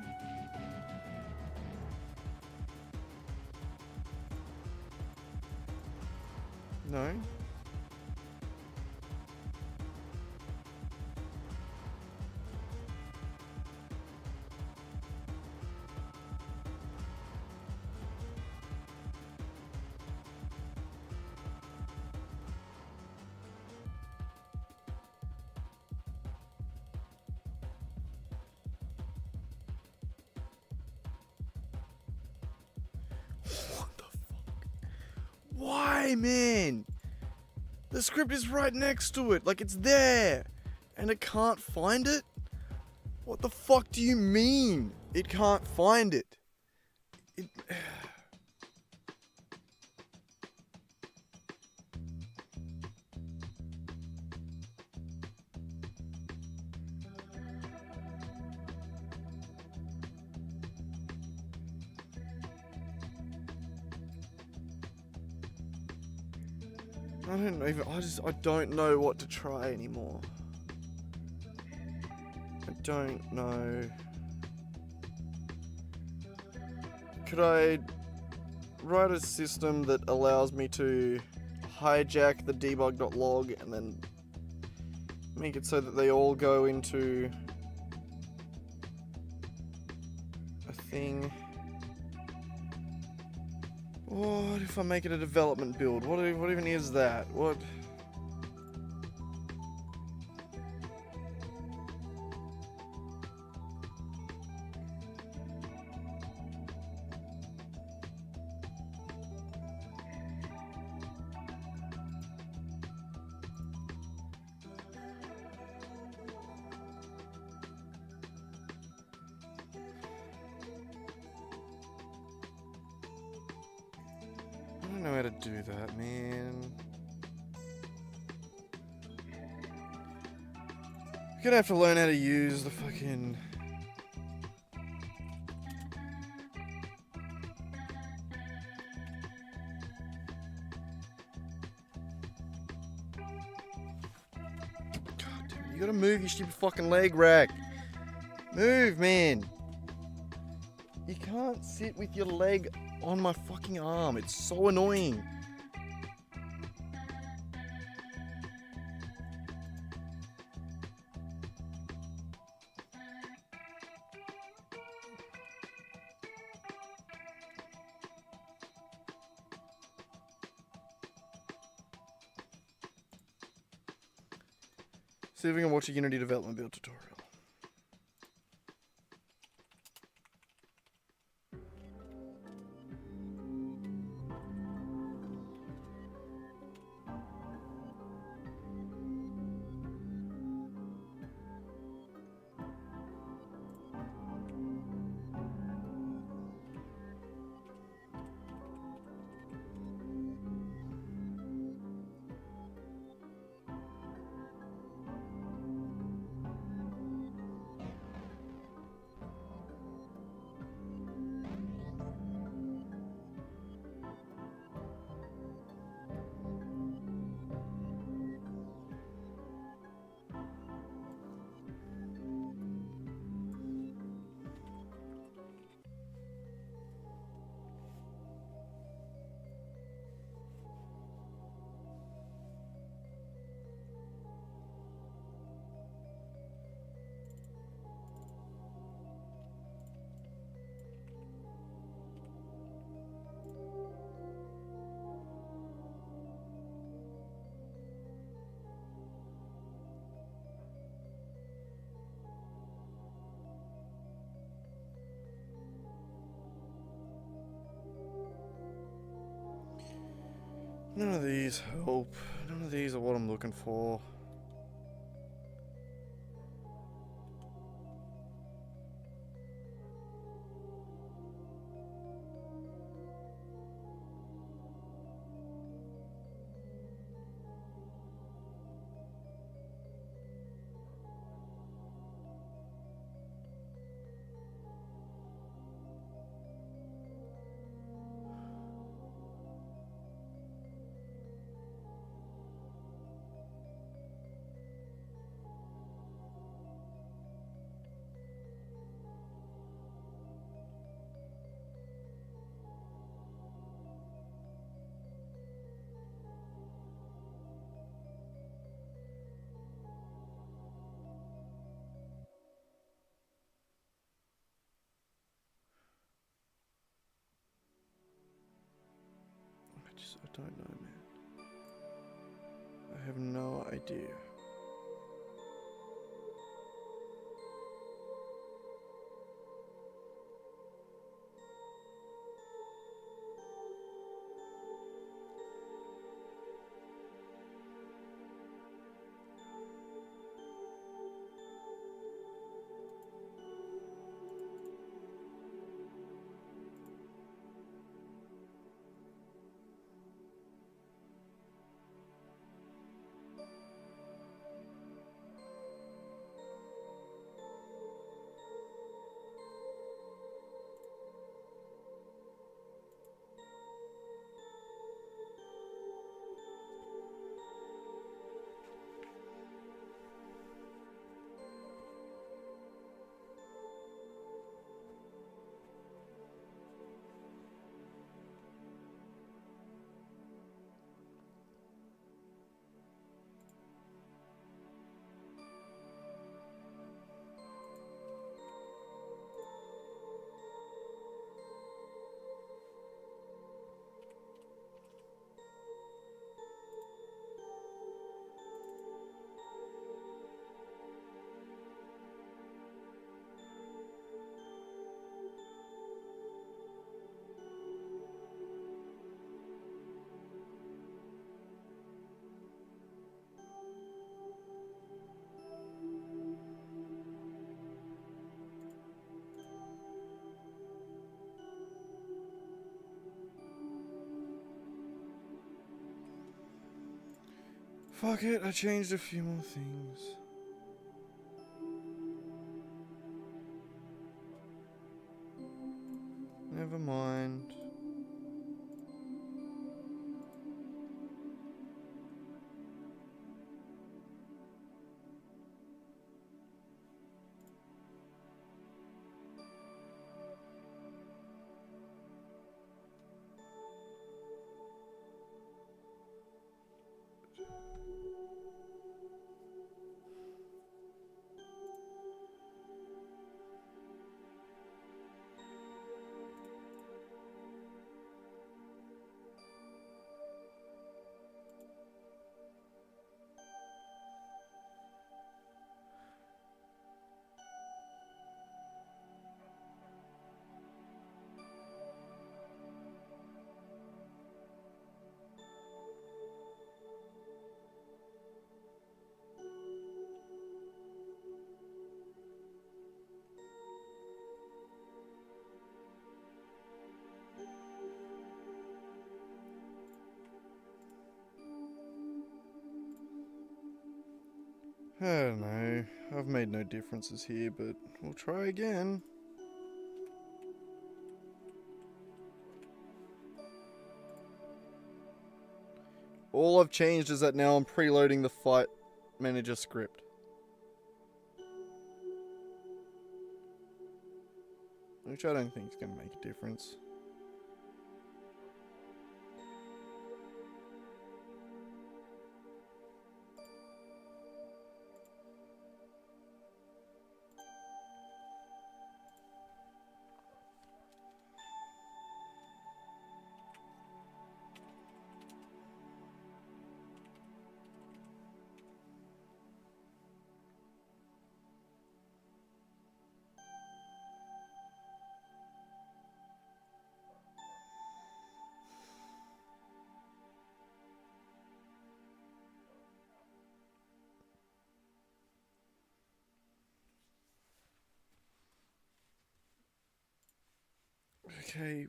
No. Why, man? The script is right next to it. Like, it's there. And it can't find it? What the fuck do you mean? It can't find it. I don't know what to try anymore. I don't know. Could I write a system that allows me to hijack the debug.log and then make it so that they all go into a thing? What if I make it a development build? What even is that? What? know how to do that, man. You're gonna have to learn how to use the fucking... God damn it, you gotta move your stupid fucking leg rack. Move, man. You can't sit with your leg on my fucking arm. It's so annoying. See if we can watch a Unity development build tutorial. None of these help. None of these are what I'm looking for. I don't know, man. I have no idea. Fuck it, I changed a few more things. Never mind. I don't know. I've made no differences here, but we'll try again. All I've changed is that now I'm preloading the fight manager script. Which I don't think is going to make a difference. Okay,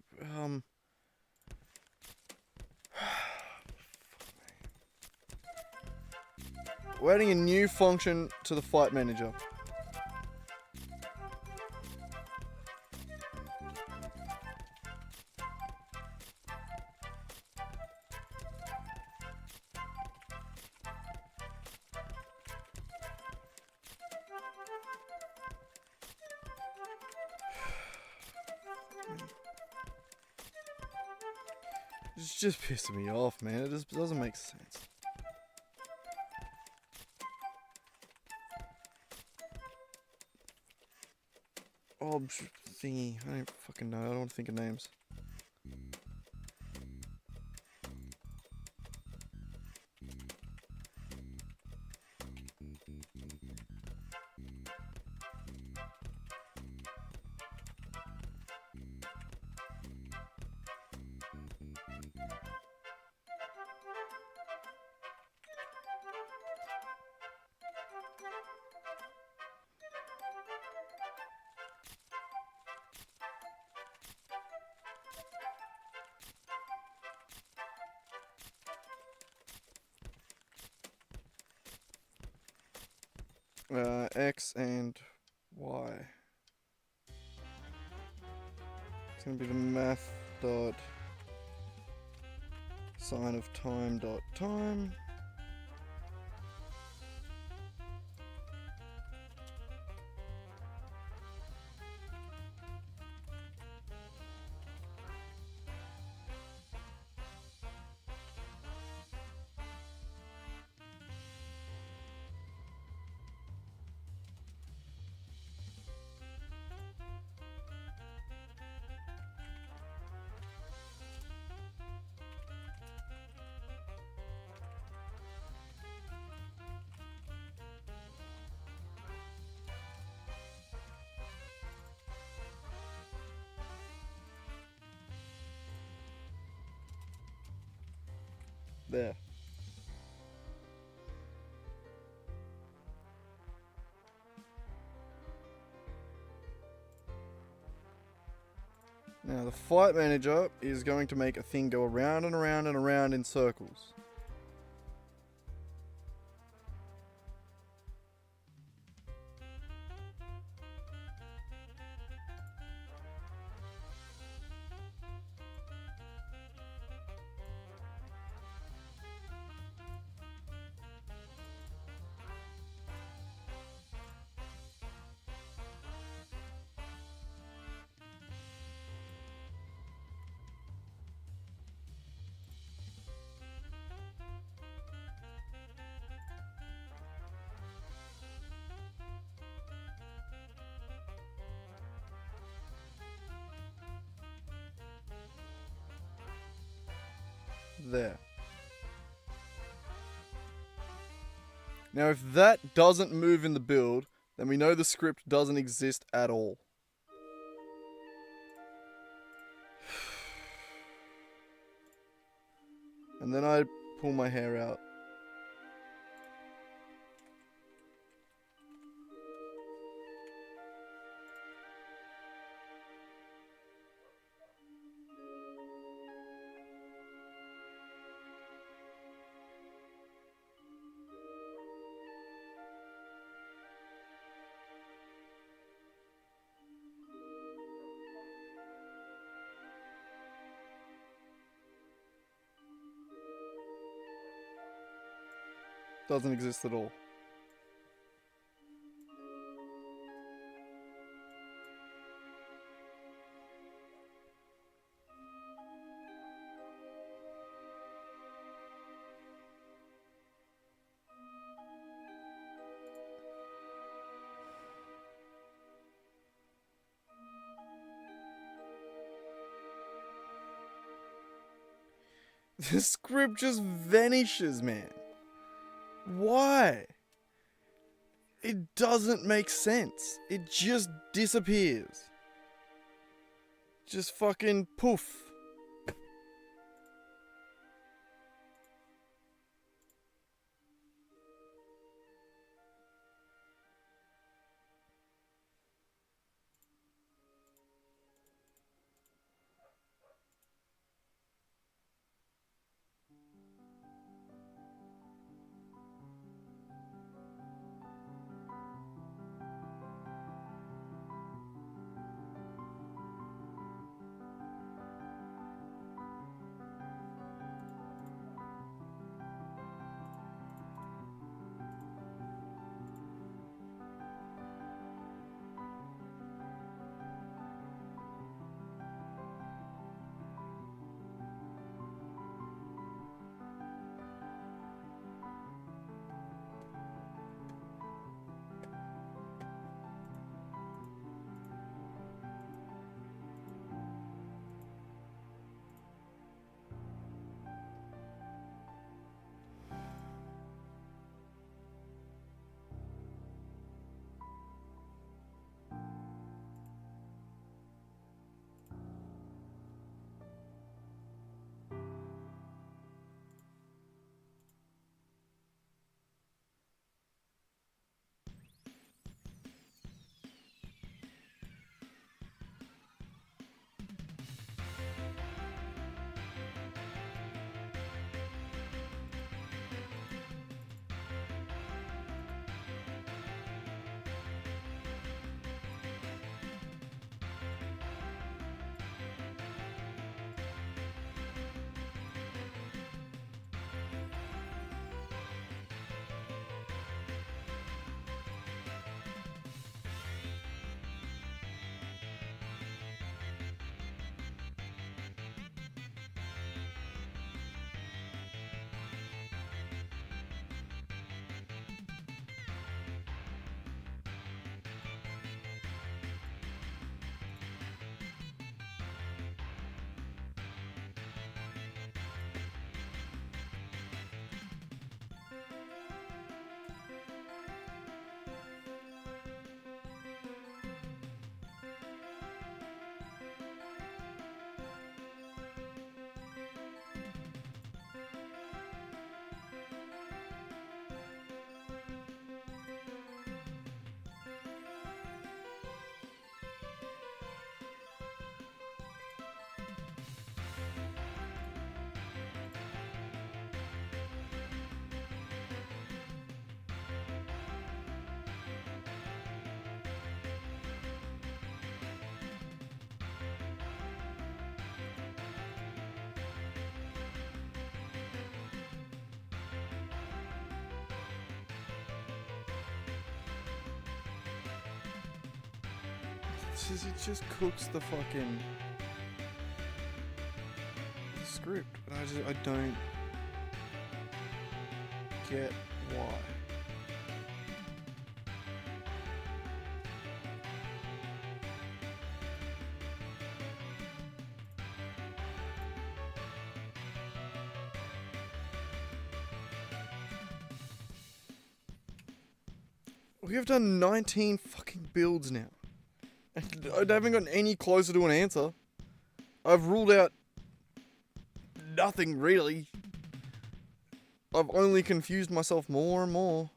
we're adding a new function to the fight manager. It's just pissing me off, man. It just doesn't make sense. Oh, thingy. I don't fucking know. I don't want to think of names. X and Y. It's gonna be the math dot sign of time dot time. There. Now the fight manager is going to make a thing go around and around and around in circles. there. Now, if that doesn't move in the build, then we know the script doesn't exist at all. And then I pull my hair out. Doesn't exist at all. The script just vanishes, man. Why? It doesn't make sense. It just disappears. Just fucking poof. It just cooks the fucking script. I don't get why. We have done 19 fucking builds now. And I haven't gotten any closer to an answer. I've ruled out nothing really. I've only confused myself more and more.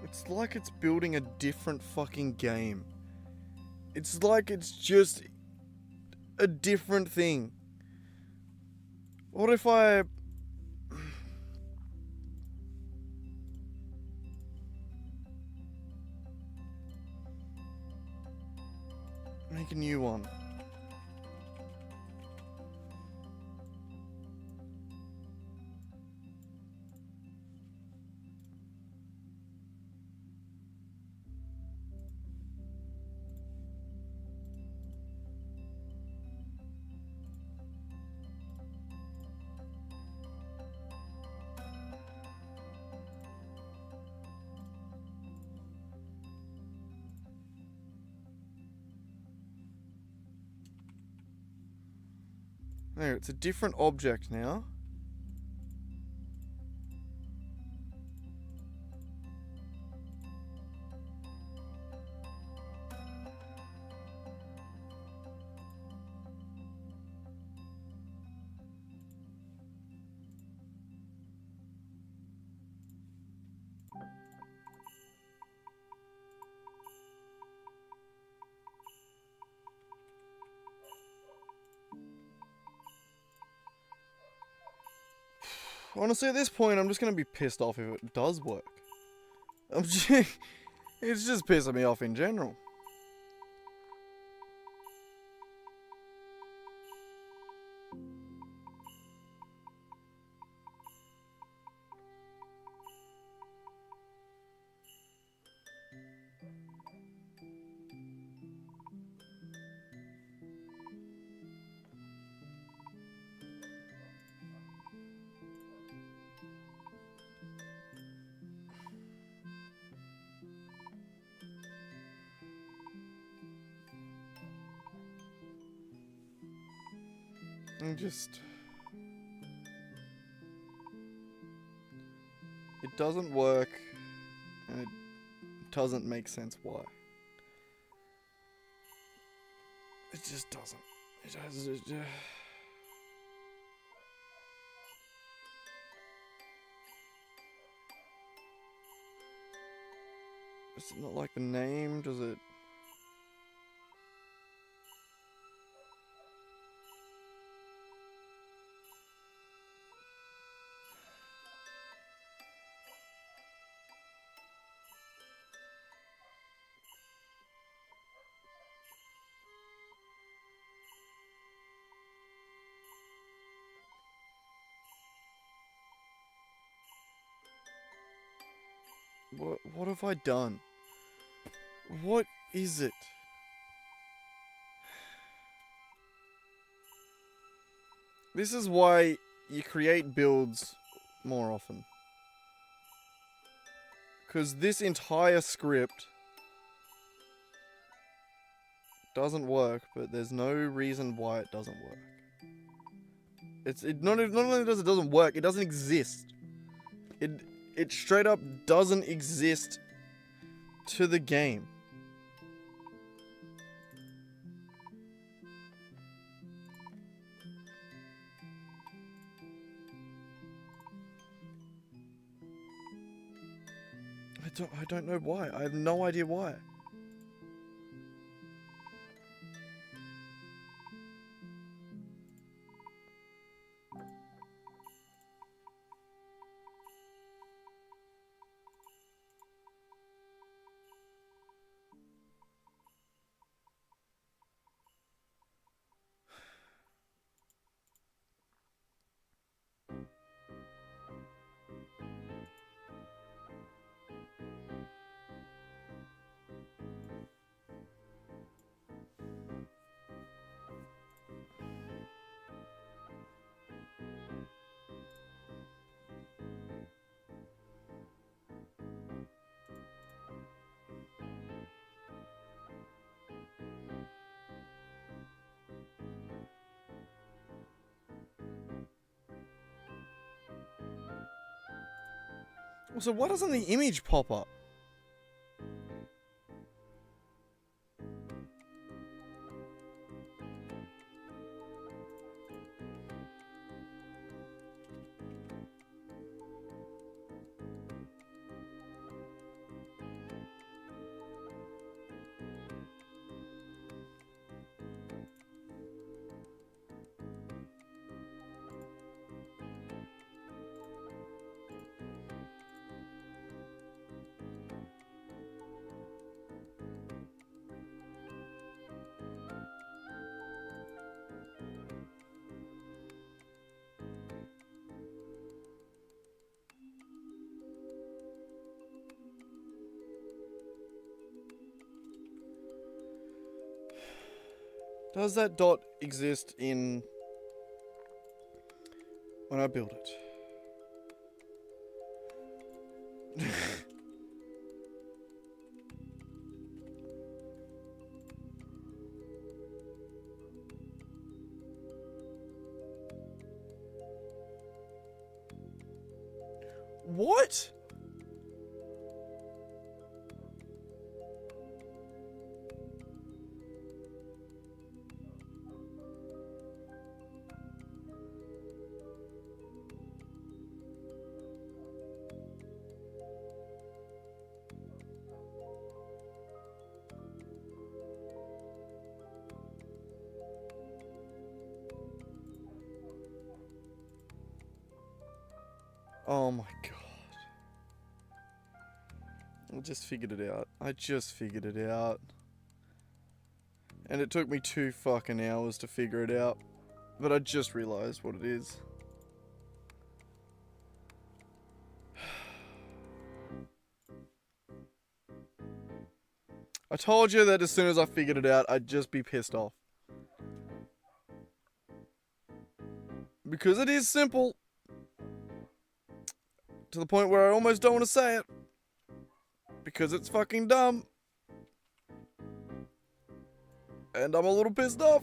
It's like it's building a different fucking game. It's like it's just a different thing. What if I... make a new one? There, it's a different object now. Honestly, at this point, I'm just gonna be pissed off if it does work. It's just pissing me off in general. I'm just... it doesn't work, and it doesn't make sense why. It just doesn't. Does it not like the name? Does it... What have I done? What is it? This is why you create builds more often. Because this entire script doesn't work, but there's no reason why it doesn't work. Not only does it doesn't work, it doesn't exist. It straight up doesn't exist to the game. I don't know why. I have no idea why. So why doesn't the image pop up? Does that dot exist in when I build it? What? Oh my god. I just figured it out. I just figured it out. And it took me 2 fucking hours to figure it out. But I just realized what it is. I told you that as soon as I figured it out, I'd just be pissed off. Because it is simple. To the point where I almost don't want to say it. Because it's fucking dumb. And I'm a little pissed off.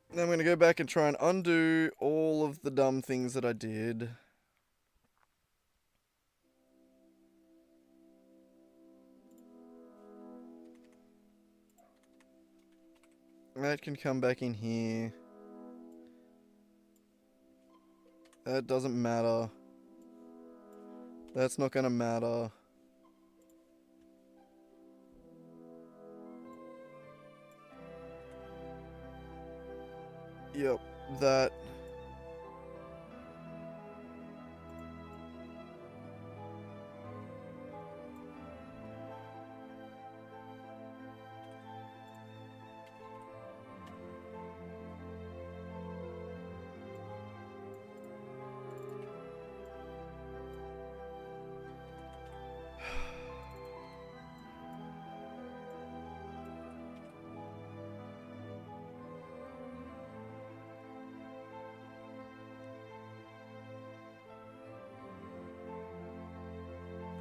Then I'm going to go back and try and undo all of the dumb things that I did. That can come back in here. That doesn't matter. That's not going to matter. Yep, that.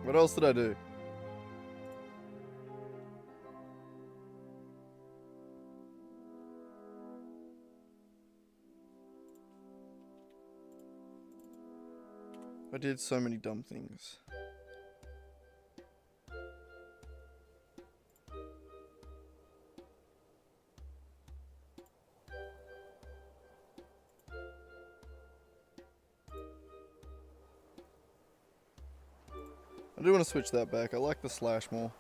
What else did I do? I did so many dumb things. I do want to switch that back. I like the slash more.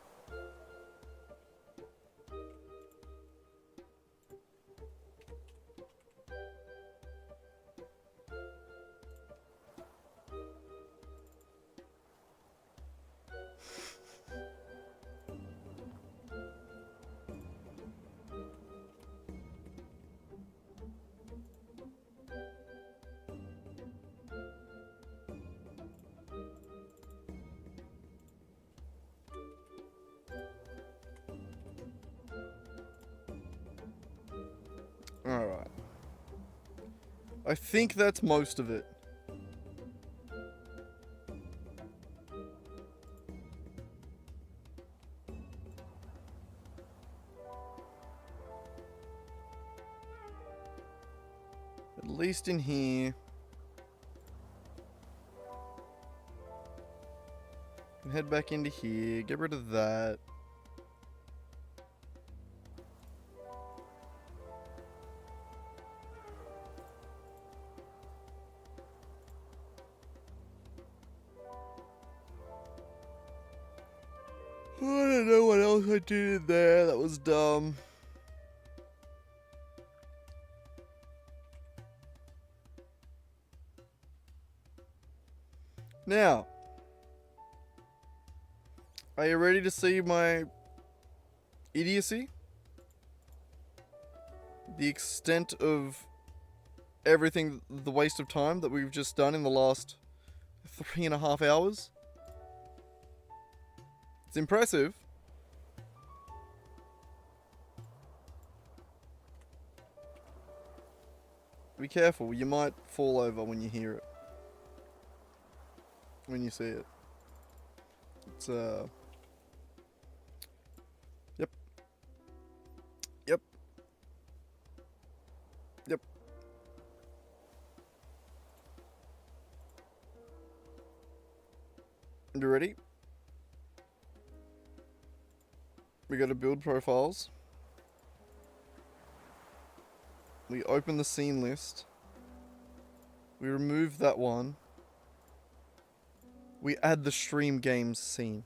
Alright. I think that's most of it. least in here. Can head back into here. Get rid of that. I don't know what else I did in there. That was dumb. Now, are you ready to see my idiocy? The extent of everything, the waste of time that we've just done in the last 3.5 hours? It's impressive. Be careful, you might fall over when you hear it. When you see it. It's Yep. Yep. Yep. You ready? We go to build profiles. We open the scene list. We remove that one. We add the stream games scene.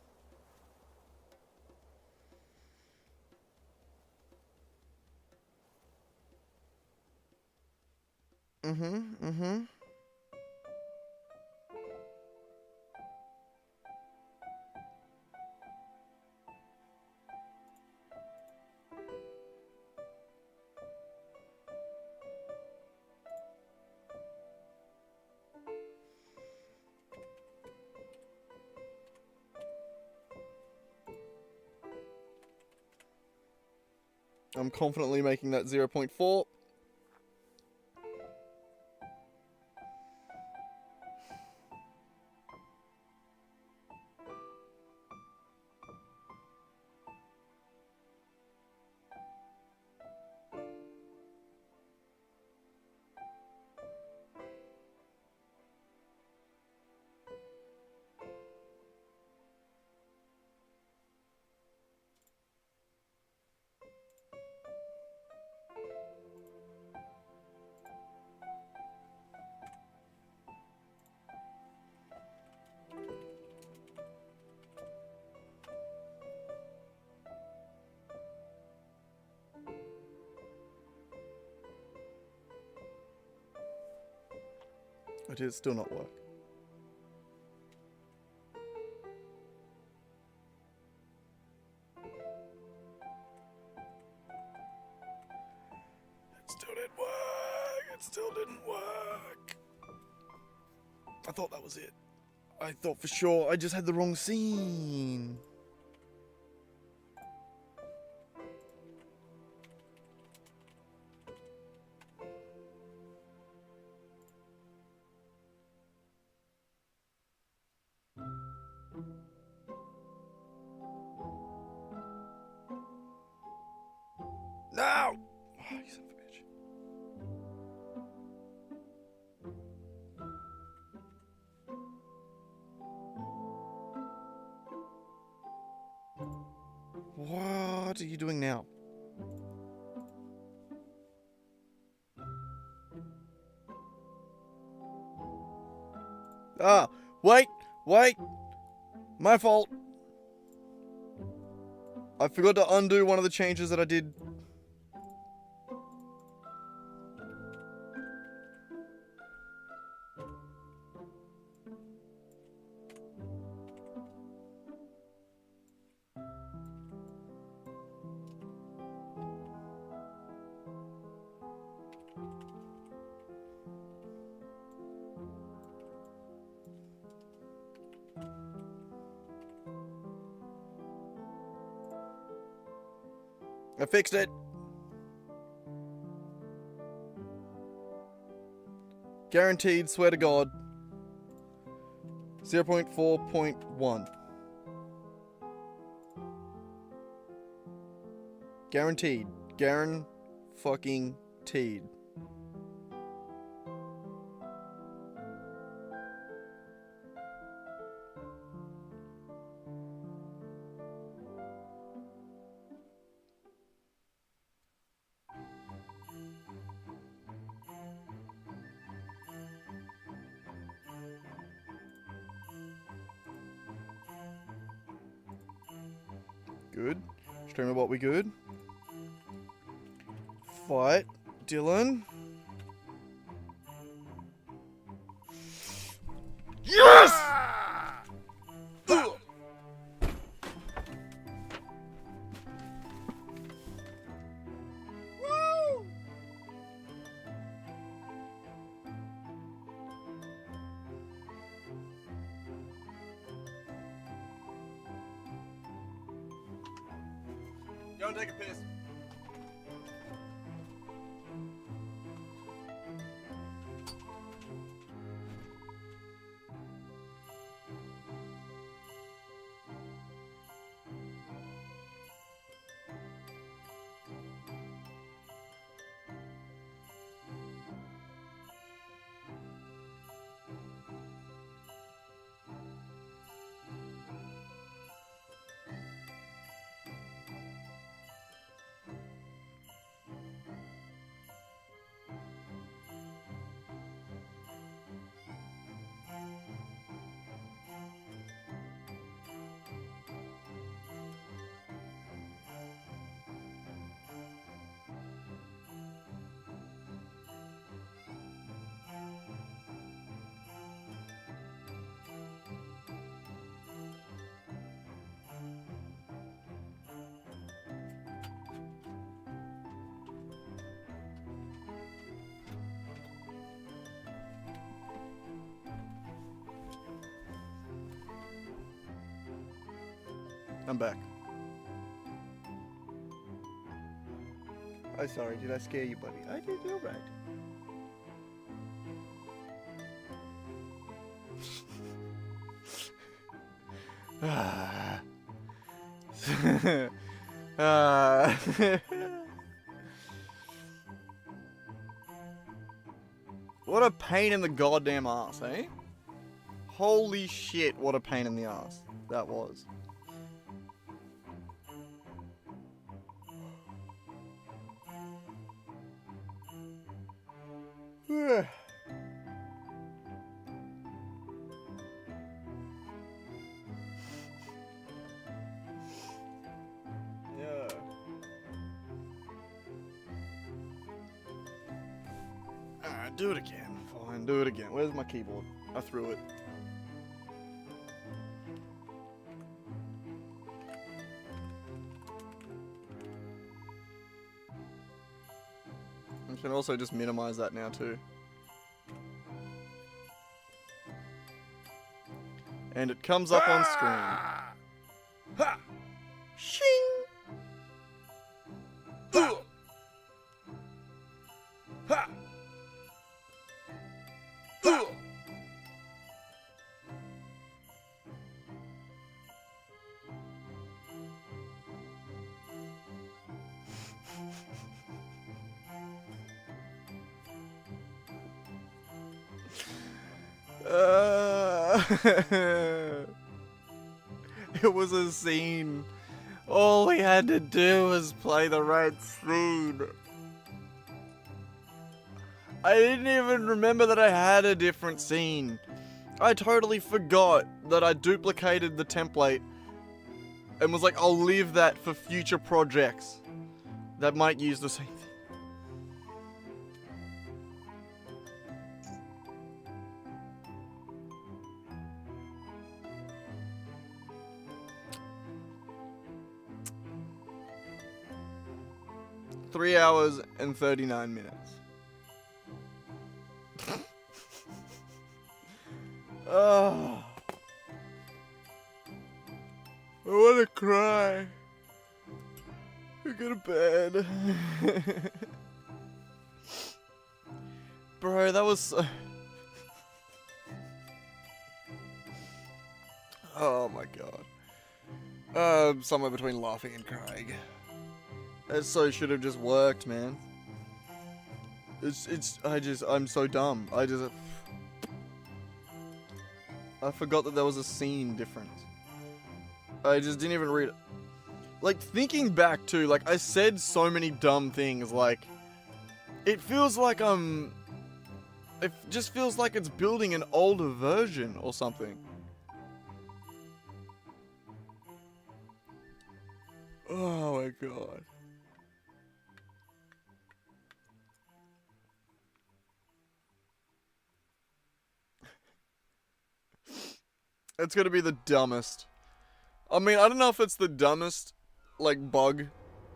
Mm-hmm. I'm confidently making that 0.4. It is still not work. It still didn't work. It still didn't work. I thought that was it. I thought for sure I just had the wrong scene. No! Oh, you son of a bitch. What are you doing now? Ah, wait. My fault. I forgot to undo one of the changes that I did. I fixed it. Guaranteed, swear to God. 0.4.1. Guaranteed. Fucking teed. Good. Streamer bot, we good. Fight. Dylan. Yes! Woo! Go and take a piss. I'm back. I'm sorry, did I scare you, buddy? I did, you're right. What a pain in the goddamn ass, eh? Holy shit, what a pain in the ass that was. Yeah. Alright, do it again. Fine, do it again. Where's my keyboard? I threw it. I can also just minimize that now too. And it comes up on screen. Ha! Shing! Ha! Ha! Ha! It was a scene. All we had to do was play the right scene. I didn't even remember that I had a different scene. I totally forgot that I duplicated the template and was like, I'll leave that for future projects that might use the same thing. Three hours and 39 minutes. Oh, I want to cry. Go to bed. Bro, that was so... Oh my god. Somewhere between laughing and crying. That so should have just worked, man. I'm so dumb. I forgot that there was a scene difference. I just didn't even read it. Like, thinking back to, like, I said so many dumb things, like, it feels like it just feels like it's building an older version or something. god. It's gonna be the dumbest. I mean, I don't know if it's the dumbest, like, bug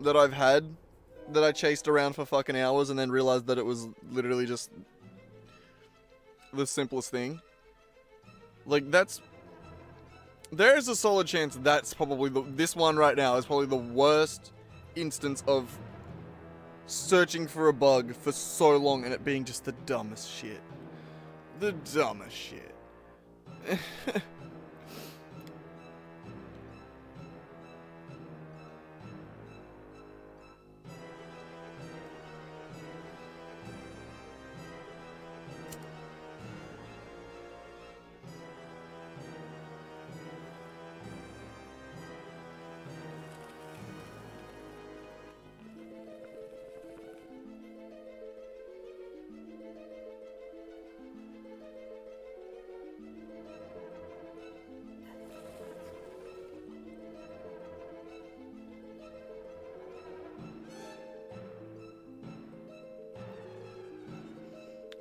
that I've had that I chased around for fucking hours and then realized that it was literally just the simplest thing. Like, that's... There's a solid chance that's probably this one right now is probably the worst instance of searching for a bug for so long and it being just the dumbest shit. The dumbest shit.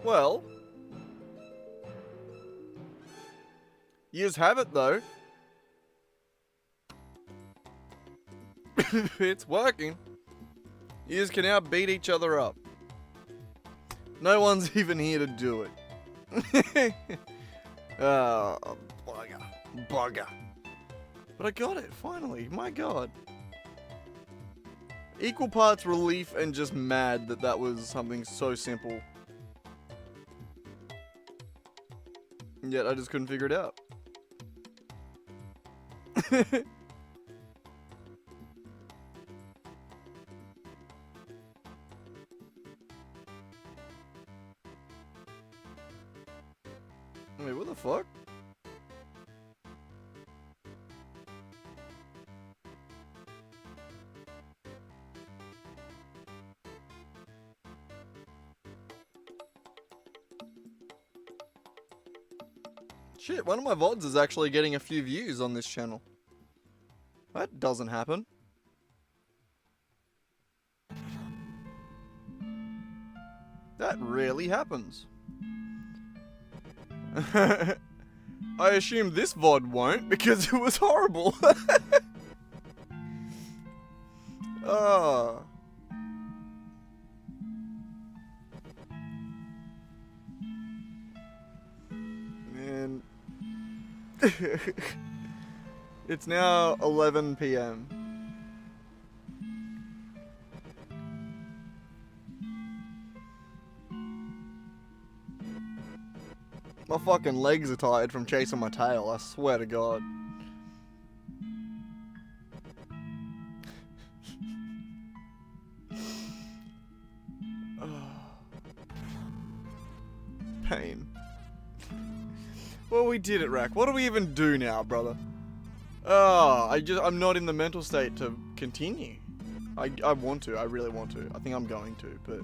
Well, yous have it though. It's working. Yous can now beat each other up. No one's even here to do it. Oh, bugger. Bugger. But I got it, finally. My god. Equal parts relief and just mad that that was something so simple. Yet I just couldn't figure it out. Wait, what the fuck? Shit, one of my VODs is actually getting a few views on this channel. That doesn't happen. That rarely happens. I assume this VOD won't because it was horrible. Oh. Man. It's now 11 PM. My fucking legs are tired from chasing my tail, I swear to God. Pain. Well, we did it, Rack. What do we even do now, brother? Oh, I'm not in the mental state to continue. I want to, I really want to. I think I'm going to, but...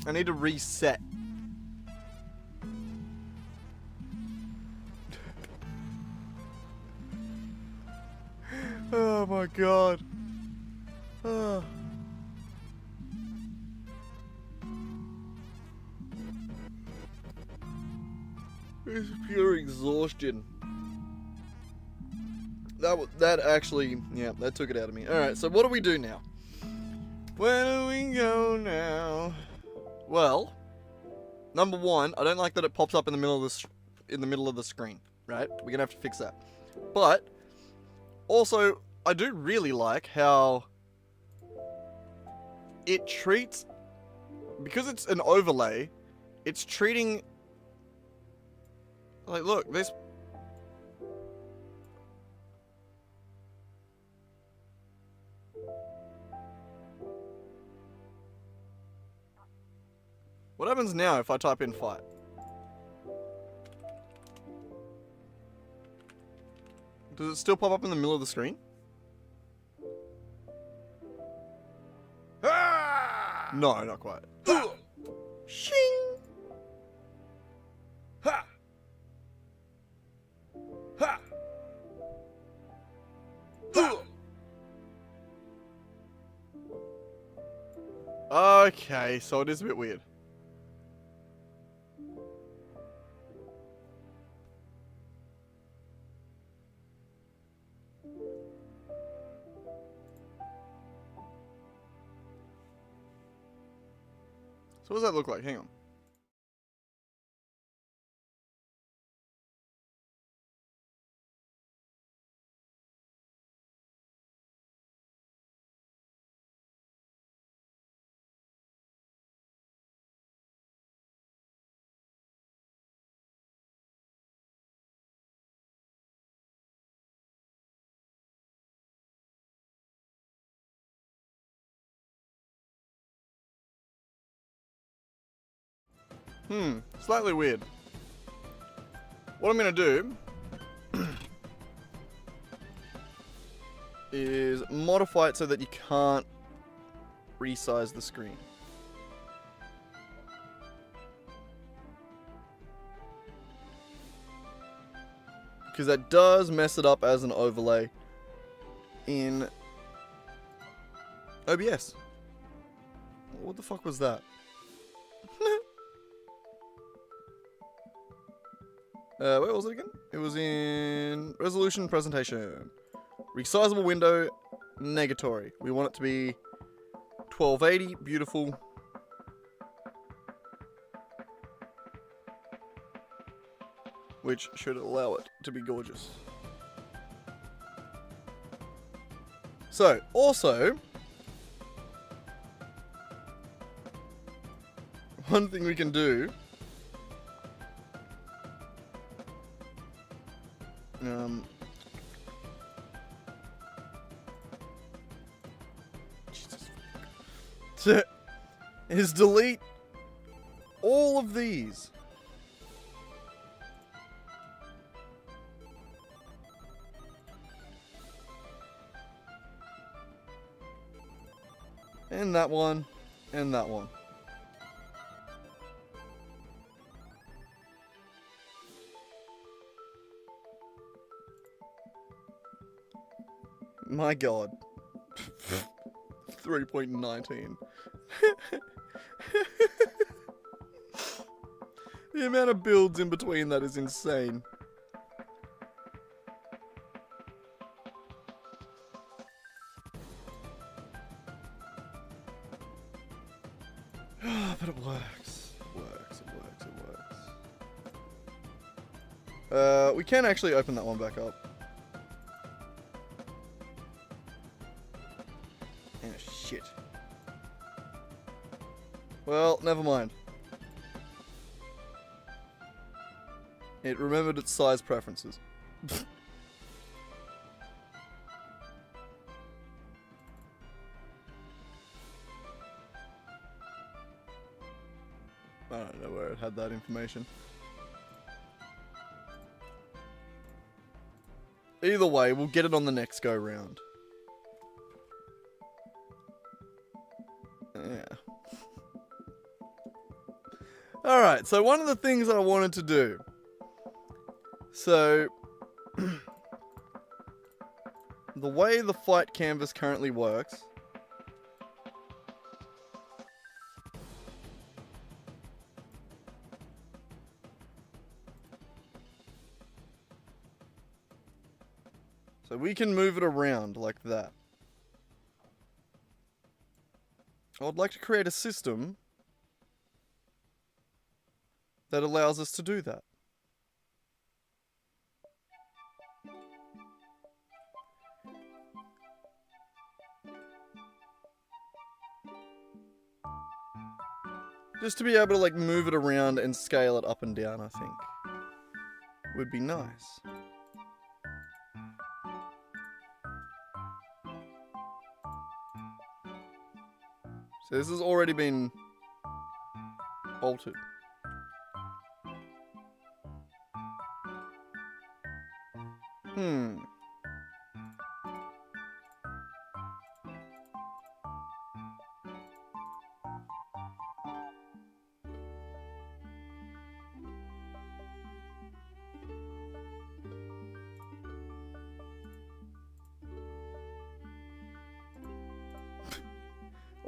I need to reset. Oh my god. Oh. It's pure exhaustion. That actually, yeah, that took it out of me. Alright, so what do we do now? Where do we go now? Well, number one, I don't like that it pops up in the middle of the screen, right? We're gonna have to fix that. But also, I do really like how it treats, because it's an overlay, it's treating, like, look, this. What happens now if I type in fight? Does it still pop up in the middle of the screen? Ah! No, not quite. Shing! Ha! Ha! Okay, so it is a bit weird. So what does that look like? Hang on. Slightly weird. What I'm gonna do is modify it so that you can't resize the screen. Because that does mess it up as an overlay in OBS. What the fuck was that? Where was it again? It was in resolution presentation. Resizable window, negatory. We want it to be 1280, beautiful. Which should allow it to be gorgeous. So, also, one thing we can do, is delete all of these. And that one, and that one. My god. 3.19. The amount of builds in between that is insane. But it works. It works. We can actually open that one back up. Oh, shit. Well, never mind. It remembered its size preferences. I don't know where it had that information. Either way, we'll get it on the next go round. Yeah. Alright, so one of the things I wanted to do. So, the way the flight canvas currently works. So we can move it around like that. I would like to create a system that allows us to do that. Just to be able to like move it around and scale it up and down, I think, would be nice. So this has already been altered.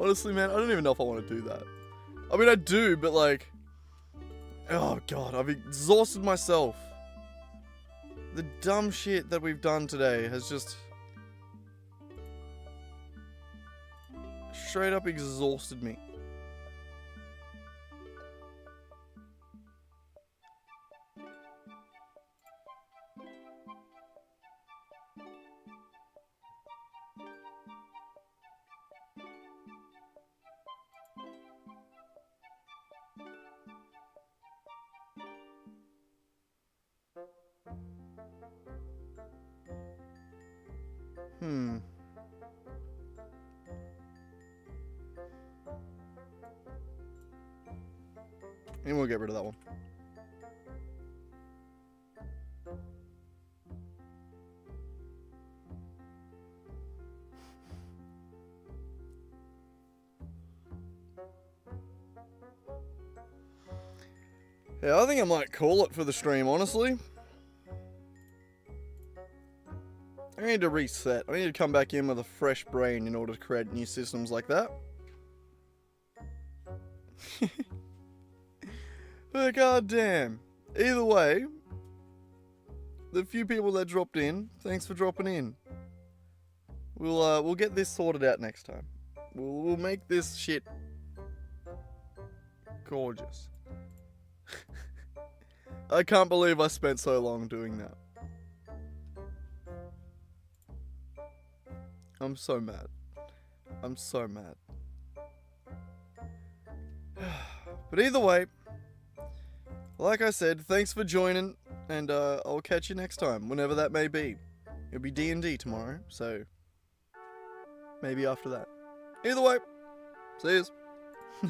Honestly, man, I don't even know if I want to do that. I mean, I do, but like... Oh, God, I've exhausted myself. The dumb shit that we've done today has just... straight up exhausted me. And we'll get rid of that one. Yeah, I think I might call it for the stream, honestly. I need to reset. I need to come back in with a fresh brain in order to create new systems like that. But goddamn. Either way, the few people that dropped in, thanks for dropping in. We'll get this sorted out next time. We'll make this shit gorgeous. I can't believe I spent so long doing that. I'm so mad. I'm so mad. But either way, like I said, thanks for joining, and I'll catch you next time, whenever that may be. It'll be D&D tomorrow, so maybe after that. Either way, see yous.